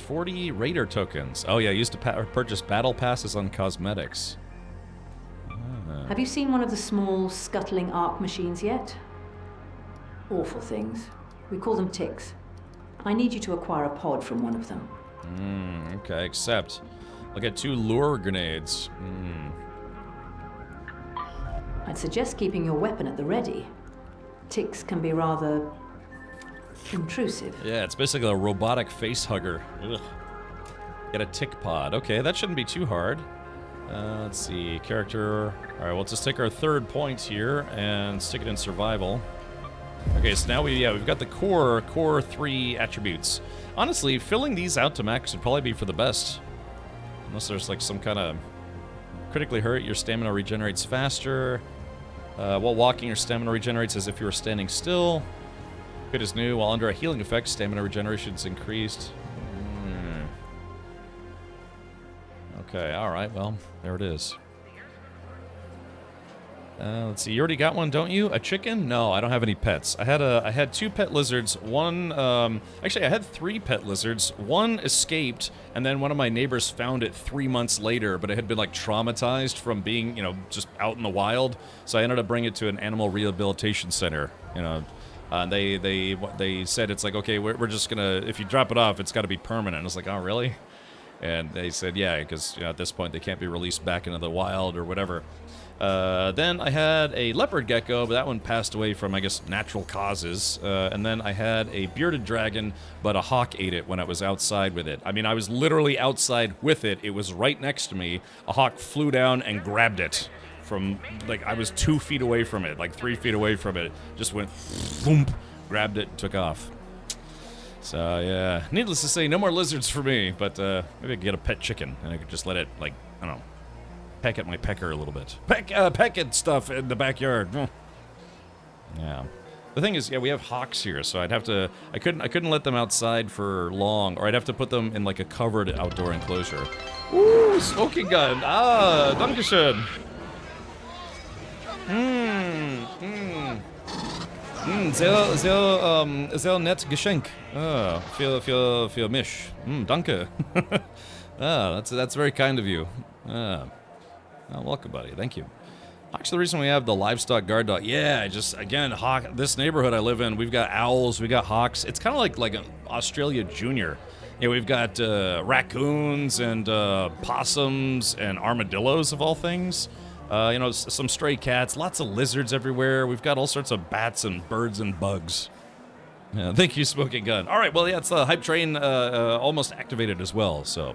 40 raider tokens. Oh yeah, used to purchase battle passes on cosmetics. Have you seen one of the small, scuttling arc machines yet? Awful things. We call them ticks. I need you to acquire a pod from one of them. Okay, except I'll get 2 lure grenades. I'd suggest keeping your weapon at the ready. Ticks can be rather intrusive. Yeah, it's basically a robotic face hugger. Ugh. Get a tick pod. Okay, that shouldn't be too hard. Let's see, character. All right, we'll just take our 3rd point here and stick it in survival. Okay, so now we've got the core 3 attributes. Honestly, filling these out to max would probably be for the best. Unless there's like some kind of critically hurt, your stamina regenerates faster. While walking, your stamina regenerates as if you were standing still. Good is new. While under a healing effect, stamina regeneration is increased. Okay, alright, well, there it is. Let's see, you already got one, don't you? A chicken? No, I don't have any pets. I had 2 pet lizards. One, actually, I had 3 pet lizards. One escaped, and then one of my neighbors found it 3 months later, but it had been, like, traumatized from being, just out in the wild. So I ended up bringing it to an animal rehabilitation center, They said it's like, okay, we're just gonna, if you drop it off, it's gotta be permanent. I was like, oh, really? And they said, yeah, because at this point they can't be released back into the wild or whatever. Then I had a leopard gecko, but that one passed away from, I guess, natural causes. And then I had a bearded dragon, but a hawk ate it when I was outside with it. I mean, I was literally outside with it. It was right next to me. A hawk flew down and grabbed it from, like, I was 2 feet away from it, like 3 feet away from it. Just went, thump, grabbed it, took off. So, yeah, needless to say, no more lizards for me, but maybe I could get a pet chicken, and I could just let it, like, I don't know, peck at my pecker a little bit. Peck at stuff in the backyard. Yeah. The thing is, yeah, we have hawks here, so I'd have to, I couldn't let them outside for long, or I'd have to put them in, like, a covered outdoor enclosure. Ooh, smoking gun. Ah, dankeschön. Sehr nett Geschenk. Für mich. Danke. That's very kind of you. Welcome, buddy. Thank you. Actually, the reason we have the livestock guard dog, yeah, just, again, hawk. This neighborhood I live in, we've got owls, we got hawks. It's kind of like an Australia Junior. Yeah, we've got raccoons and possums and armadillos, of all things. Some stray cats, lots of lizards everywhere. We've got all sorts of bats and birds and bugs. Yeah, thank you, Smoking Gun. All right, well, yeah, it's the hype train almost activated as well, so.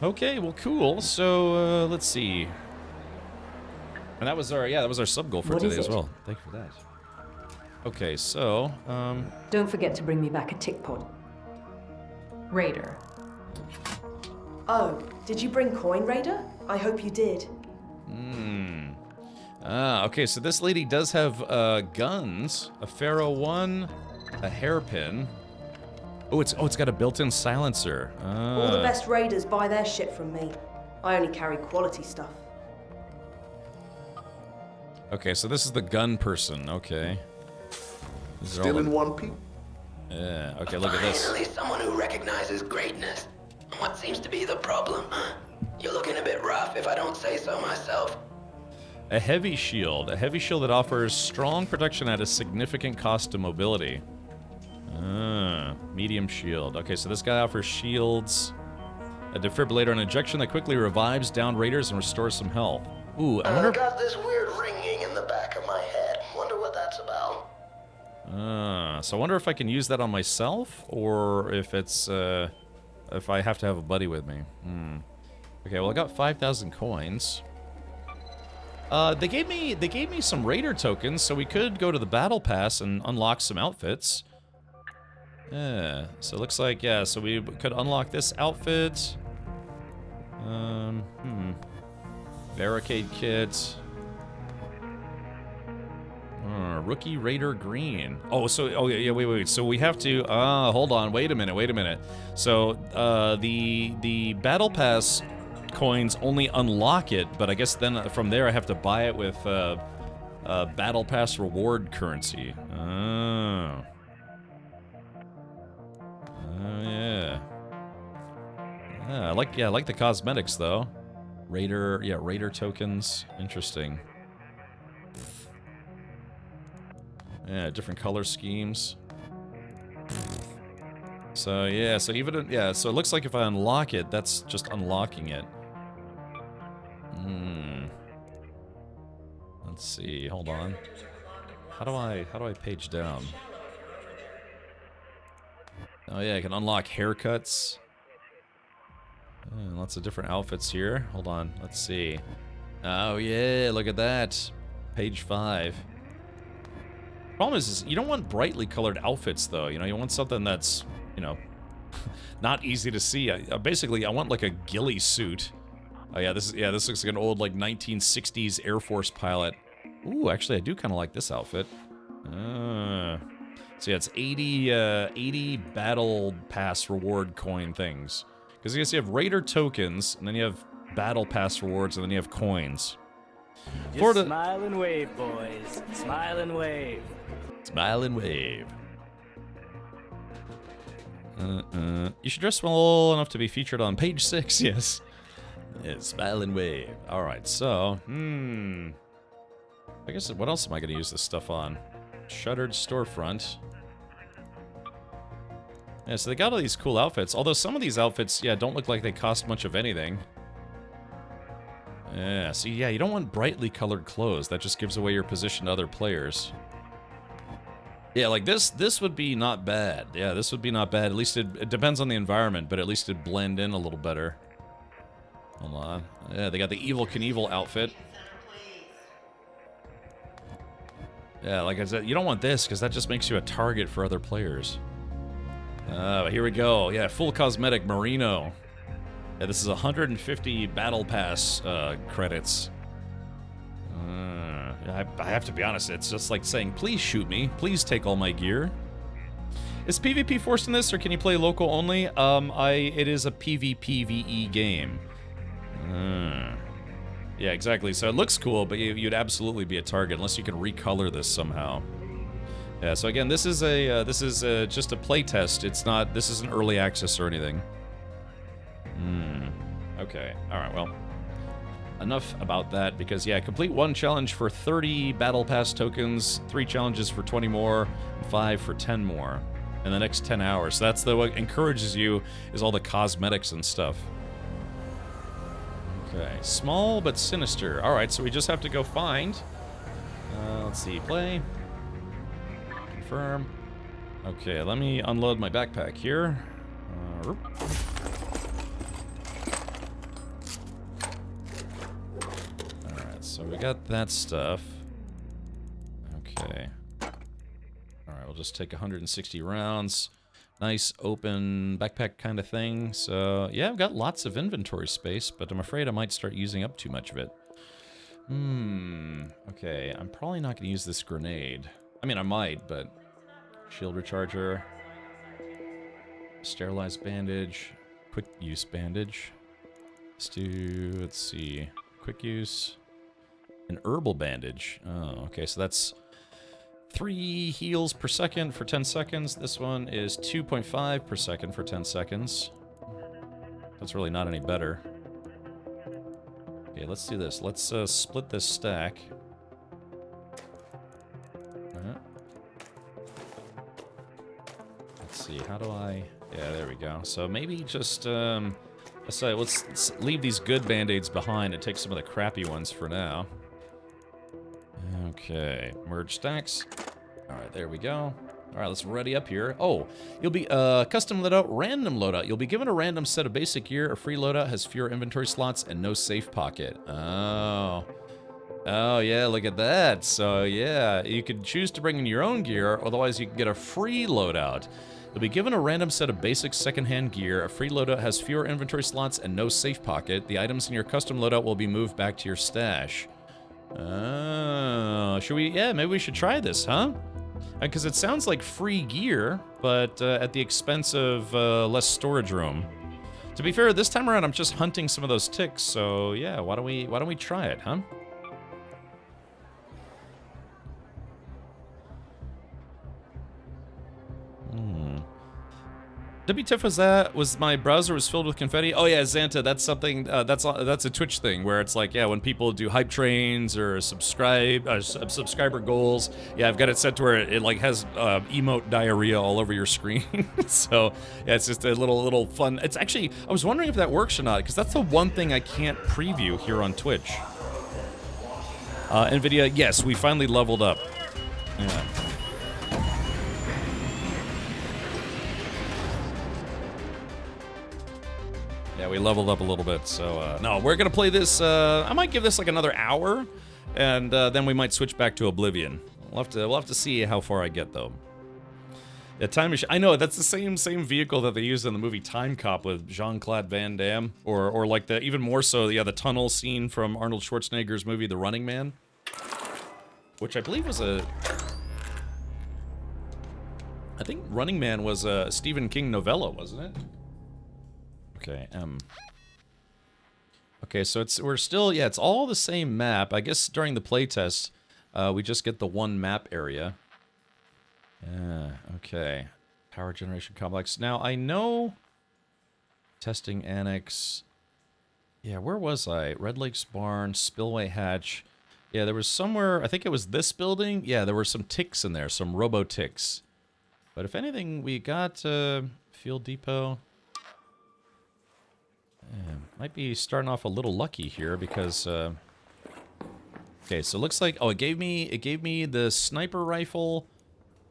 Okay, well, cool. So, let's see. And that was our sub goal for today as well. Thank you for that. Okay, so, Don't forget to bring me back a tick pod. Raider. Oh, did you bring coin, Raider? I hope you did. Okay, so this lady does have guns. A Pharaoh 1, a hairpin. Oh, it's got a built-in silencer. All the best raiders buy their shit from me. I only carry quality stuff. Okay, so this is the gun person. Okay. Still in one piece. Yeah. Okay, look at this. Finally, someone who recognizes greatness. What seems to be the problem? You're looking a bit rough, if I don't say so myself. A heavy shield. A heavy shield that offers strong protection at a significant cost to mobility. Medium shield. Okay, so this guy offers shields, a defibrillator, an injection that quickly revives down raiders and restores some health. Ooh, I wonder. I got this weird ringing in the back of my head. Wonder what that's about. So I wonder if I can use that on myself, or if it's if I have to have a buddy with me. Okay, well I got 5,000 coins. They gave me some raider tokens, so we could go to the battle pass and unlock some outfits. Yeah, so it looks like, yeah, so we could unlock this outfit. Barricade kit. Rookie Raider Green. Oh, wait. So we have to, hold on, wait a minute. So, the Battle Pass coins only unlock it, but I guess then from there I have to buy it with, Battle Pass reward currency. Yeah. I like the cosmetics though. Raider tokens. Interesting. Yeah, different color schemes. So yeah, so it looks like if I unlock it, that's just unlocking it. Let's see, hold on. How do I page down? Oh yeah, I can unlock haircuts. Lots of different outfits here. Hold on, let's see. Oh yeah, look at that. Page 5. Problem is you don't want brightly colored outfits though. You know, you want something that's, you know, not easy to see. Basically, I want like a ghillie suit. Oh yeah, this looks like an old like 1960s Air Force pilot. Ooh, actually, I do kind of like this outfit. So yeah, it's 80 battle pass reward coin things. Because I guess you have raider tokens, and then you have battle pass rewards, and then you have coins. Just smile and wave, boys. Smile and wave. Smile and wave. You should dress well enough to be featured on page 6, yes. Yeah, smile and wave. Alright, so, I guess, what else am I going to use this stuff on? Shuttered storefront. Yeah, so they got all these cool outfits. Although some of these outfits, yeah, don't look like they cost much of anything. Yeah, so yeah, you don't want brightly colored clothes. That just gives away your position to other players. Yeah, like this would be not bad. Yeah, this would be not bad. At least it depends on the environment, but at least it'd blend in a little better. Hold on. Yeah, they got the Evel Knievel outfit. Yeah, like I said, you don't want this, because that just makes you a target for other players. Here we go. Yeah, full cosmetic merino. Yeah, this is 150 battle pass credits. I have to be honest, it's just like saying, please shoot me. Please take all my gear. Is PvP forced in this, or can you play local only? It is a PvPvE game. Yeah, exactly. So it looks cool, but you'd absolutely be a target unless you can recolor this somehow. Yeah, so again, this is just a playtest. It's not, this isn't early access or anything. Okay, alright, well. Enough about that, because yeah, complete 1 challenge for 30 Battle Pass tokens, 3 challenges for 20 more, and 5 for 10 more in the next 10 hours. So that's what encourages you, is all the cosmetics and stuff. Okay, small but sinister. Alright, so we just have to go find. Let's see, play. Confirm. Okay, let me unload my backpack here. Alright, so we got that stuff. Okay. Alright, we'll just take 160 rounds. Nice open backpack kind of thing. So, yeah, I've got lots of inventory space, but I'm afraid I might start using up too much of it. Okay, I'm probably not going to use this grenade. I mean, I might, but... Shield recharger. Sterilized bandage. Quick use bandage. Let's see. Quick use. An herbal bandage. Oh, okay, so that's 3 heals per second for 10 seconds. This one is 2.5 per second for 10 seconds. That's really not any better. Okay, let's do this. Let's split this stack. Let's see, how do I... Yeah, there we go. So maybe just, let's leave these good band-aids behind and take some of the crappy ones for now. Okay, merge stacks. Alright, there we go. Alright, let's ready up here. Oh, you'll be, custom loadout, random loadout. You'll be given a random set of basic gear. A free loadout has fewer inventory slots and no safe pocket. Oh. Oh, yeah, look at that. So, yeah, you can choose to bring in your own gear, otherwise you can get a free loadout. You'll be given a random set of basic secondhand gear. A free loadout has fewer inventory slots and no safe pocket. The items in your custom loadout will be moved back to your stash. Oh, should we? Yeah, maybe we should try this, huh? Because it sounds like free gear, but at the expense of less storage room. To be fair, this time around I'm just hunting some of those ticks, so yeah, why don't we try it, huh? WTF was my browser was filled with confetti. Oh yeah, Xanta, that's something, that's a Twitch thing where it's like, yeah, when people do hype trains or subscriber goals, yeah, I've got it set to where it like has emote diarrhea all over your screen. So yeah, it's just a little fun. It's actually, I was wondering if that works or not, because that's the one thing I can't preview here on Twitch. NVIDIA, yes, we finally leveled up. Yeah. Yeah, we leveled up a little bit, so, no, we're gonna play this, I might give this like another hour, and then we might switch back to Oblivion. We'll have to see how far I get, though. Yeah, Time Machine, I know, that's the same vehicle that they used in the movie Time Cop with Jean-Claude Van Damme, or like the, even more so, yeah, the tunnel scene from Arnold Schwarzenegger's movie The Running Man, which I believe was I think Running Man was a Stephen King novella, wasn't it? Okay, okay, so we're still, yeah, it's all the same map. I guess during the playtest, we just get the one map area. Yeah, okay. Power generation complex. Now, I know... Testing annex. Yeah, where was I? Red Lakes Barn, Spillway Hatch. Yeah, there was somewhere, I think it was this building. Yeah, there were some ticks in there, some robo-ticks. But if anything, we got Field Depot. Yeah, might be starting off a little lucky here because okay, so it looks like, oh, it gave me the sniper rifle,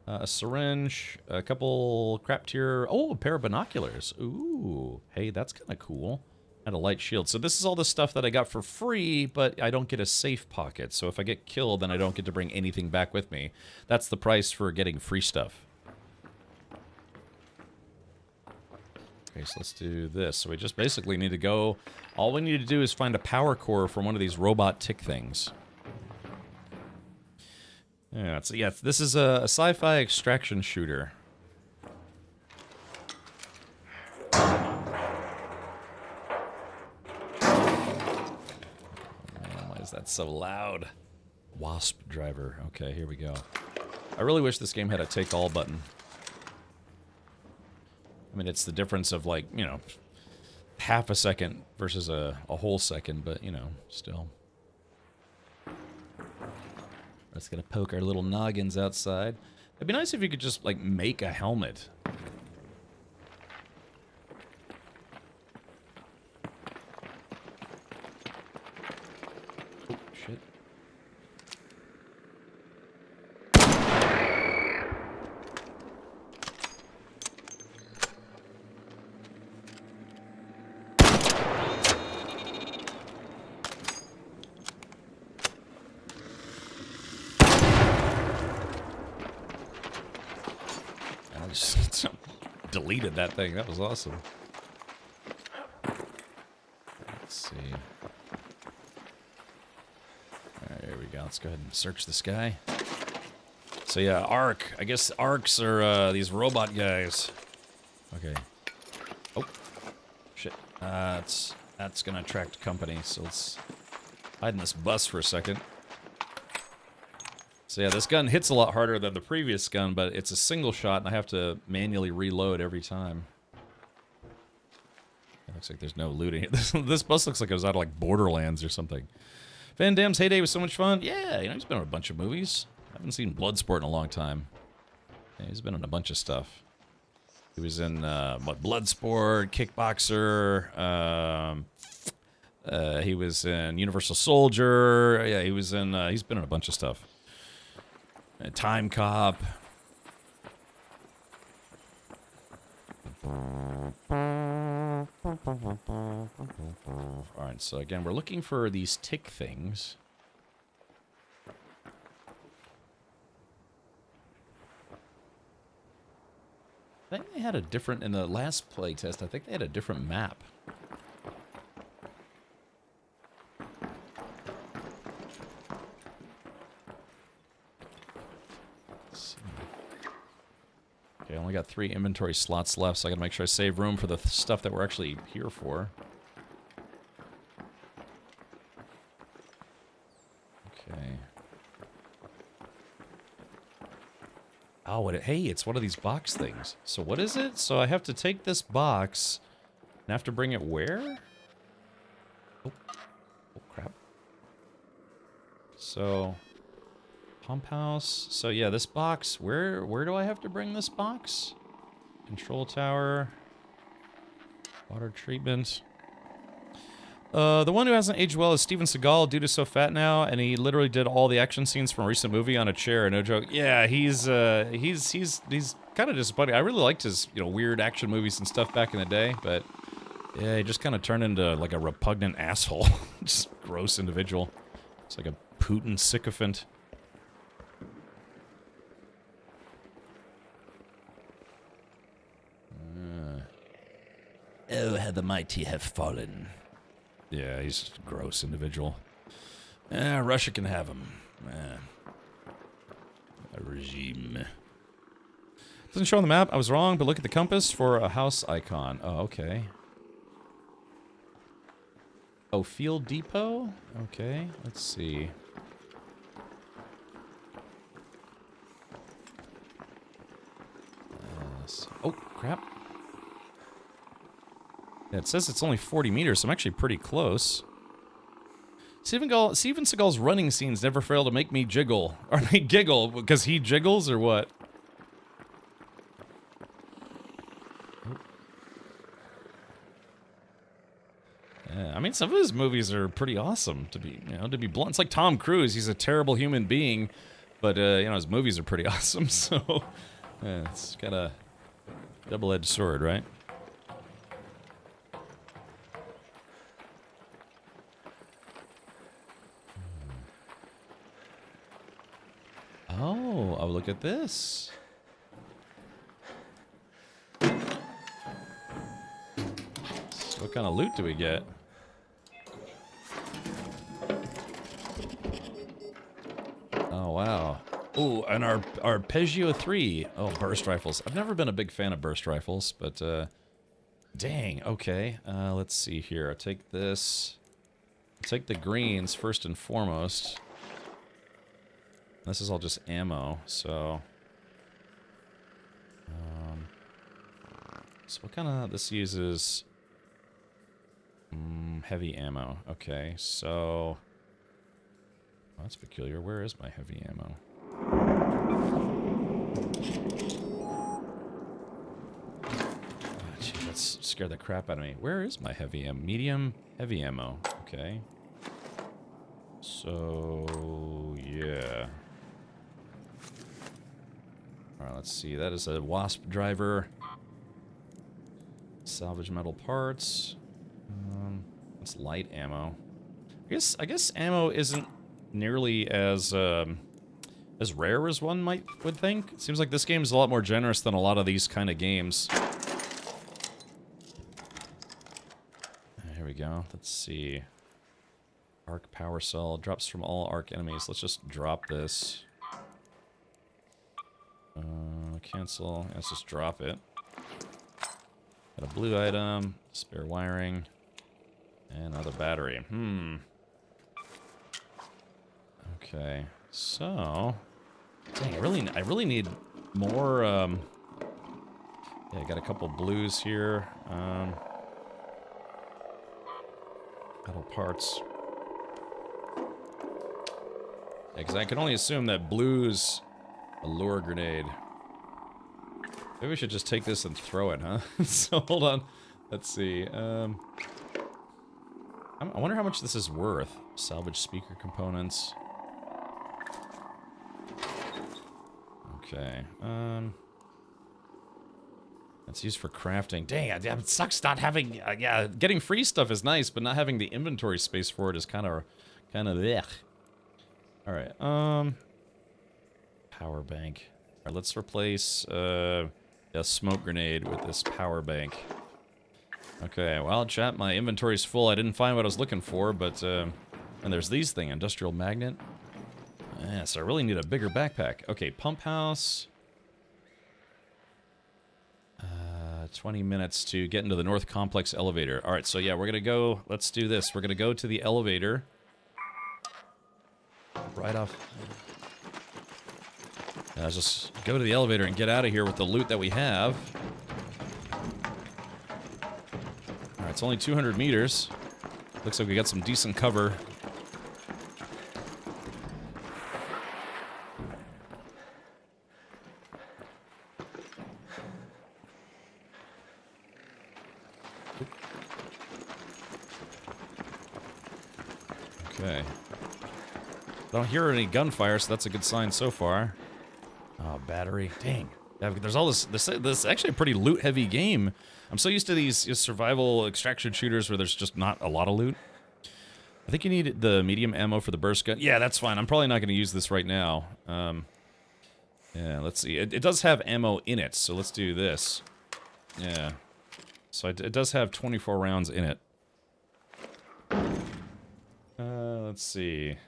a syringe, a couple crap tier, oh, a pair of binoculars. Ooh, hey, that's kind of cool. And a light shield. So this is all the stuff that I got for free, but I don't get a safe pocket. So if I get killed, then I don't get to bring anything back with me. That's the price for getting free stuff. Okay, so let's do this. So we just basically need to go... All we need to do is find a power core from one of these robot tick things. Yeah, so yeah, this is a sci-fi extraction shooter. Man, why is that so loud? Wasp driver. Okay, here we go. I really wish this game had a take all button. I mean, it's the difference of, like, you know, half a second versus a whole second, but, you know, still. Let's gonna poke our little noggins outside. It'd be nice if you could just, like, make a helmet. Oh, shit. Deleted that thing. That was awesome. Let's see. go. Let's go ahead and search this guy. So yeah, Ark. I guess Arks are these robot guys. Okay. Oh, shit. That's gonna attract company. So let's hide in this bus for a second. So yeah, this gun hits a lot harder than the previous gun, but it's a single shot, and I have to manually reload every time. It looks like there's no looting. This bus looks like it was out of like Borderlands or something. Van Damme's heyday was so much fun. Yeah, you know, he's been in a bunch of movies. I haven't seen Bloodsport in a long time. Yeah, he's been in a bunch of stuff. He was in Bloodsport, Kickboxer. He was in Universal Soldier. Yeah, he was in. He's been in a bunch of stuff. Time Cop. Alright, so again, we're looking for these tick things. I think they had a different, in the last playtest, I think they had a different map. Okay, I only got 3 inventory slots left, so I gotta make sure I save room for the stuff that we're actually here for. Okay. Oh, hey, it's one of these box things. So what is it? So I have to take this box and have to bring it where? Oh, crap. So... Pump house. So yeah, this box. Where do I have to bring this box? Control tower. Water treatment. The one who hasn't aged well is Steven Seagal. Dude is so fat now, and he literally did all the action scenes from a recent movie on a chair. No joke. Yeah, he's kind of disappointing. I really liked his weird action movies and stuff back in the day, but yeah, he just kind of turned into like a repugnant asshole. Just gross individual. It's like a Putin sycophant. Oh, how the mighty have fallen. Yeah, he's just a gross individual. Russia can have him. A regime. Doesn't show on the map. I was wrong, but look at the compass for a house icon. Oh, okay. Oh, Field Depot? Okay, let's see. Oh, crap. Yeah, it says it's only 40 meters, so I'm actually pretty close. Steven Seagal's running scenes never fail to make me jiggle. Or make giggle, because he jiggles, or what? Yeah, I mean, some of his movies are pretty awesome, to be blunt. It's like Tom Cruise. He's a terrible human being, but, his movies are pretty awesome, so... Yeah, it's got a double-edged sword, right? Oh, look at this. So what kind of loot do we get? Oh, wow. Ooh, and our Peugeot 3. Oh, burst rifles. I've never been a big fan of burst rifles, but, dang, okay. Let's see here. I'll take this. I'll take the greens first and foremost. This is all just ammo, so... so what kind of... This uses... heavy ammo. Okay, so... Oh, that's peculiar. Where is my heavy ammo? Oh, gee, that scared the crap out of me. Where is my heavy ammo? Medium heavy ammo. Okay. So... yeah... Alright, let's see. That is a Wasp driver. Salvage metal parts. That's light ammo. I guess ammo isn't nearly as rare as one would think. It seems like this game is a lot more generous than a lot of these kind of games. Here we go. Let's see. Arc power cell. Drops from all arc enemies. Let's just drop this. Cancel. Let's just drop it. Got a blue item. Spare wiring. And another battery. Okay. So... Dang, I really need more, yeah, I got a couple blues here. Metal parts. Yeah, because I can only assume that blues a lure grenade. Maybe we should just take this and throw it, huh? So, hold on. Let's see. I wonder how much this is worth. Salvage speaker components. Okay, that's used for crafting. Dang, it sucks not having, yeah, getting free stuff is nice, but not having the inventory space for it is kind of ugh. Alright, power bank. Alright, let's replace, a smoke grenade with this power bank. Okay, well, chat, my inventory's full. I didn't find what I was looking for, but, and there's these things, industrial magnet. Yeah, so I really need a bigger backpack. Okay, pump house. 20 minutes to get into the North Complex elevator. Alright, so yeah, we're gonna go... Let's do this. We're gonna go to the elevator. Right off... Yeah, just go to the elevator and get out of here with the loot that we have. Alright, it's only 200 meters. Looks like we got some decent cover. Okay. I don't hear any gunfire, so that's a good sign so far. Oh, battery. Dang. Yeah, there's all this is actually a pretty loot-heavy game. I'm so used to these survival extraction shooters where there's just not a lot of loot. I think you need the medium ammo for the burst gun. Yeah, that's fine. I'm probably not going to use this right now. Yeah, let's see. It does have ammo in it, so let's do this. Yeah. So it does have 24 rounds in it. Let's see.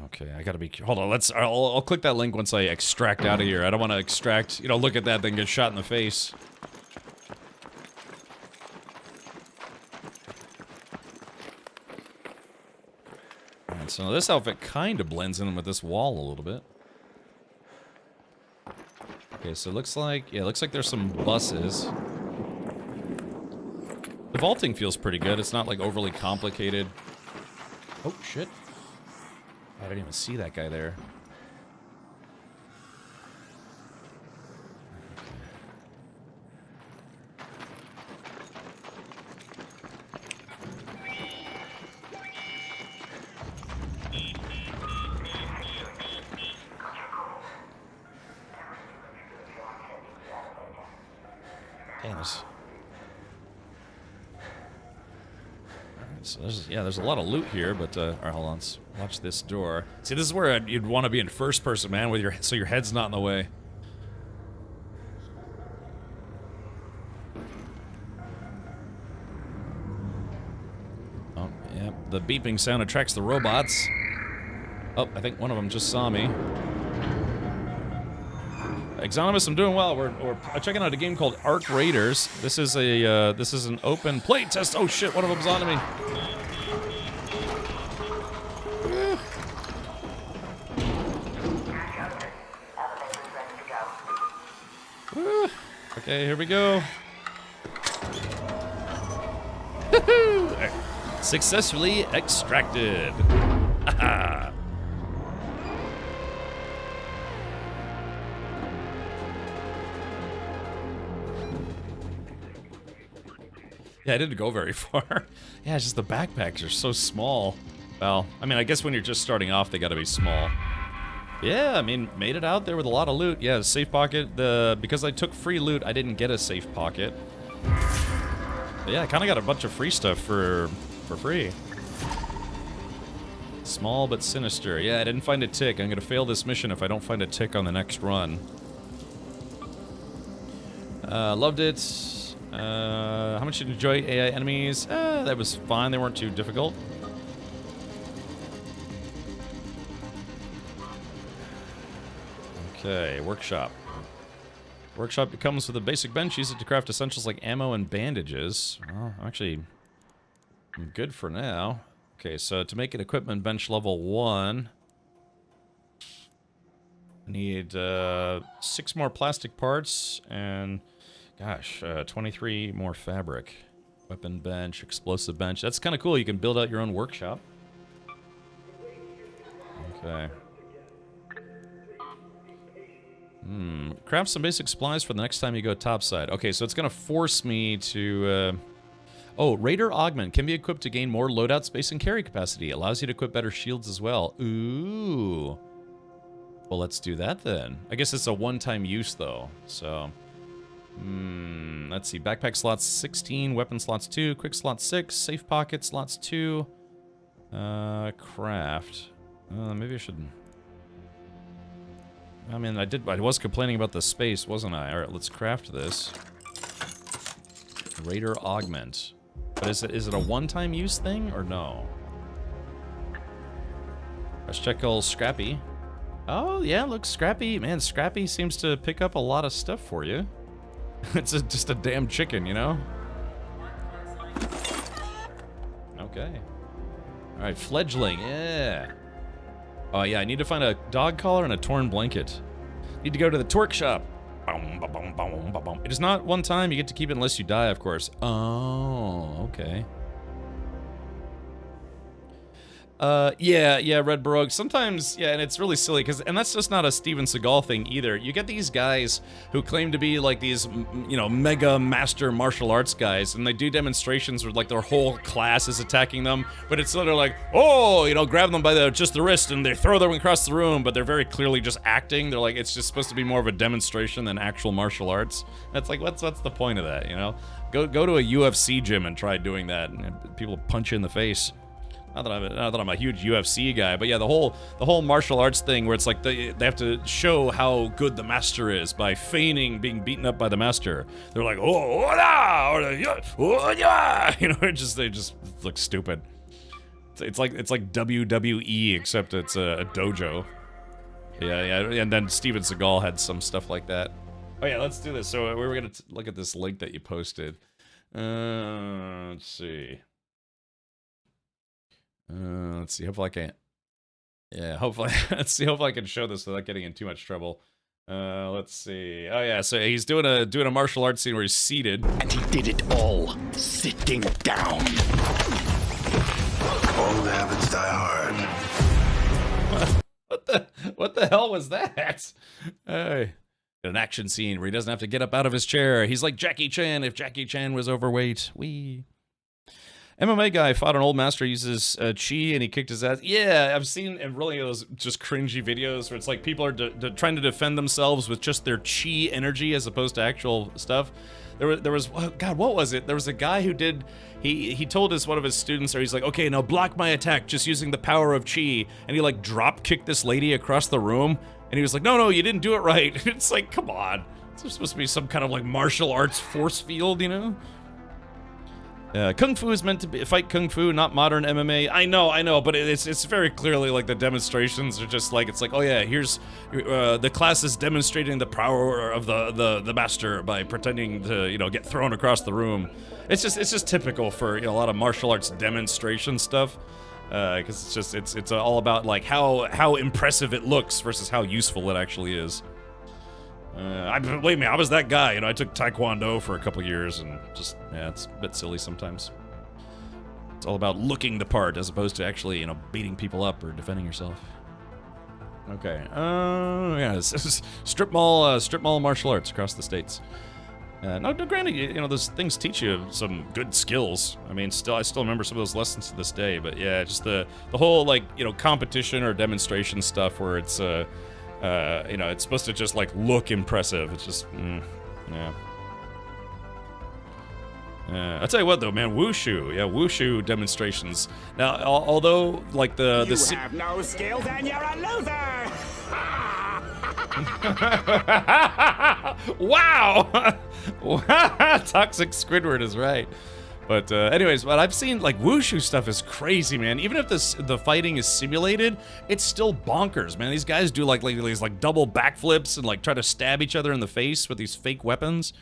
Okay, I gotta be... Hold on, I'll click that link once I extract out of here. I don't want to extract... You know, look at that, then get shot in the face. Alright, so this outfit kind of blends in with this wall a little bit. Okay, so it looks like... Yeah, it looks like there's some buses. The vaulting feels pretty good. It's not, like, overly complicated. Oh, shit. I didn't even see that guy there. Damn this. So there's a lot of loot here, but alright, hold on. Let's watch this door. See, this is where you'd want to be in first person, man, with so your head's not in the way. Oh, yeah, the beeping sound attracts the robots. Oh, I think one of them just saw me. Exonimus, I'm doing well. We're checking out a game called Arc Raiders. This is an open play test. Oh shit, one of them's onto me. Okay, here we go. Successfully extracted. Haha. Yeah, I didn't go very far. Yeah, it's just the backpacks are so small. Well, I mean, I guess when you're just starting off, they gotta be small. Yeah, I mean, made it out there with a lot of loot. Yeah, safe pocket. Because I took free loot, I didn't get a safe pocket. But yeah, I kind of got a bunch of free stuff for free. Small but sinister. Yeah, I didn't find a tick. I'm gonna fail this mission if I don't find a tick on the next run. Loved it. How much did you enjoy AI enemies? That was fine. They weren't too difficult. Okay, workshop. Workshop comes with a basic bench. Use it to craft essentials like ammo and bandages. Well, actually, I'm good for now. Okay, so to make an equipment bench level 1, I need 6 more plastic parts and, gosh, 23 more fabric. Weapon bench, explosive bench. That's kind of cool. You can build out your own workshop. Okay. Craft some basic supplies for the next time you go topside. Okay, so it's going to force me to... Oh, Raider Augment can be equipped to gain more loadout space and carry capacity. Allows you to equip better shields as well. Ooh. Well, let's do that then. I guess it's a one-time use, though. So... let's see. Backpack slots 16, weapon slots 2, quick slot 6, safe pocket slots 2. Craft. Maybe I should... I mean, I was complaining about the space, wasn't I? Alright, let's craft this. Raider Augment. But is it a one-time use thing, or no? Let's check old Scrappy. Oh, yeah, look, Scrappy. Man, Scrappy seems to pick up a lot of stuff for you. It's just a damn chicken, you know? Okay. Alright, Fledgling, yeah. Oh, yeah, I need to find a dog collar and a torn blanket. Need to go to the Torque Shop. It is not one time. You get to keep it unless you die, of course. Oh, okay. Yeah, Red Baroque. Sometimes, yeah, and it's really silly, and that's just not a Steven Seagal thing either. You get these guys who claim to be like these, you know, mega master martial arts guys, and they do demonstrations where like their whole class is attacking them, but it's sort of like, oh, you know, grab them by just the wrist and they throw them across the room, but they're very clearly just acting. They're like, it's just supposed to be more of a demonstration than actual martial arts. That's like, what's the point of that, you know? Go to a UFC gym and try doing that, and people punch you in the face. Not that I'm a huge UFC guy, but yeah, the whole martial arts thing where it's like they have to show how good the master is by feigning being beaten up by the master. They're like, oh, hola, or yeah, you know, they just look stupid. It's like WWE except it's a dojo. Yeah, and then Steven Seagal had some stuff like that. Oh yeah, let's do this. So we were gonna look at this link that you posted. Let's see. Let's see. Hopefully I can. Yeah, hopefully. Let's see. Hopefully I can show this without getting in too much trouble. Let's see. Oh yeah, so he's doing a martial arts scene where he's seated, and he did it all sitting down. All the habits die hard. What the hell was that? Hey. An action scene where he doesn't have to get up out of his chair. He's like Jackie Chan if Jackie Chan was overweight. Wee. MMA guy fought an old master, uses chi, and he kicked his ass. Yeah, I've seen really those just cringy videos where it's like people are trying to defend themselves with just their chi energy as opposed to actual stuff. There was God, what was it? There was a guy who did. He told one of his students, or he's like, okay, now block my attack just using the power of chi, and he like drop kicked this lady across the room, and he was like, no, you didn't do it right. It's like, come on, it's supposed to be some kind of like martial arts force field, you know? Kung Fu is meant to fight Kung Fu, not modern MMA. I know, but it's very clearly like the demonstrations are just like, it's like, oh yeah, here's the class is demonstrating the power of the master by pretending to, you know, get thrown across the room. It's just typical for, you know, a lot of martial arts demonstration stuff, because it's all about like how impressive it looks versus how useful it actually is. Believe me, I was that guy. You know, I took Taekwondo for a couple years, and just, yeah, it's a bit silly sometimes. It's all about looking the part as opposed to actually, you know, beating people up or defending yourself. Okay. Yeah, this is strip mall martial arts across the states. No, granted, you know, those things teach you some good skills. I mean, I still remember some of those lessons to this day. But yeah, just the whole, like, you know, competition or demonstration stuff where it's you know, it's supposed to just like look impressive. It's just, yeah. I'll tell you what though, man, wushu demonstrations. Now, although like you have no skills and you're a loser. Wow! Toxic Squidward is right. But anyways, what I've seen, like, wushu stuff is crazy, man. Even if the fighting is simulated, it's still bonkers, man. These guys do like these like double backflips and like try to stab each other in the face with these fake weapons.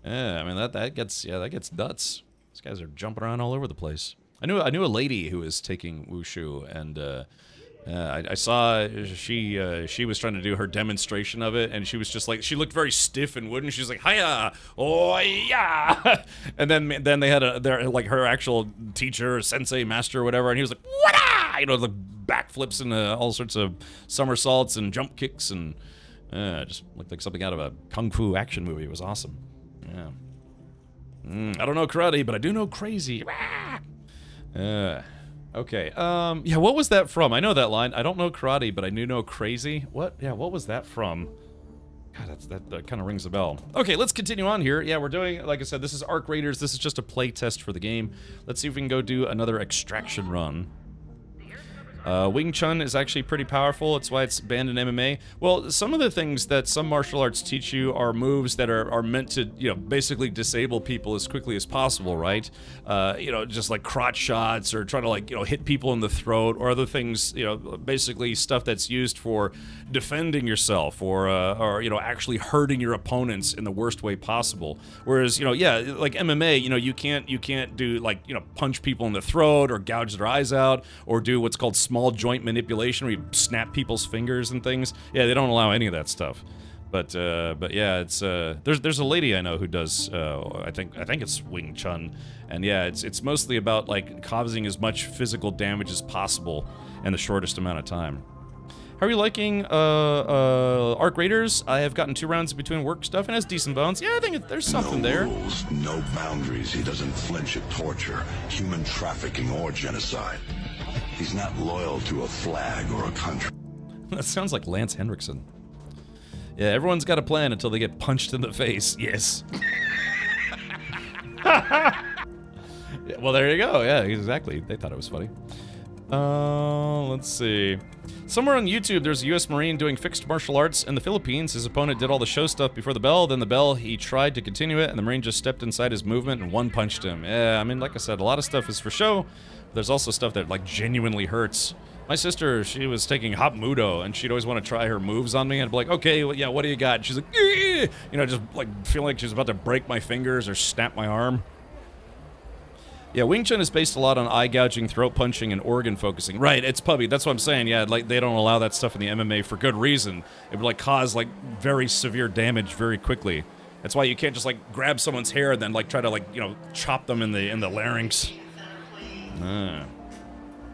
Yeah, I mean that gets nuts. These guys are jumping around all over the place. I knew a lady who was taking wushu, and I saw she was trying to do her demonstration of it, and she was just like, she looked very stiff and wooden. She's like, hiya, oh yeah, and then they had like her actual teacher, sensei, master, or whatever, and he was like, wada, you know, like backflips and all sorts of somersaults and jump kicks, and just looked like something out of a kung fu action movie. It was awesome. Yeah. I don't know karate, but I do know crazy. Okay, yeah, what was that from? I know that line. I don't know karate, but I do know crazy. What? Yeah, what was that from? God, that kind of rings a bell. Okay, let's continue on here. Yeah, we're doing, like I said, this is Arc Raiders. This is just a play test for the game. Let's see if we can go do another extraction run. Wing Chun is actually pretty powerful. It's why it's banned in MMA. Well, some of the things that some martial arts teach you are moves that are meant to, you know, basically disable people as quickly as possible, right? You know, just like crotch shots or trying to, like, you know, hit people in the throat, or other things, you know, basically stuff that's used for defending yourself or you know, actually hurting your opponents in the worst way possible. Whereas, you know, yeah, like MMA, you know, you can't do, like, you know, punch people in the throat or gouge their eyes out or do what's called small joint manipulation, where you snap people's fingers and things. Yeah, they don't allow any of that stuff. But yeah, it's there's a lady I know who does I think it's Wing Chun, and yeah, it's mostly about like causing as much physical damage as possible in the shortest amount of time. How are you liking Arc Raiders? I have gotten 2 rounds between work stuff and has decent bones. Yeah, I think there's something there. No rules, no boundaries. He doesn't flinch at torture, human trafficking, or genocide. He's not loyal to a flag or a country. That sounds like Lance Henriksen. Yeah, everyone's got a plan until they get punched in the face. Yes. Well, there you go. Yeah, exactly. They thought it was funny. Let's see. Somewhere on YouTube, there's a U.S. Marine doing fixed martial arts in the Philippines. His opponent did all the show stuff before the bell. Then the bell, he tried to continue it, and the Marine just stepped inside his movement and one-punched him. Yeah, I mean, like I said, a lot of stuff is for show. There's also stuff that, like, genuinely hurts. My sister, she was taking Hop Mudo, and she'd always want to try her moves on me, and I'd be like, okay, well, yeah, what do you got? And she's like, you know, just, like, feeling like she's about to break my fingers or snap my arm. Yeah, Wing Chun is based a lot on eye gouging, throat punching, and organ focusing. Right, it's pubby. That's what I'm saying. Yeah, like, they don't allow that stuff in the MMA for good reason. It would, like, cause, like, very severe damage very quickly. That's why you can't just, like, grab someone's hair and then, like, try to, like, you know, chop them in the larynx. Yeah,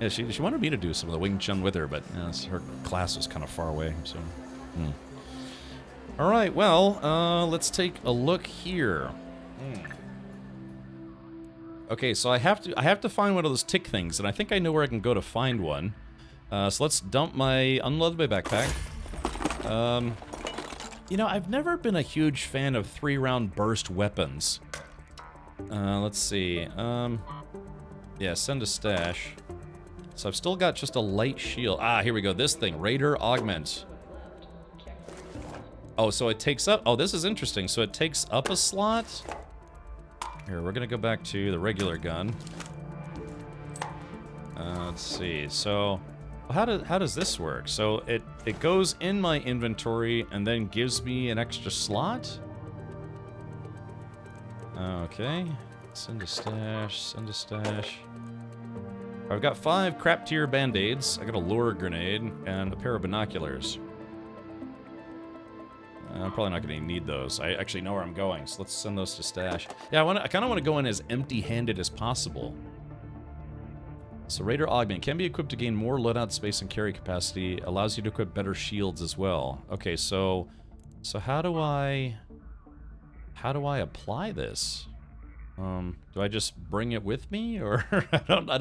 she wanted me to do some of the Wing Chun with her, but her class was kind of far away, so... All right, well, let's take a look here. Okay, so I have to find one of those tick things, and I think I know where I can go to find one. So let's unload my backpack. You know, I've never been a huge fan of 3-round burst weapons. Let's see. Yeah, send a stash. So I've still got just a light shield. Ah, here we go. This thing, Raider Augment. Oh, so it takes up... Oh, this is interesting. So it takes up a slot. Here, we're gonna go back to the regular gun. Let's see. So, how does this work? So it goes in my inventory and then gives me an extra slot. Okay. Send a stash. Send a stash. I've got 5 crap tier band-aids. I got a lure grenade and a pair of binoculars. I'm probably not going to need those. I actually know where I'm going, so let's send those to stash. Yeah, I kind of want to go in as empty-handed as possible. So Raider Augment can be equipped to gain more loadout space and carry capacity. Allows you to equip better shields as well. Okay, so how do I apply this? Do I just bring it with me, or I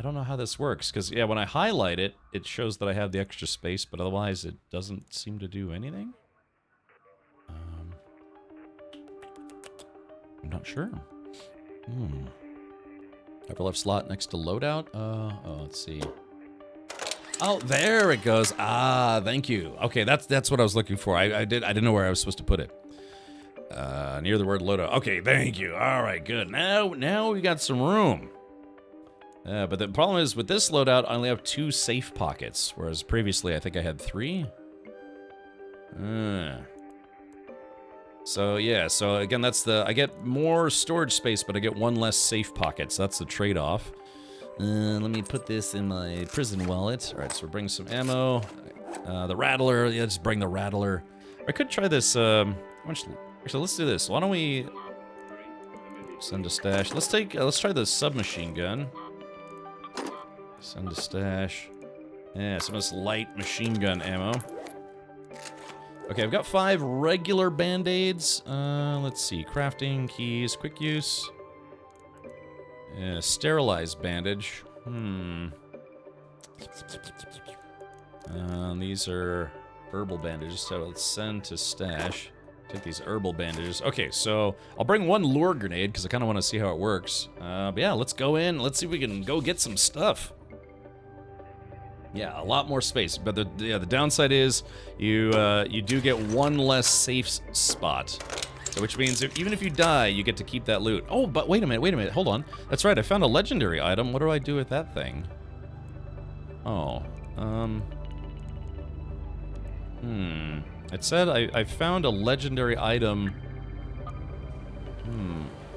don't know how this works, because, yeah, when I highlight it, it shows that I have the extra space, but otherwise it doesn't seem to do anything. I'm not sure. Upper left slot next to loadout. Oh, let's see. Oh, there it goes. Ah, thank you. Okay, that's what I was looking for. I didn't know where I was supposed to put it. Near the word loadout. Okay, thank you. All right, good. Now we got some room. But the problem is, with this loadout, I only have 2 safe pockets, whereas previously I think I had 3. So yeah, so again, that's I get more storage space, but I get 1 less safe pocket, so that's the trade-off. Let me put this in my prison wallet. All right, so we're bringing some ammo. The Rattler, yeah, just bring the Rattler. I could try this, actually, let's do this. Why don't we send a stash? Let's try the submachine gun. Send a stash. Yeah, some of this light machine gun ammo. Okay, I've got 5 regular band-aids. Let's see, crafting, keys, quick use. Sterilized bandage. These are herbal bandages, so let's send to stash. Take these herbal bandages. Okay, so I'll bring 1 lure grenade because I kind of want to see how it works. But yeah, let's go in. Let's see if we can go get some stuff. Yeah, a lot more space, but the downside is you do get 1 less safe spot. So which means even if you die, you get to keep that loot. Oh, but wait a minute, hold on. That's right, I found a legendary item. What do I do with that thing? Oh, It said I found a legendary item.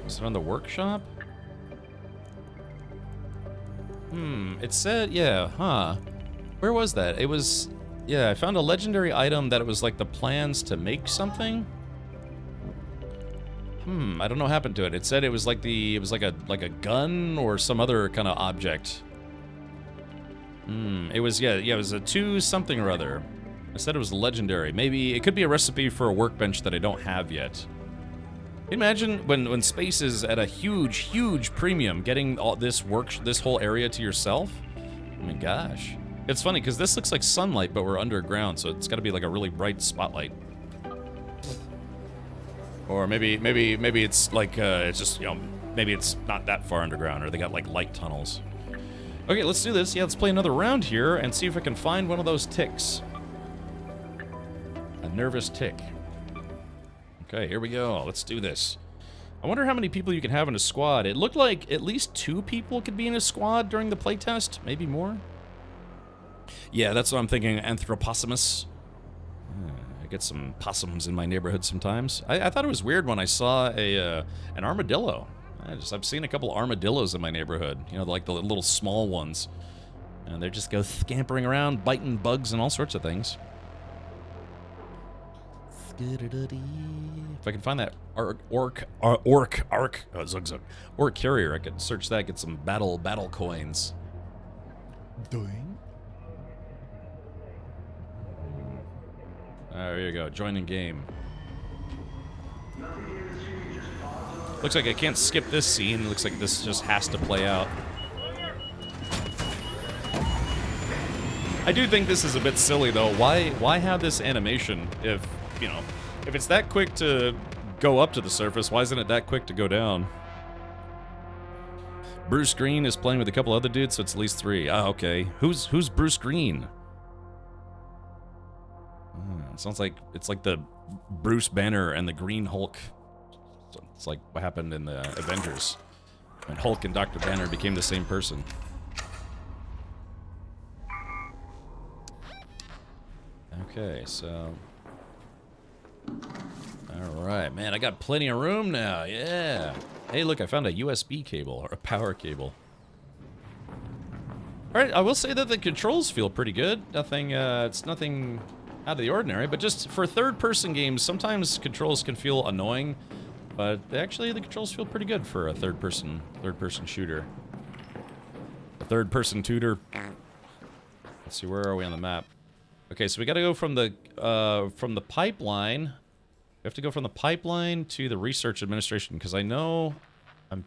Is it on the workshop? It said, yeah, huh. Where was that? It was, yeah, I found a legendary item that it was like the plans to make something. I don't know what happened to it. It said it was like like a gun or some other kind of object. It was, yeah, it was a 2 something or other. I said it was legendary. Maybe it could be a recipe for a workbench that I don't have yet. Can you imagine when space is at a huge premium, getting all this whole area to yourself? Oh my gosh. It's funny because this looks like sunlight, but we're underground, so it's got to be like a really bright spotlight. Or maybe it's like it's just, you know, maybe it's not that far underground, or they got like light tunnels. Okay, let's do this. Yeah, let's play another round here and see if I can find one of those ticks. A nervous tick. Okay, here we go. Let's do this. I wonder how many people you can have in a squad. It looked like at least 2 people could be in a squad during the playtest, maybe more. Yeah, that's what I'm thinking. Anthropossums. I get some possums in my neighborhood sometimes. I thought it was weird when I saw an armadillo. I've seen a couple armadillos in my neighborhood. You know, like the little small ones. And they just go scampering around, biting bugs and all sorts of things. If I can find that orc carrier, I could search that, get some battle coins. Doing. There you go, joining game. Looks like I can't skip this scene. Looks like this just has to play out. I do think this is a bit silly though. Why have this animation if, you know, if it's that quick to go up to the surface, why isn't it that quick to go down? Bruce Green is playing with a couple other dudes, so it's at least 3. Ah, okay. Who's Bruce Green? It sounds like it's like the Bruce Banner and the Green Hulk. It's like what happened in the Avengers when Hulk and Dr. Banner became the same person. Okay, so... Alright, man, I got plenty of room now, yeah. Hey, look, I found a USB cable, or a power cable. Alright, I will say that the controls feel pretty good. Nothing, it's nothing out of the ordinary, but just for third-person games, sometimes controls can feel annoying, but actually the controls feel pretty good for a third-person shooter. A third-person tutor. Let's see, where are we on the map? Okay, so we gotta go from the pipeline. We have to go from the pipeline to the research administration, because I'm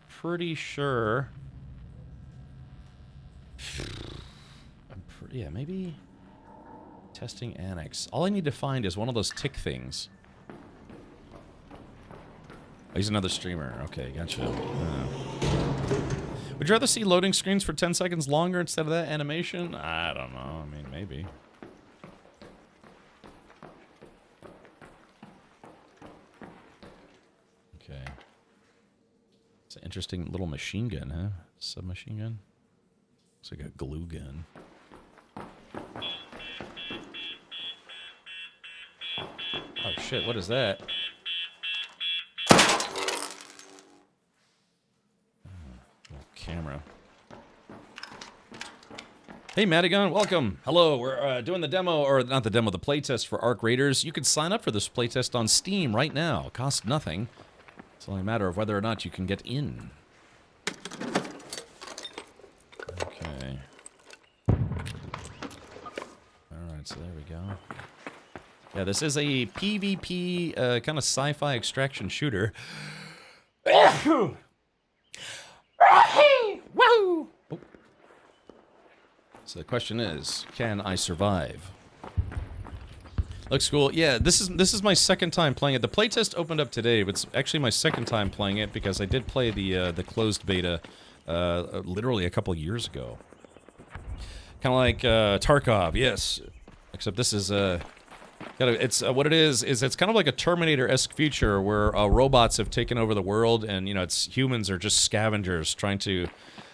pretty sure... yeah, maybe... Testing annex. All I need to find is one of those tick things. Oh, he's another streamer. Okay, gotcha. Would you rather see loading screens for 10 seconds longer instead of that animation? I don't know. I mean, maybe. It's an interesting little machine gun, huh? Submachine gun? Looks like a glue gun. Oh shit, what is that? Camera. Hey Madigan, welcome. Hello, we're doing the demo, or not the demo, the playtest for Arc Raiders. You can sign up for this playtest on Steam right now. It costs nothing. It's only a matter of whether or not you can get in. Okay. Alright, so there we go. Yeah, this is a PvP kind of sci-fi extraction shooter. Woo! Oh. So the question is, can I survive? Looks cool. Yeah, this is my second time playing it. The playtest opened up today, but it's actually my second time playing it because I did play the closed beta literally a couple years ago. Kind of like Tarkov, yes. Except this is it's what it is it's kind of like a Terminator-esque future where robots have taken over the world, and it's humans are just scavengers trying to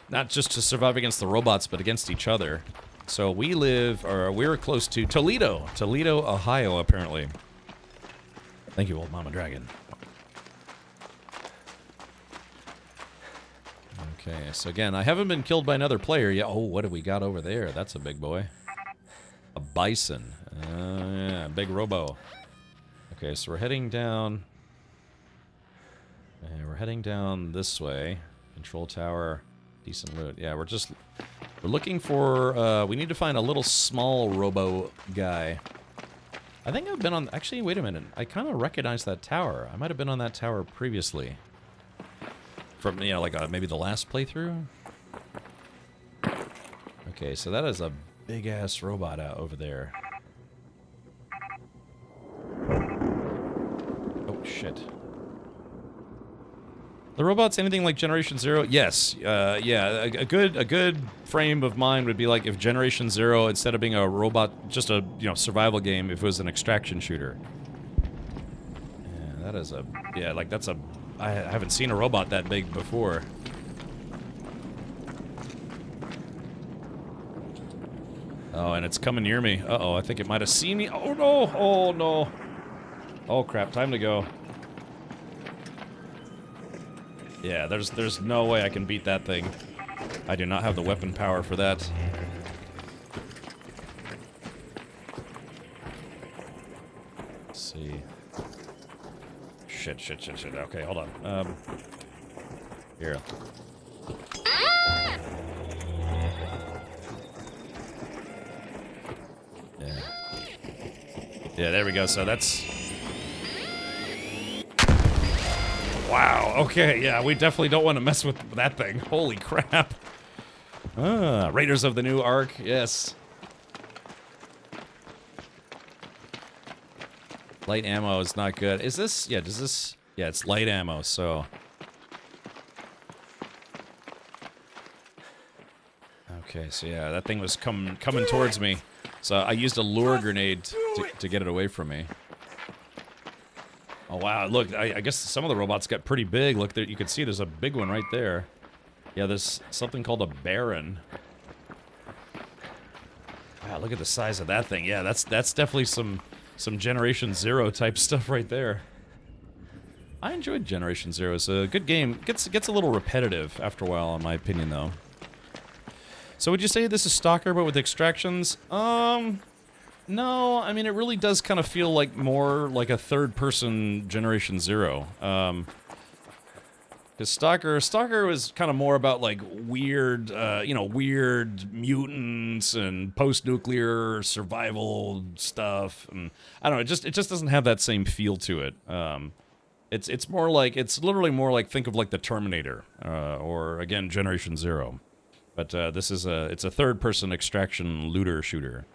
not just to survive against the robots but against each other. So we're close to Toledo, Ohio, apparently. Thank you, old Mama Dragon. Okay, so again, I haven't been killed by another player yet. Oh, what have we got over there? That's a big boy. A bison. Yeah, big robo. Okay, so we're heading down. And we're heading down this way. Control tower. Decent loot. Yeah, we're looking for, we need to find a little small robo guy. I think I've been on, actually, wait a minute. I kind of recognize that tower. I might have been on that tower previously. From, like maybe the last playthrough? Okay, so that is a big-ass robot out over there. Oh, shit. The robot's anything like Generation Zero? Yes. Yeah, a good frame of mind would be like if Generation Zero, instead of being a robot, just a survival game, if it was an extraction shooter. Yeah, that is a I haven't seen a robot that big before. Oh, and it's coming near me. Uh-oh, I think it might have seen me. Oh no! Oh no! Oh crap! Time to go. Yeah, there's no way I can beat that thing. I do not have the weapon power for that. Let's see. Shit. Okay, hold on. Here. Yeah. Yeah, there we go. So that's... Wow, okay, yeah, we definitely don't want to mess with that thing. Holy crap. Raiders of the New Ark, yes. Light ammo is not good. Is this, yeah, does this, yeah, it's light ammo, so. Okay, so yeah, that thing was coming towards me. So I used a lure grenade to get it away from me. Oh wow, look, I guess some of the robots got pretty big. Look, there, you can see there's a big one right there. Yeah, there's something called a Baron. Wow, look at the size of that thing. Yeah, that's definitely some Generation Zero type stuff right there. I enjoyed Generation Zero. It's a good game. Gets a little repetitive after a while, in my opinion, though. So would you say this is Stalker, but with extractions? No, I mean, it really does kind of feel like more like a third-person Generation Zero. Because Stalker was kind of more about, like, weird, weird mutants and post-nuclear survival stuff. And I don't know, it just doesn't have that same feel to it. It's more like, it's literally more like, think of like the Terminator, or, again, Generation Zero. But this is it's a third-person extraction looter shooter.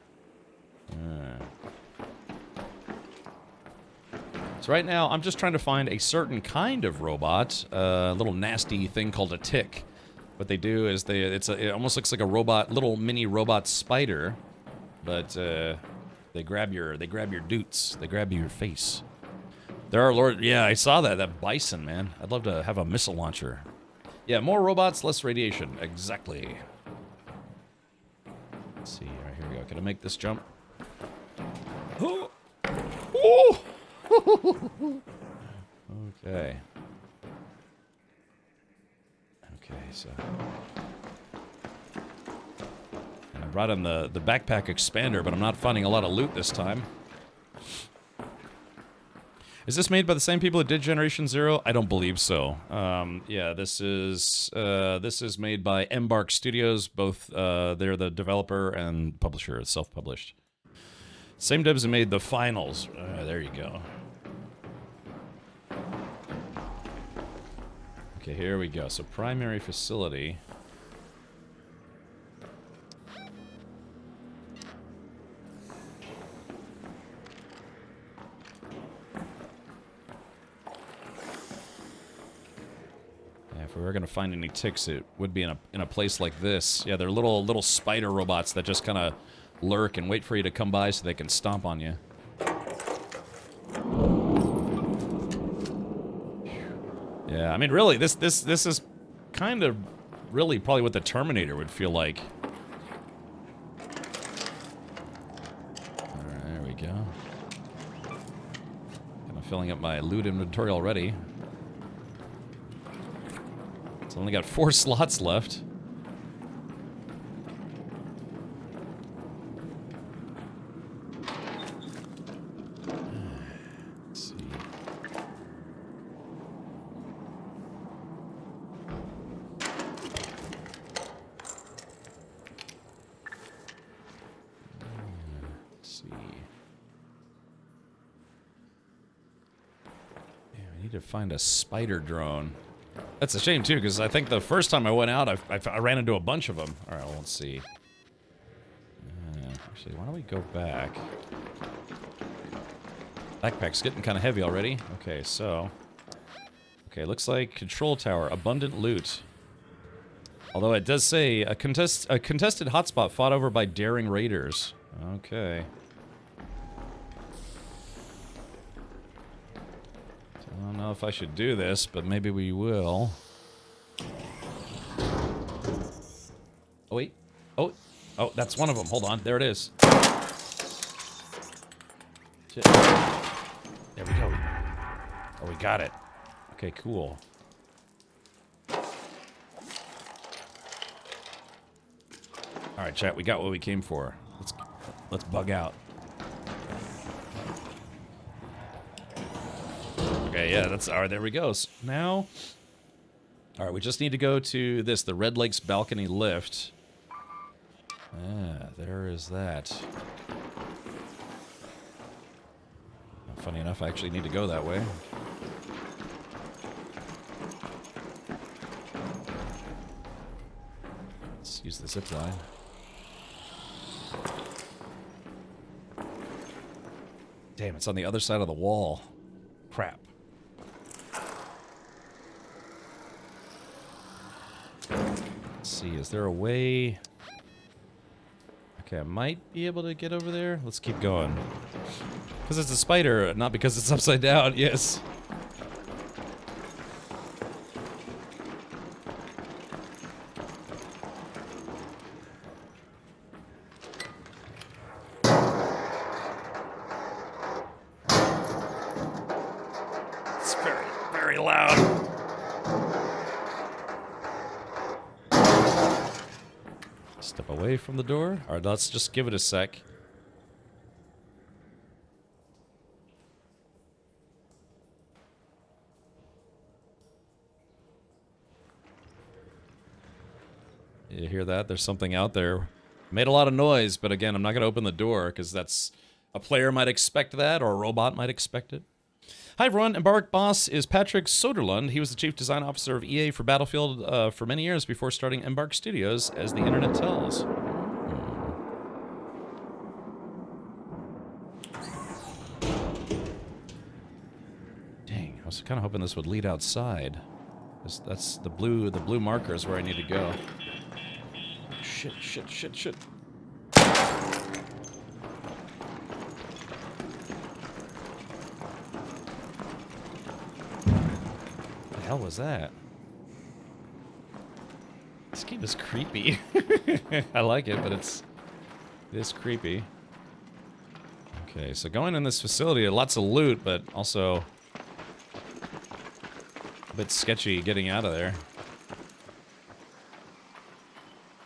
So right now, I'm just trying to find a certain kind of robot, a little nasty thing called a tick. What they do is it almost looks like a robot, little mini robot spider, but they grab your doots, they grab your face. There are yeah, I saw that bison, man. I'd love to have a missile launcher. Yeah, more robots, less radiation. Exactly. Let's see. All right, here we go. Can I make this jump? Oh! Oh! Okay. Okay, so... I brought in the backpack expander, but I'm not finding a lot of loot this time. Is this made by the same people that did Generation Zero? I don't believe so. Yeah, this is made by Embark Studios. Both they're the developer and publisher. It's self-published. Same devs that made the finals. There you go. Okay, here we go. So primary facility. If we were gonna find any ticks, it would be in a place like this. Yeah, they're little spider robots that just kind of lurk and wait for you to come by so they can stomp on you. Yeah, I mean, really, this is kind of really probably what the Terminator would feel like. All right, there we go. Kind of filling up my loot inventory already. It's only got 4 slots left. Let's see. Let's see. Yeah, we need to find a spider drone. That's a shame, too, because I think the first time I went out, I ran into a bunch of them. All right, well, let's see. Actually, why don't we go back? Backpack's getting kind of heavy already. Okay, so... Okay, looks like control tower, abundant loot. Although it does say, a contested hotspot fought over by daring raiders. Okay. I don't know if I should do this, but maybe we will. Oh, wait. Oh, that's one of them. Hold on. There it is. Shit. There we go. Oh, we got it. Okay, cool. All right, chat. We got what we came for. Let's bug out. Okay, yeah, that's all right. There we go. So now, all right, we just need to go to this, the Red Lakes balcony lift. Ah, there is that. Funny enough, I actually need to go that way. Let's use the zip line. Damn, it's on the other side of the wall. Crap. Let's see, is there a way? Okay, I might be able to get over there. Let's keep going. Because it's a spider, not because it's upside down, yes. It's very, very loud. Step away from the door. All right, let's just give it a sec. You hear that? There's something out there. Made a lot of noise, but again, I'm not going to open the door because that's... A player might expect that, or a robot might expect it. Hi everyone, Embark boss is Patrick Soderlund. He was the chief design officer of EA for Battlefield for many years before starting Embark Studios, as the internet tells. Dang, I was kind of hoping this would lead outside. That's the blue marker is where I need to go. Shit, shit, shit, shit. What the hell was that? This game is creepy. I like it, but it is creepy. Okay, so going in this facility, lots of loot, but also a bit sketchy getting out of there.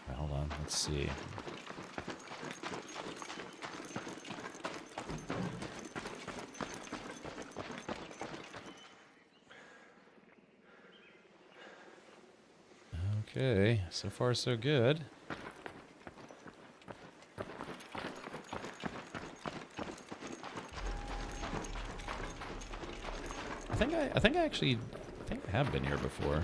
Right, hold on, let's see. Okay, so far so good. I think I have been here before.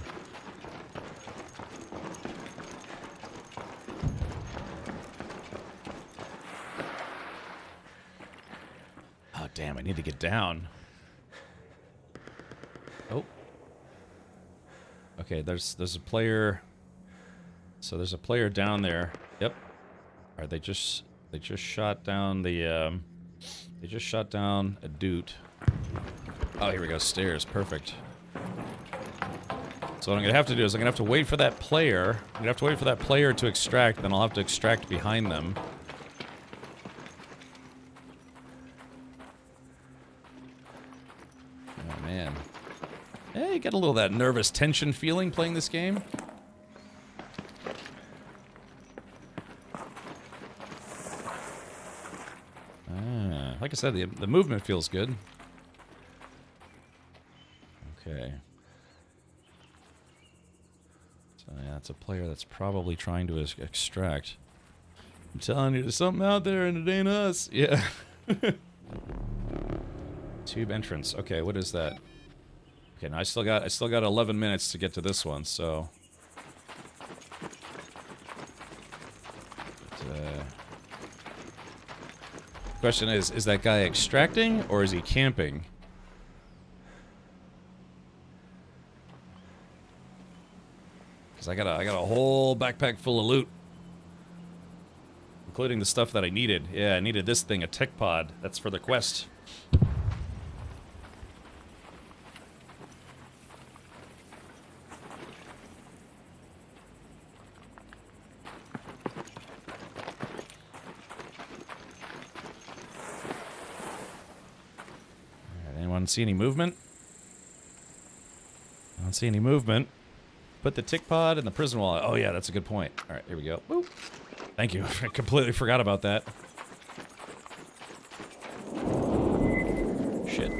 Oh damn, I need to get down. Oh. Okay, there's a player. So there's a player down there. Yep. All right, they just shot down the they just shot down a dude. Oh, here we go. Stairs. Perfect. So what I'm gonna have to do is I'm gonna have to wait for that player. I'm gonna have to wait for that player to extract. Then I'll have to extract behind them. Oh man. Hey, you get a little of that nervous tension feeling playing this game. Like I said, the movement feels good. Okay. So yeah, it's a player that's probably trying to extract. I'm telling you, there's something out there and it ain't us. Yeah. Tube entrance. Okay, what is that? Okay, now I still got 11 minutes to get to this one, so. Question is that guy extracting or is he camping? Because I got a whole backpack full of loot, including the stuff that I needed. Yeah, I needed this thing, a tech pod. That's for the quest. See any movement? I don't see any movement. Put the tick pod in the prison wall. Oh yeah, that's a good point. All right, here we go. Woo. Thank you. I completely forgot about that. Shit.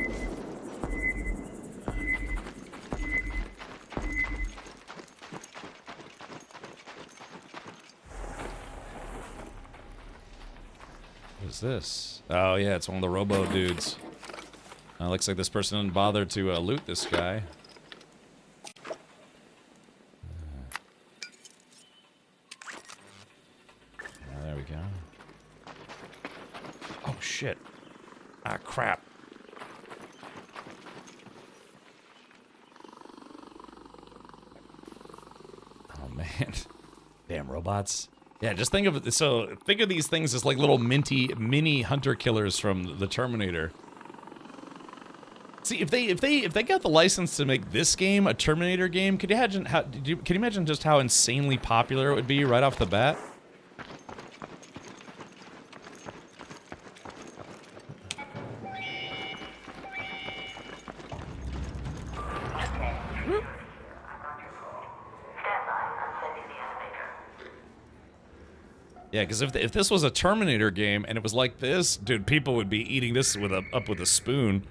What is this? Oh yeah, it's one of the robo dudes. Looks like this person didn't bother to loot this guy. There we go. Oh shit. Ah crap. Oh man. Damn robots. Yeah, just think of it. So think of these things as like little mini hunter killers from the Terminator. See, if they got the license to make this game a Terminator game, could you imagine can you imagine just how insanely popular it would be right off the bat? Yeah, because if this was a Terminator game and it was like this, dude, people would be eating this up with a spoon.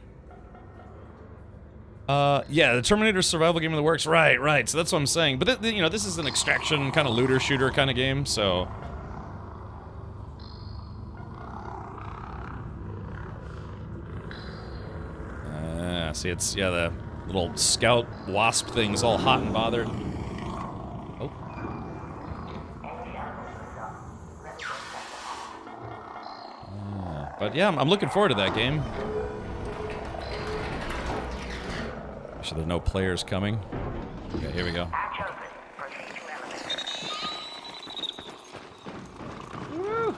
Yeah, the Terminator survival game in the works. Right. So that's what I'm saying. But you know, this is an extraction kind of looter shooter kind of game. So. See, it's the little scout wasp thing's all hot and bothered. Oh. But yeah, I'm looking forward to that game. So there's no players coming. Okay, here we go. Woo.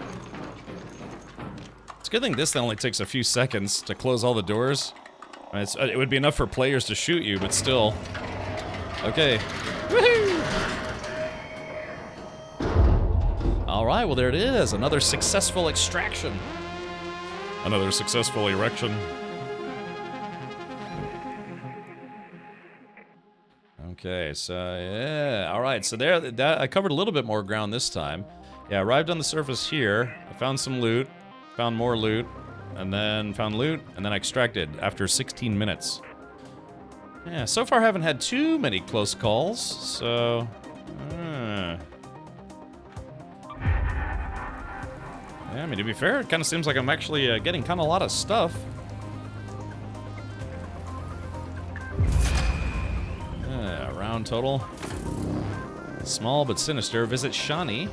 It's a good thing this only takes a few seconds to close all the doors. I mean, it would be enough for players to shoot you, but still. Okay. Woohoo! All right, well, there it is. Another successful extraction. Another successful erection. Okay, so yeah, all right. So I covered a little bit more ground this time. Yeah, arrived on the surface here. I found some loot, found more loot, and then found loot, and then I extracted after 16 minutes. Yeah, so far I haven't had too many close calls, so... Yeah, I mean, to be fair, it kind of seems like I'm actually getting kind of a lot of stuff. Round total. Small but sinister. Visit Shani.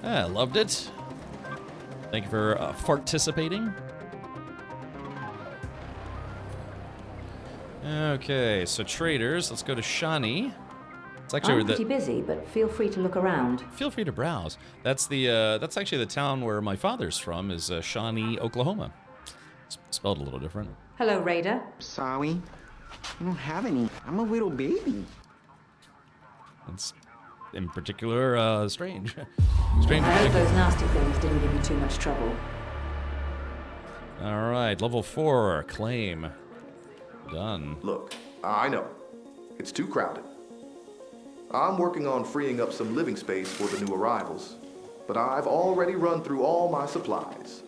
Loved it. Thank you for participating. Okay, so traders. Let's go to Shani. It's actually I'm pretty busy, but feel free to look around. Feel free to browse. That's that's actually the town where my father's from, is Shawnee, Oklahoma. It's spelled a little different. Hello, Raider. Sorry, I don't have any. I'm a little baby. It's in particular strange. Strange. I hope those nasty things didn't give you too much trouble. All right, level 4 claim. Done. Look, I know. It's too crowded. I'm working on freeing up some living space for the new arrivals, but I've already run through all my supplies.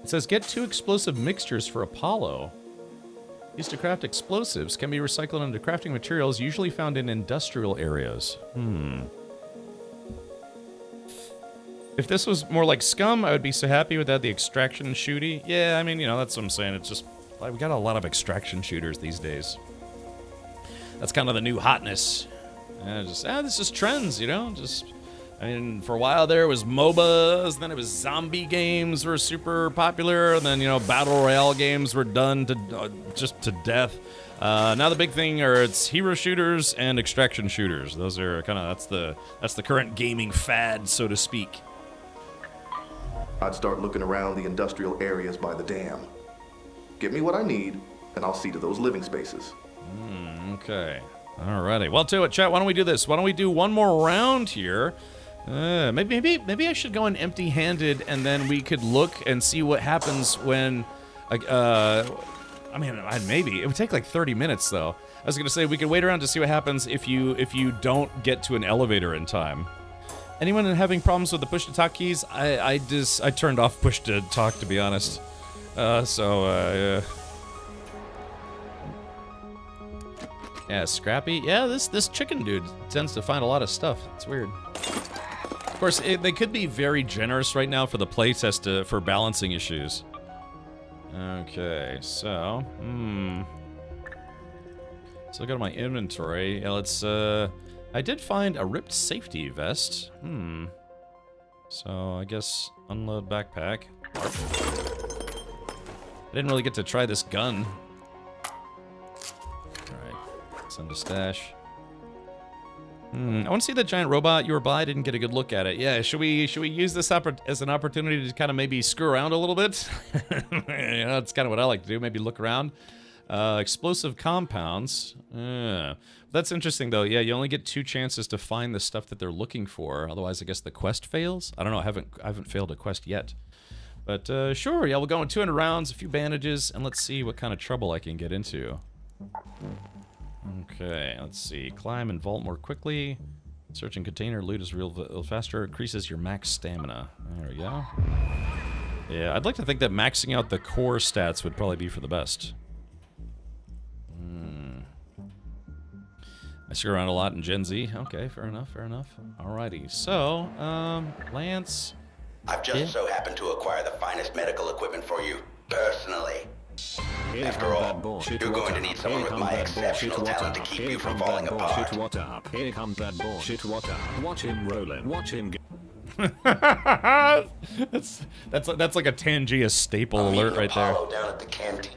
It says get 2 explosive mixtures for Apollo. Used to craft explosives, can be recycled into crafting materials usually found in industrial areas. If this was more like Scum, I would be so happy without the extraction shooty. Yeah, I mean, you know, that's what I'm saying. It's just, like, we got a lot of extraction shooters these days. That's kind of the new hotness. This is trends, you know? I mean, for a while there was MOBAs, then it was zombie games were super popular, and then, you know, battle royale games were done to just to death. Now the big thing it's hero shooters and extraction shooters. Those are kind of, that's the current gaming fad, so to speak. I'd start looking around the industrial areas by the dam. Get me what I need, and I'll see to those living spaces. Okay. Alrighty. Well, tell you what, chat, why don't we do this? Why don't we do one more round here? Maybe I should go in empty-handed, and then we could look and see what happens when, I mean, maybe. It would take like 30 minutes, though. I was going to say, we could wait around to see what happens if you don't get to an elevator in time. Anyone having problems with the push-to-talk keys? I turned off push-to-talk, to be honest. Yeah, Scrappy. Yeah, this chicken dude tends to find a lot of stuff. It's weird. Of course, they could be very generous right now for the playtest for balancing issues. Okay, so, So go to my inventory. Yeah, let's, I did find a ripped safety vest. So, I guess unload backpack. I didn't really get to try this gun. Alright, send to stash. I want to see the giant robot you were by. I didn't get a good look at it. Yeah, should we use this as an opportunity to kind of maybe screw around a little bit? You know, that's kind of what I like to do. Maybe look around. Explosive compounds. That's interesting, though. Yeah, you only get 2 chances to find the stuff that they're looking for. Otherwise, I guess the quest fails. I don't know. I haven't failed a quest yet. But sure. Yeah, we'll go in 200 rounds, a few bandages, and let's see what kind of trouble I can get into. Okay, let's see. Climb and vault more quickly. Searching container loot is real faster. Increases your max stamina. There we go. Yeah, I'd like to think that maxing out the core stats would probably be for the best. I screw around a lot in Gen Z. Okay, fair enough, fair enough. Alrighty, so, Lance. I've just so happened to acquire the finest medical equipment for you, personally. After all, you're going to need someone with my exceptional talent to keep you from falling apart. What up? Here comes that bullshit. What up? Watch him rolling. Watch him. That's like a Tangia staple alert right there. Down at the canteen.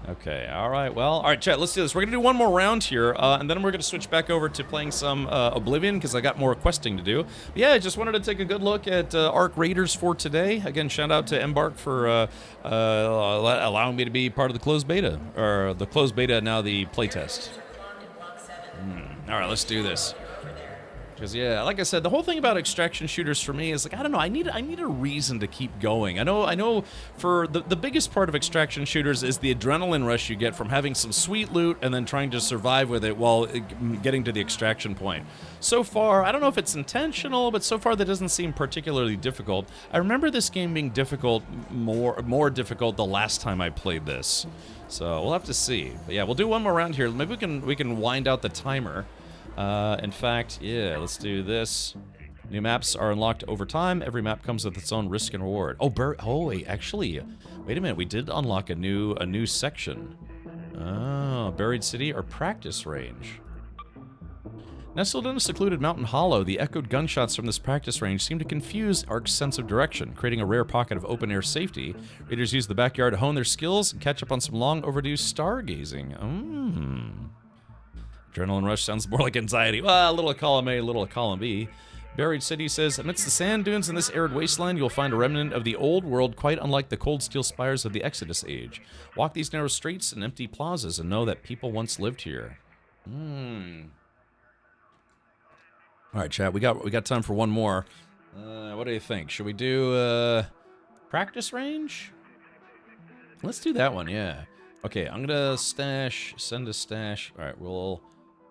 Okay, alright, well, alright, chat, let's do this. We're gonna do one more round here, and then we're gonna switch back over to playing some Oblivion, because I got more questing to do. But yeah, I just wanted to take a good look at Ark Raiders for today. Again, shout out to Embark for allowing me to be part of the closed beta, or the closed beta, now the playtest. Alright, let's do this. Because yeah, like I said, the whole thing about extraction shooters for me is like, I don't know, I need a reason to keep going. I know for the biggest part of extraction shooters is the adrenaline rush you get from having some sweet loot and then trying to survive with it while getting to the extraction point. So far, I don't know if it's intentional, but so far that doesn't seem particularly difficult. I remember this game being difficult, more difficult the last time I played this. So we'll have to see. But yeah, we'll do one more round here. Maybe we can wind out the timer. In fact, yeah, let's do this. New maps are unlocked over time. Every map comes with its own risk and reward. Oh, wait, actually, wait a minute. We did unlock a new section. Oh, Buried City or Practice Range. Nestled in a secluded mountain hollow, the echoed gunshots from this practice range seem to confuse Ark's sense of direction, creating a rare pocket of open-air safety. Raiders use the backyard to hone their skills and catch up on some long-overdue stargazing. Adrenaline rush sounds more like anxiety. Well, a little column A, a little column B. Buried City says, amidst the sand dunes in this arid wasteland, you'll find a remnant of the old world quite unlike the cold steel spires of the Exodus age. Walk these narrow streets and empty plazas and know that people once lived here. All right, chat, we got time for one more. What do you think? Should we do practice range? Let's do that one, yeah. Okay, I'm gonna send a stash. All right,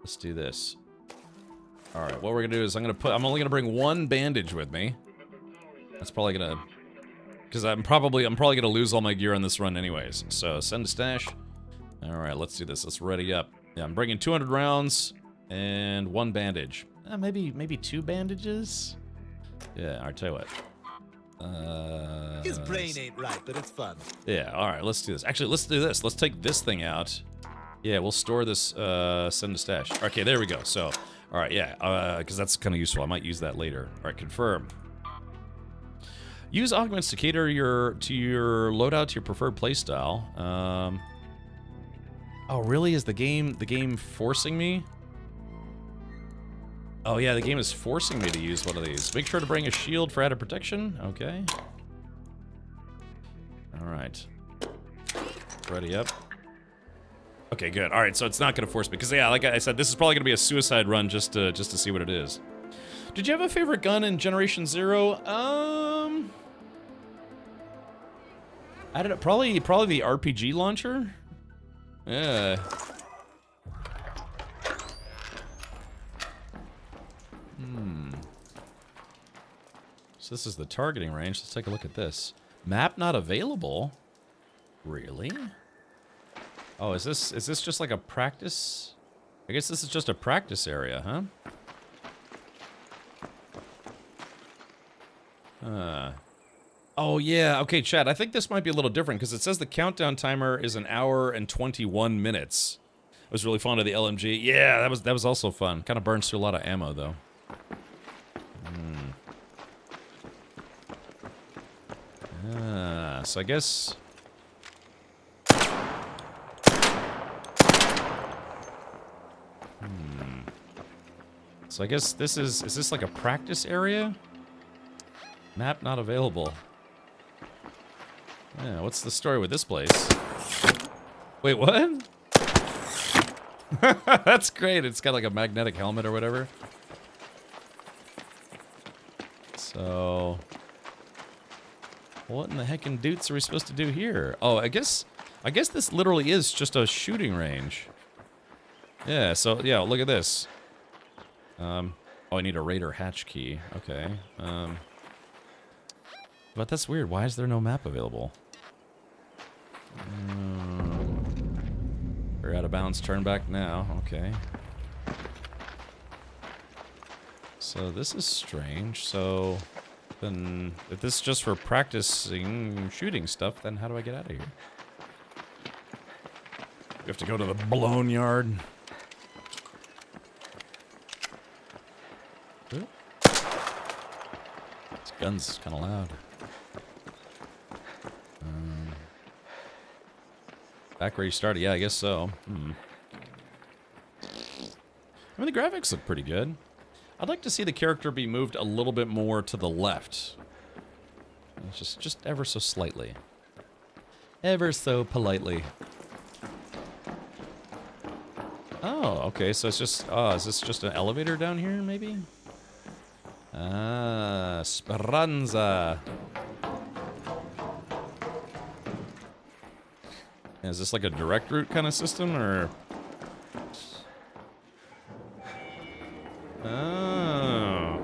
let's do this. All right, what we're gonna do is I'm only gonna bring one bandage with me. That's probably gonna, because I'm probably gonna lose all my gear on this run anyways. So send a stash. All right, let's do this. Let's ready up. Yeah, I'm bringing 200 rounds and one bandage. Maybe two bandages? Yeah, I'll tell you what. His brain ain't right, but it's fun. Yeah, alright, let's do this. Actually, let's do this. Let's take this thing out. Yeah, we'll store this, send a stash. Okay, there we go. So, alright, yeah, because that's kind of useful. I might use that later. Alright, confirm. Use augments to cater to your loadout to your preferred playstyle. Oh, really? Is the game forcing me? Oh yeah, the game is forcing me to use one of these. Make sure to bring a shield for added protection. Okay. Alright. Ready up. Okay, good. Alright, so it's not gonna force me. Because yeah, like I said, this is probably gonna be a suicide run just to see what it is. Did you have a favorite gun in Generation Zero? I don't know, probably the RPG launcher? Yeah. So this is the targeting range. Let's take a look at this. Map not available? Really? Oh, is this just like a practice? I guess this is just a practice area, huh? Oh yeah, okay, chat. I think this might be a little different because it says the countdown timer is 1 hour and 21 minutes. I was really fond of the LMG. Yeah, that was also fun. Kind of burns through a lot of ammo though. So I guess... So I guess this is this like a practice area? Map not available. Yeah, what's the story with this place? Wait, what? That's great. It's got like a magnetic helmet or whatever. So... what in the heckin' doots are we supposed to do here? Oh, I guess this literally is just a shooting range. Yeah, so yeah, look at this. Oh, I need a Raider hatch key. Okay. But that's weird. Why is there no map available? We're out of bounds. Turn back now. Okay. So this is strange. So then, if this is just for practicing shooting stuff, then how do I get out of here? We have to go to the blown yard. Ooh. This gun's kind of loud. Back where you started, yeah, I guess so. I mean, the graphics look pretty good. I'd like to see the character be moved a little bit more to the left. Just ever so slightly. Ever so politely. Oh, okay, so it's just, is this just an elevator down here, maybe? Ah, Speranza. Is this like a direct route kind of system, or? Oh.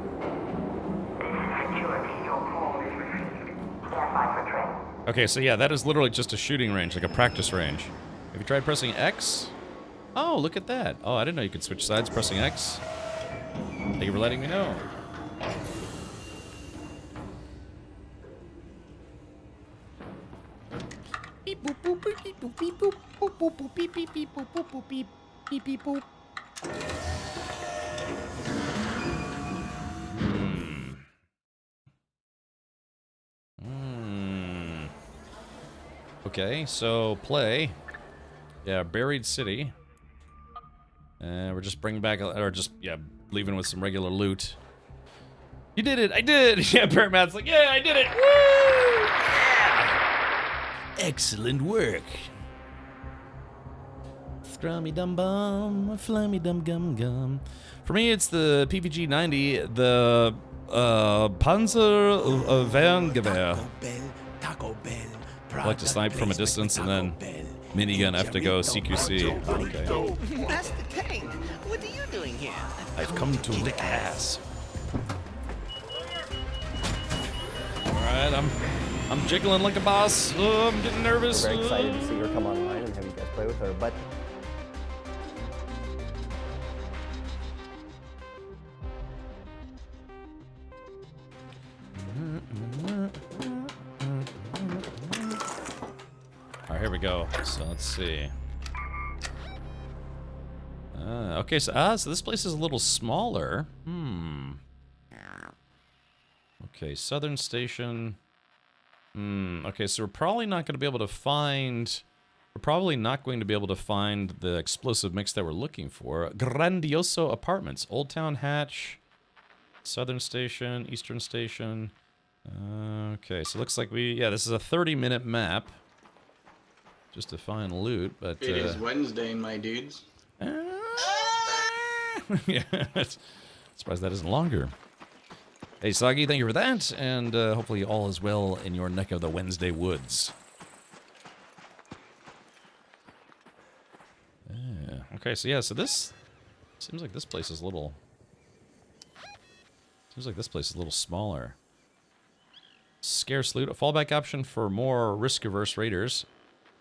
Okay, so yeah, that is literally just a shooting range, like a practice range. Have you tried pressing X? Oh, look at that. Oh, I didn't know you could switch sides pressing X. Thank you for letting me know. Beep boop boop beep boop beep boop boop boop boop beep beep beep boop boop boop beep beep beep boop. Okay, so play. Yeah, Buried City. We're just bringing back, or just, yeah, leaving with some regular loot. You did it! I did! Yeah, Paramount's like, yeah, I did it! Woo! Yeah! Excellent work. Scrummy dum bum, flummy dum gum gum. For me, it's the PPG 90, the Panzer Vangewehr. Taco Bell. I like to snipe from a distance and then minigun F to go CQC. Okay. Master Kane, what are you doing here? I've come to lick ass. Alright, I'm jiggling like a boss. Oh, I'm getting nervous. We're very excited to see her come online and have you guys play with her, but Alright, here we go. So let's see. Okay, so this place is a little smaller. Okay, Southern Station. Okay, so we're probably not going to be able to find... We're probably not going to be able to find the explosive mix that we're looking for. Grandioso Apartments. Old Town Hatch. Southern Station. Eastern Station. Okay, so it looks like we... Yeah, this is a 30-minute map. Just to find loot, but... It is Wednesday, my dudes. Yeah, surprised that isn't longer. Hey, Soggy, thank you for that, and hopefully all is well in your neck of the Wednesday woods. Yeah. Okay, so yeah, so this... Seems like this place is a little... Seems like this place is a little smaller. Scarce loot, a fallback option for more risk-averse raiders.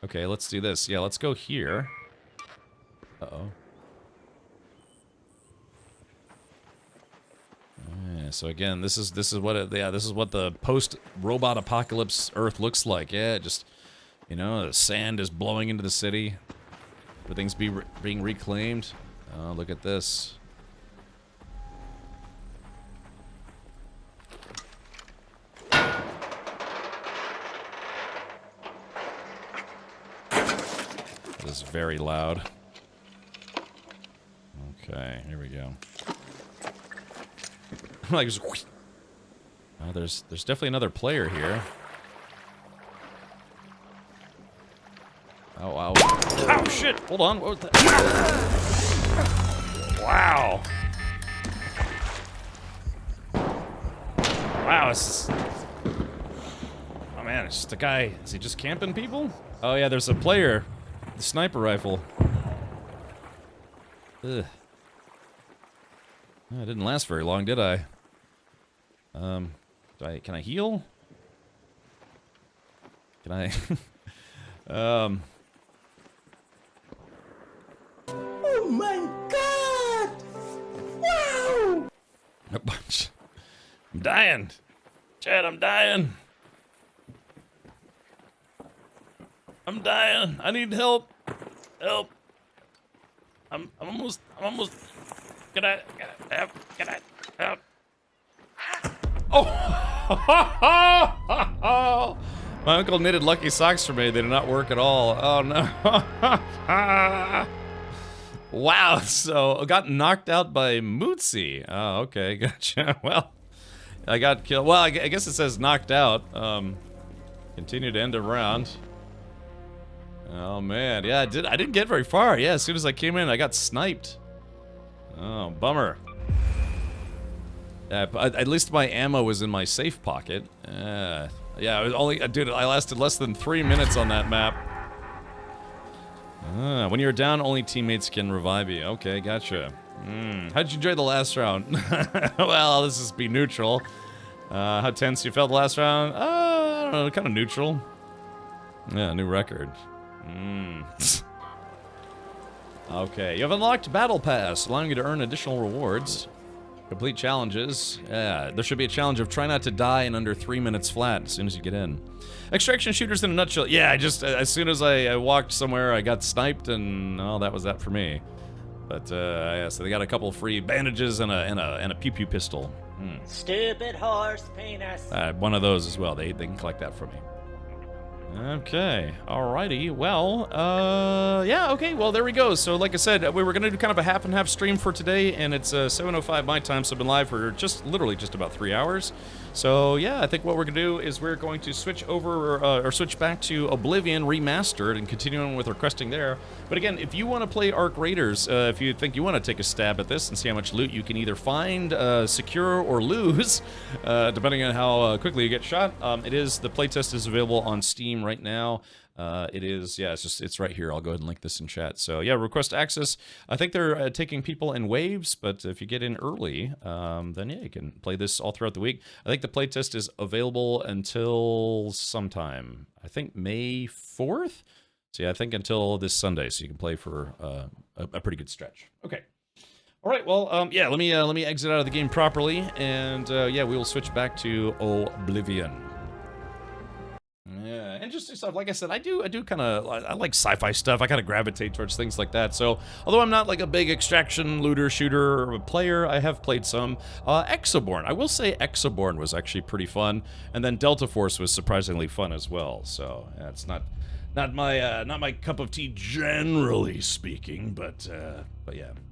Okay, let's do this. Yeah, let's go here. Uh-oh. Yeah, so again, this is what this is what the post-robot apocalypse Earth looks like. Yeah, just, you know, the sand is blowing into the city. Everything's being reclaimed. Oh, look at this. It is very loud. Okay, here we go. Like, just, oh, there's definitely another player here. Oh wow! Oh shit! Hold on. What was that? Wow! Wow! It's just, oh man, it's just a guy. Is he just camping people? Oh yeah, there's a player. The sniper rifle. Ugh. Oh, it didn't last very long, did I? Can I heal? Can I? Oh my God! Wow! A bunch. I'm dying. Chad, I'm dying. I'm dying. I need help. Help. I'm almost. Can I help? Oh! My uncle knitted lucky socks for me. They did not work at all. Oh no. Wow, so I got knocked out by Mootsie. Oh, okay, gotcha. Well, I got killed. Well, I guess it says knocked out. Continue to end of round. Oh man, yeah, I didn't get very far. Yeah, as soon as I came in, I got sniped. Oh, bummer. At least my ammo was in my safe pocket. Yeah, it was only, dude, I lasted less than 3 minutes on that map. When you're down, only teammates can revive you. Okay, gotcha. How'd you enjoy the last round? Well, let's just be neutral. How tense you felt the last round? I don't know, kind of neutral. Yeah, new record. Okay, you have unlocked Battle Pass, allowing you to earn additional rewards. Complete challenges. Yeah, there should be a challenge of try not to die in under 3 minutes flat as soon as you get in. Extraction shooters in a nutshell. Yeah, I just, as soon as I walked somewhere, I got sniped, and oh, that was that for me. But yeah, so they got a couple free bandages and a pew-pew pistol. Stupid horse penis. One of those as well. They can collect that from me. Okay, alrighty, well, yeah, okay, well, there we go. So, like I said, we were gonna do kind of a half and half stream for today, and it's 7:05 my time, so I've been live for literally just about 3 hours. So, yeah, I think what we're gonna do is we're going to switch over, or switch back to Oblivion Remastered and continue on with our questing there. But again, if you want to play Ark Raiders, if you think you want to take a stab at this and see how much loot you can either find, secure, or lose, depending on how quickly you get shot, the playtest is available on Steam right now. It's right here. I'll go ahead and link this in chat. So yeah, request access. I think they're taking people in waves, but if you get in early, then yeah, you can play this all throughout the week. I think the playtest is available until sometime, I think May 4th. So yeah, I think until this Sunday, so you can play for a pretty good stretch. Okay. All right, well, yeah, let me exit out of the game properly, and yeah, we will switch back to Oblivion. Yeah, interesting stuff. Like I said, I do kind of, I like sci-fi stuff. I kind of gravitate towards things like that. So, although I'm not like a big extraction, looter, shooter player, I have played some. Exoborn. I will say Exoborn was actually pretty fun, and then Delta Force was surprisingly fun as well. So, yeah, it's not my cup of tea generally speaking, but yeah.